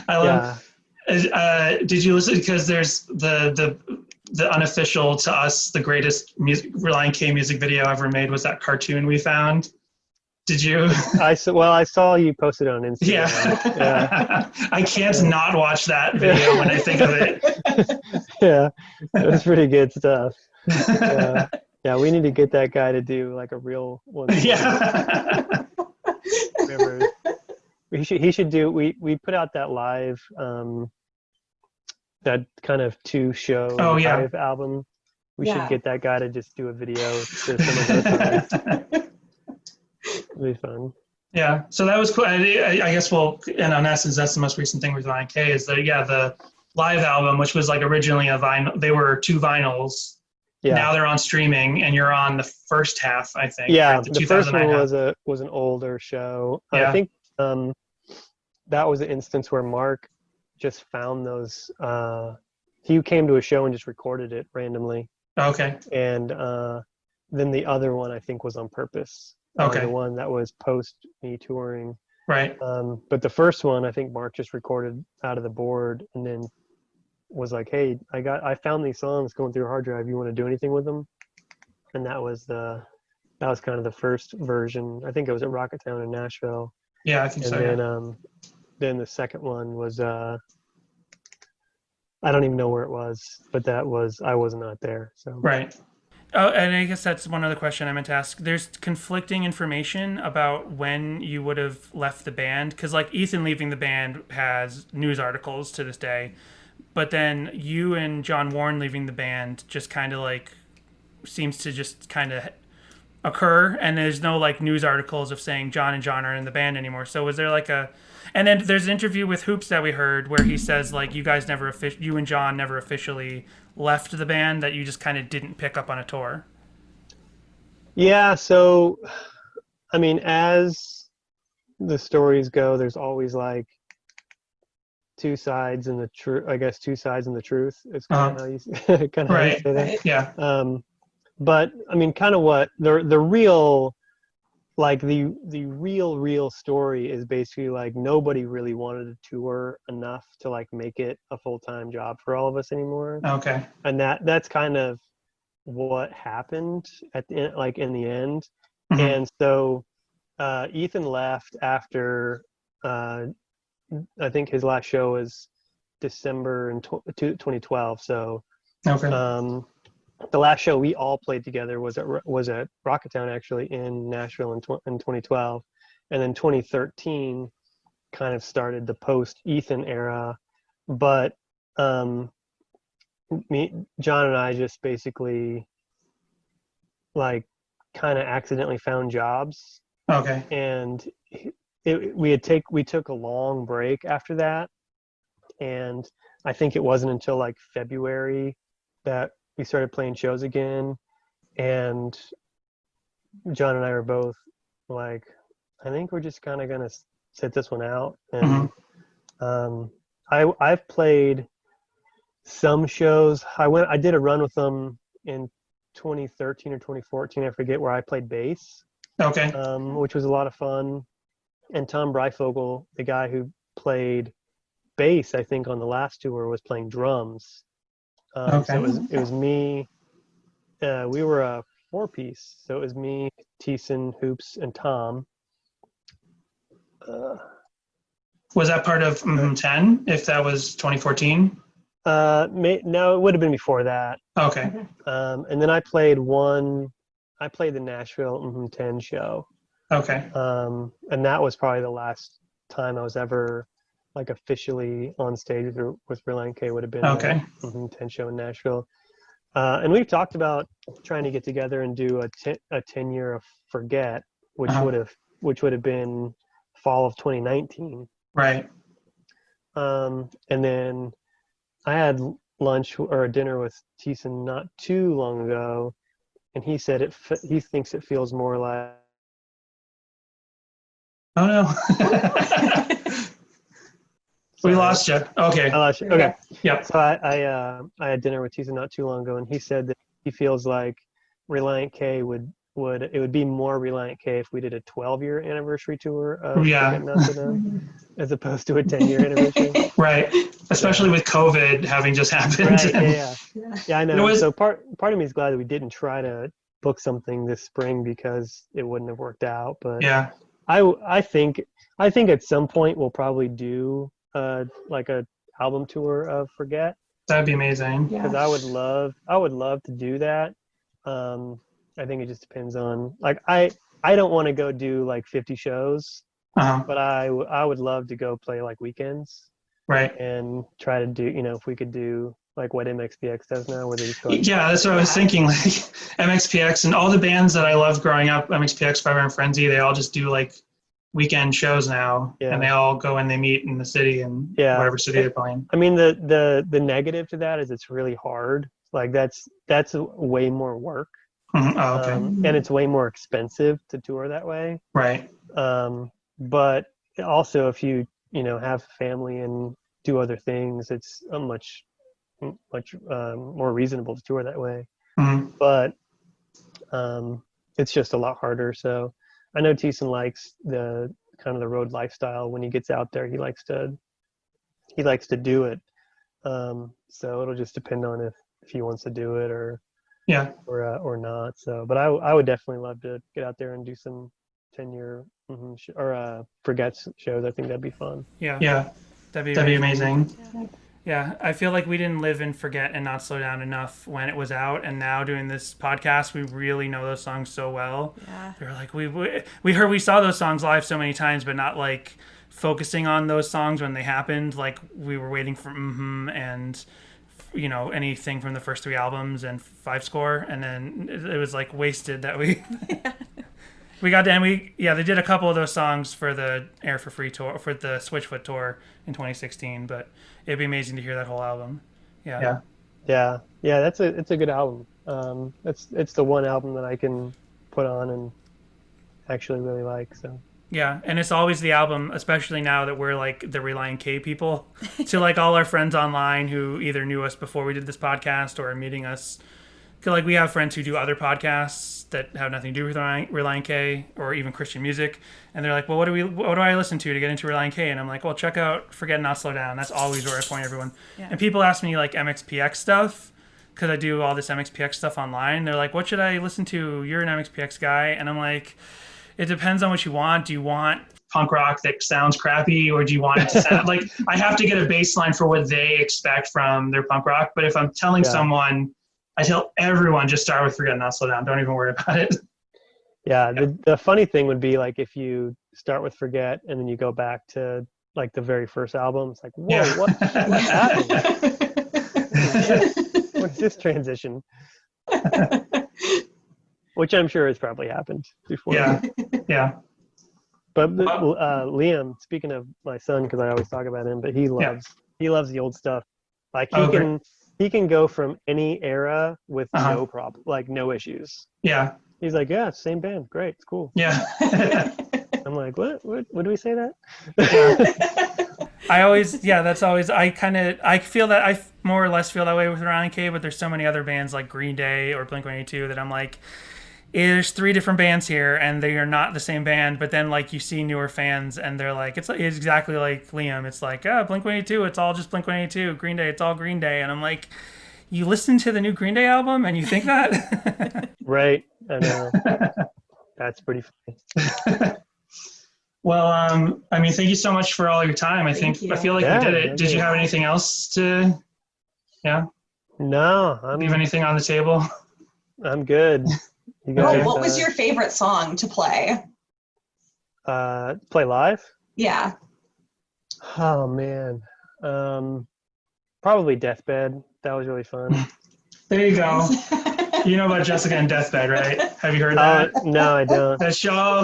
I love. Did you listen? Because there's the unofficial, to us, the greatest Relient K music video ever made was that cartoon we found. Did you? I saw you posted it on Instagram. Yeah. I can't not watch that video when I think of it. Yeah, it was pretty good stuff. Yeah, we need to get that guy to do like a real one. Yeah. He should do. We put out that live, that kind of 2-show live album. We should get that guy to just do a video to some of those songs. It'll be fun. Yeah, so that was cool. I guess and on essence, that's the most recent thing with Relient K is the live album, which was like originally a vinyl. They were 2 vinyls. Yeah. Now they're on streaming, and you're on the first half, I think. Yeah, right? The first one was an older show. Yeah. I think that was an instance where Mark just found those. He came to a show and just recorded it randomly. Okay. And then the other one I think was on purpose. Okay. The one that was post me touring. Right. But the first one, I think Mark just recorded out of the board and then was like, "Hey, I found these songs going through a hard drive. You want to do anything with them?" And that was kind of the first version. I think it was at Rocketown in Nashville. Yeah, I think so. And then the second one was I don't even know where it was, but I was not there. So right. Oh, and I guess that's one other question I meant to ask. There's conflicting information about when you would have left the band, because like Ethan leaving the band has news articles to this day, but then you and John Warren leaving the band just kind of like seems to just kind of occur, and there's no like news articles of saying John and John are in the band anymore. So was there like and then there's an interview with Hoops that we heard where he says like you and John never officially left the band, that you just kind of didn't pick up on a tour. Yeah, so I mean, as the stories go, there's always like two sides in the truth. I guess two sides in the truth is kind of how you say that. Yeah. But I mean, kind of what the real, like the real story is basically like nobody really wanted to tour enough to like make it a full-time job for all of us anymore. Okay. And that's kind of what happened at the end, like in the end. Mm-hmm. And so Ethan left after I think his last show was December in 2012. So okay. The last show we all played together was at Rocketown, actually, in Nashville in 2012, and then 2013 kind of started the post Ethan era. But John and I just basically like kind of accidentally found jobs. Okay. And we took a long break after that, and I think it wasn't until like February that we started playing shows again, and John and I were both like, I think we're just kind of gonna sit this one out. And I've played some shows. I did a run with them in 2013 or 2014, I forget, where I played bass. Okay. Which was a lot of fun. And Tom Breifogel, the guy who played bass, I think on the last tour, was playing drums. So it was me. We were a 4-piece, so it was me, Thiessen, Hoops, and Tom. Was that part of 10? If that was 2014? No, it would have been before that. Okay. And then I played the Nashville 10 show. Okay. And that was probably the last time I was ever like officially on stage with Relient K. Would have been okay. 10 show in Nashville. And we've talked about trying to get together and do a 10-year of Forget, which would have been fall of 2019. Right. And then I had lunch or a dinner with Thiessen not too long ago, and he said he thinks it feels more like. Oh no. We lost you. Okay. I lost you. Okay. Yeah. So I had dinner with Thiessen not too long ago, and he said that he feels like Relient K would be more Relient K if we did a 12-year anniversary tour of as opposed to a 10-year anniversary. Right. Especially with COVID having just happened. Right. Yeah, I know. So part of me is glad that we didn't try to book something this spring because it wouldn't have worked out. But yeah, I think at some point we'll probably do like a album tour of Forget. That'd be amazing. Because I would love to do that. I think it just depends on, like, I don't want to go do like 50 shows, but I would love to go play like weekends, right? And try to do, if we could do like what MXPX does now, where they just go. Yeah, that's what I was thinking. Like MXPX and all the bands that I loved growing up, MXPX, Five Iron Frenzy, they all just do like weekend shows now, and they all go and they meet in the city and whatever city they're playing. I mean, the negative to that is it's really hard. Like that's way more work. Mm-hmm. Oh, okay. And it's way more expensive to tour that way. Right. But also if you have family and do other things, it's a much more reasonable to tour that way. Mm-hmm. But it's just a lot harder. So I know Thiessen likes the kind of the road lifestyle. When he gets out there, he likes to do it. So it'll just depend on if he wants to do it or not. So, but I would definitely love to get out there and do some 10-year or forgets shows. I think that'd be fun. Yeah, that'd be amazing. Yeah, I feel like we didn't live in Forget and Not Slow Down enough when it was out, and now doing this podcast, we really know those songs so well. Yeah. They're like we saw those songs live so many times, but not like focusing on those songs when they happened. Like we were waiting for and anything from the first 3 albums and 5 Score, and then it was like wasted that we we got to, and they did a couple of those songs for the Air for Free tour, for the Switchfoot tour in 2016, but it'd be amazing to hear that whole album. Yeah. It's a good album. It's the one album that I can put on and actually really like. So yeah, and it's always the album, especially now that we're like the Relient K people, to like all our friends online who either knew us before we did this podcast or are meeting us. Cause like we have friends who do other podcasts that have nothing to do with Relient K or even Christian music, and they're like, well, what do I listen to get into Relient K? And I'm like, well, check out Forget Not Slow Down. That's always where I point everyone. Yeah. And people ask me like MXPX stuff, because I do all this MXPX stuff online. They're like, what should I listen to? You're an MXPX guy. And I'm like, it depends on what you want. Do you want punk rock that sounds crappy, or do you want it to sound like, I have to get a baseline for what they expect from their punk rock. But if I'm telling someone, I tell everyone, just start with Forget Not Slow Down. Don't even worry about it. Yeah, the funny thing would be like if you start with Forget and then you go back to like the very first album. It's like, whoa, what happened? What's this transition? Which I'm sure has probably happened before. Yeah. But Liam, speaking of my son, because I always talk about him, but he loves the old stuff. Like he can go from any era with no problem, like no issues. Yeah. He's like, yeah, same band, great, it's cool. Yeah. I'm like, what do we say that? I feel that I more or less feel that way with Relient K, but there's so many other bands like Green Day or Blink-182 that I'm like, there's 3 different bands here and they are not the same band. But then like you see newer fans and they're like, it's exactly like Liam. It's like, Blink-182, it's all just Blink-182. Green Day, it's all Green Day. And I'm like, you listen to the new Green Day album and you think that? Right. I know. That's pretty funny. Well, thank you so much for all your time. I feel like we did it. Did you have anything else to, No. Leave anything on the table? I'm good. What was your favorite song to play? Play live? Yeah. Oh man. Probably Deathbed. That was really fun. There you go. You know about Jessica and Deathbed, right? Have you heard that? No, I don't. That show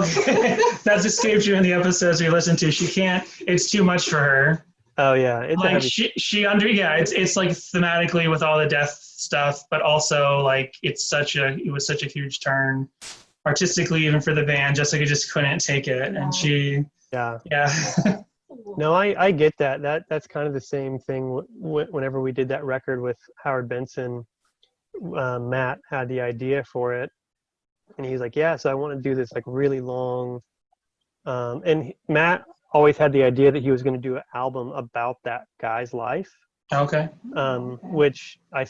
that's escaped you in the episodes we listened to. She can't. It's too much for her. Oh yeah, it's like it's like thematically with all the death stuff, but also like it was such a huge turn artistically, even for the band. Jessica just couldn't take it, and she No, I get that. That's kind of the same thing. Whenever we did that record with Howard Benson, Matt had the idea for it, and he's like, "Yeah, so I want to do this like really long." And Matt always had the idea that he was going to do an album about that guy's life. Okay. Which I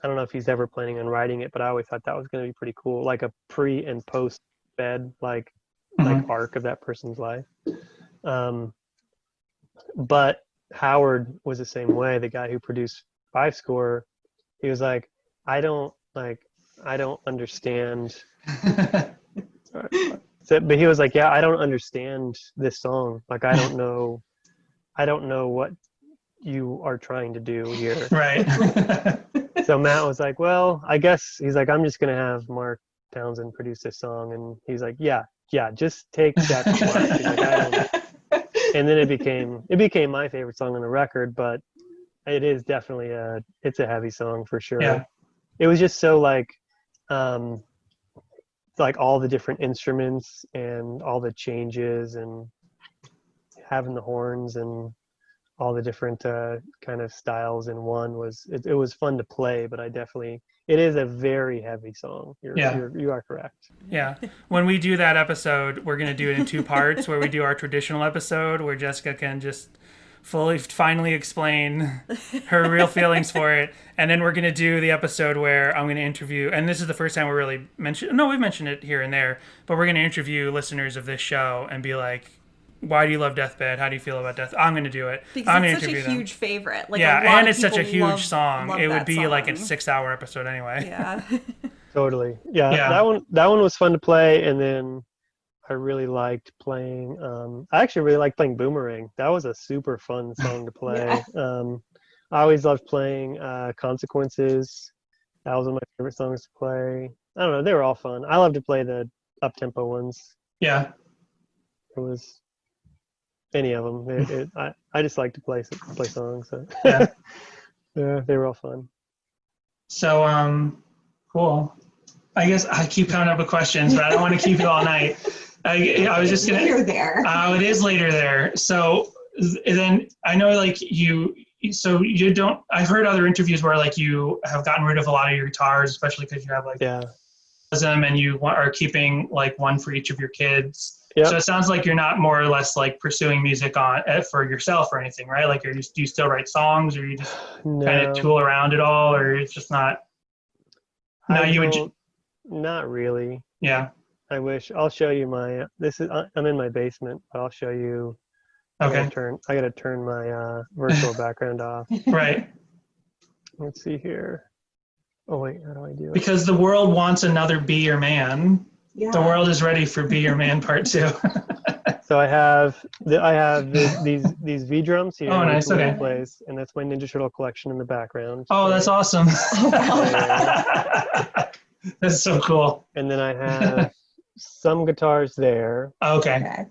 don't know if he's ever planning on writing it, but I always thought that was going to be pretty cool, like a pre and post bed like arc of that person's life. But Howard was the same way. The guy who produced 5 Score, he was like, I don't understand. But he was like, yeah, I don't understand this song. Like, I don't know what you are trying to do here. Right. So Matt was like, well, I guess he's like, I'm just going to have Mark Townsend produce this song. And he's like, yeah, just take that to Mark. He's like, I don't. And then it became my favorite song on the record, but it is definitely it's a heavy song for sure. Yeah. It was just so like all the different instruments and all the changes and having the horns and all the different kind of styles in one it was fun to play, but I definitely It is a very heavy song. You are correct. Yeah. When we do that episode, we're going to do it in 2 parts, where we do our traditional episode where Jessica can just finally explain her real feelings for it. And then we're going to do the episode where I'm going to interview, and this is the first time we've mentioned it here and there, but we're going to interview listeners of this show and be like, why do you love Deathbed? How do you feel about Death? I'm going to do it. Because I'm it's going to such a interview huge them. favorite. Like, yeah, a lot and of it's such a people huge song. love It would that be song. like a 6-hour episode anyway. Yeah. Totally. Yeah. That one was fun to play, and then I really liked playing. I actually really liked playing Boomerang. That was a super fun song to play. I always loved playing Consequences. That was one of my favorite songs to play. I don't know. They were all fun. I love to play the up-tempo ones. Yeah. It was any of them. I just like to play songs. So. Yeah. Yeah, they were all fun. So, cool. I guess I keep coming up with questions, but I don't want to keep it all night. I was just gonna. Later there. It is later there. So then I know, like you don't. I've heard other interviews where like you have gotten rid of a lot of your guitars, especially because you have like them, and you are keeping like one for each of your kids. Yep. So it sounds like you're not more or less like pursuing music for yourself or anything, right? Like, do you still write songs, or you just kind of tool around it all, or it's just not? Not really. Yeah. I wish. I'll show you my. I'm in my basement. But I'll show you. Okay. I gotta turn my virtual background off. Right. Let's see here. Oh wait, how do I do it? Because the world wants another Be Your Man. Yeah. The world is ready for Be Your Man Part 2. So I have these V drums here. Oh, nice. Okay. Plays, and that's my Ninja Turtle collection in the background. Oh, that's awesome. That's so cool. And then I have some guitars there. Okay.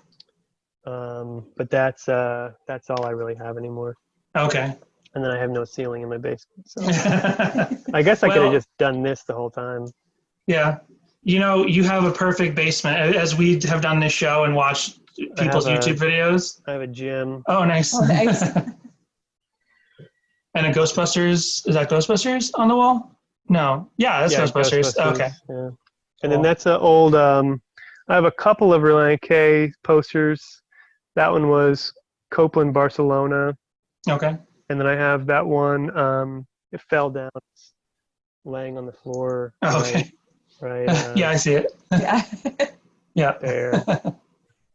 But that's all I really have anymore. Okay. And then I have no ceiling in my basement. So I guess I could have just done this the whole time. Yeah. You know, you have a perfect basement. As we have done this show and watched people's YouTube videos. I have a gym. Oh, nice. Oh, nice. And a Ghostbusters. Is that Ghostbusters on the wall? No. Yeah, that's Ghostbusters. Okay. Yeah. And then that's an old, I have a couple of Relient K posters. That one was Copeland, Barcelona. Okay. And then I have that one, it fell down, it's laying on the floor. Oh, okay. Right. Yeah, I see it. Yeah. Yeah. There.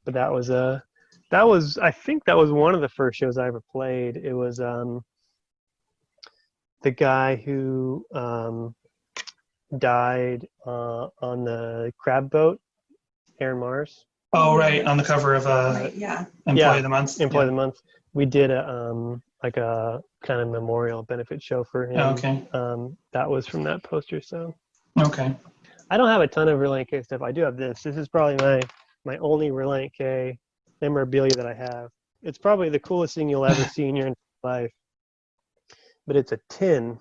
But I think that was one of the first shows I ever played. It was the guy who died on the crab boat, Aaron Mars. Oh, right, on the cover of Employee of the Month. Employee of the Month. We did a kind of memorial benefit show for him. Oh, okay. That was from that poster. So. Okay. I don't have a ton of Relient K stuff. I do have this. This is probably my only Relient K memorabilia that I have. It's probably the coolest thing you'll ever see in your life. But it's a tin.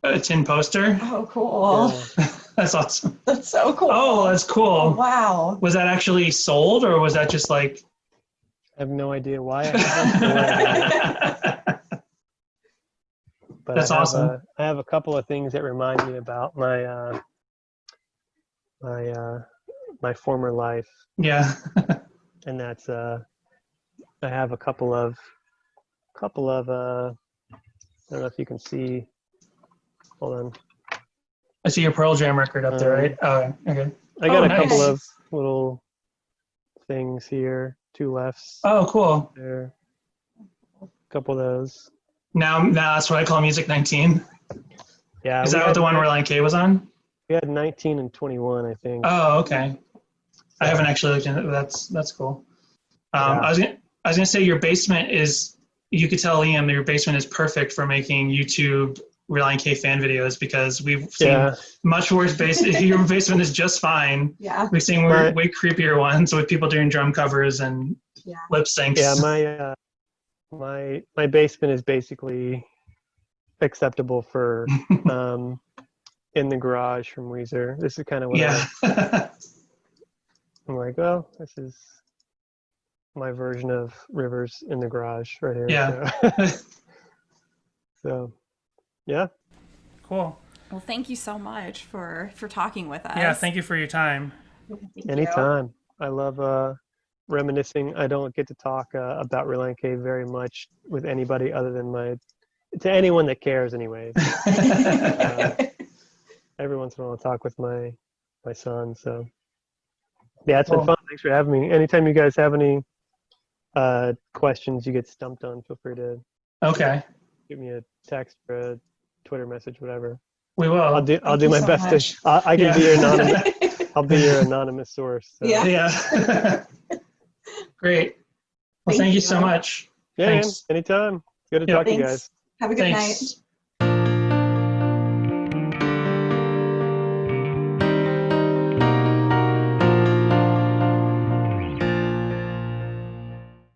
A tin poster? Oh, cool. Yeah. That's awesome. That's so cool. Oh, that's cool. Oh, wow. Was that actually sold, or was that just like... I have no idea why I have it. But that's awesome. I have a couple of things that remind me about my my former life. Yeah. And that's I have a couple of I don't know if you can see. Hold on. I see your Pearl Jam record up there, right? Oh, okay. I got a nice. couple of little things here, 2 lefts. Oh, cool. There. A couple of those. Now that's what I call Music 19. Yeah. Is that what the one where Relient K was on? We had 19 and 21, I think. Oh, okay. I haven't actually looked into it. That's cool. I was gonna say your basement is. You could tell Liam that your basement is perfect for making YouTube Relient K fan videos, because we've seen much worse basement. Your basement is just fine. Yeah. We've seen way creepier ones with people doing drum covers and lip syncs. Yeah, my basement is basically acceptable for In the Garage from Weezer. This is kind of what I'm like, well, this is my version of Rivers in the Garage right here. Yeah. So yeah. Cool. Well, thank you so much for talking with us. Yeah, thank you for your time. Anytime. I love reminiscing. I don't get to talk about Relient K very much with anybody other than to anyone that cares anyways. Every once in a while I'll talk with my son. So yeah, it's been fun. Thanks for having me. Anytime you guys have any questions you get stumped on, feel free to give me a text or a Twitter message, whatever. We will. I'll do my best to. I can be your anonymous. I'll be your anonymous source. So. Yeah. Great. Well, thank you so much. Yeah, Thanks. anytime. Good to talk to you guys. Have a good night.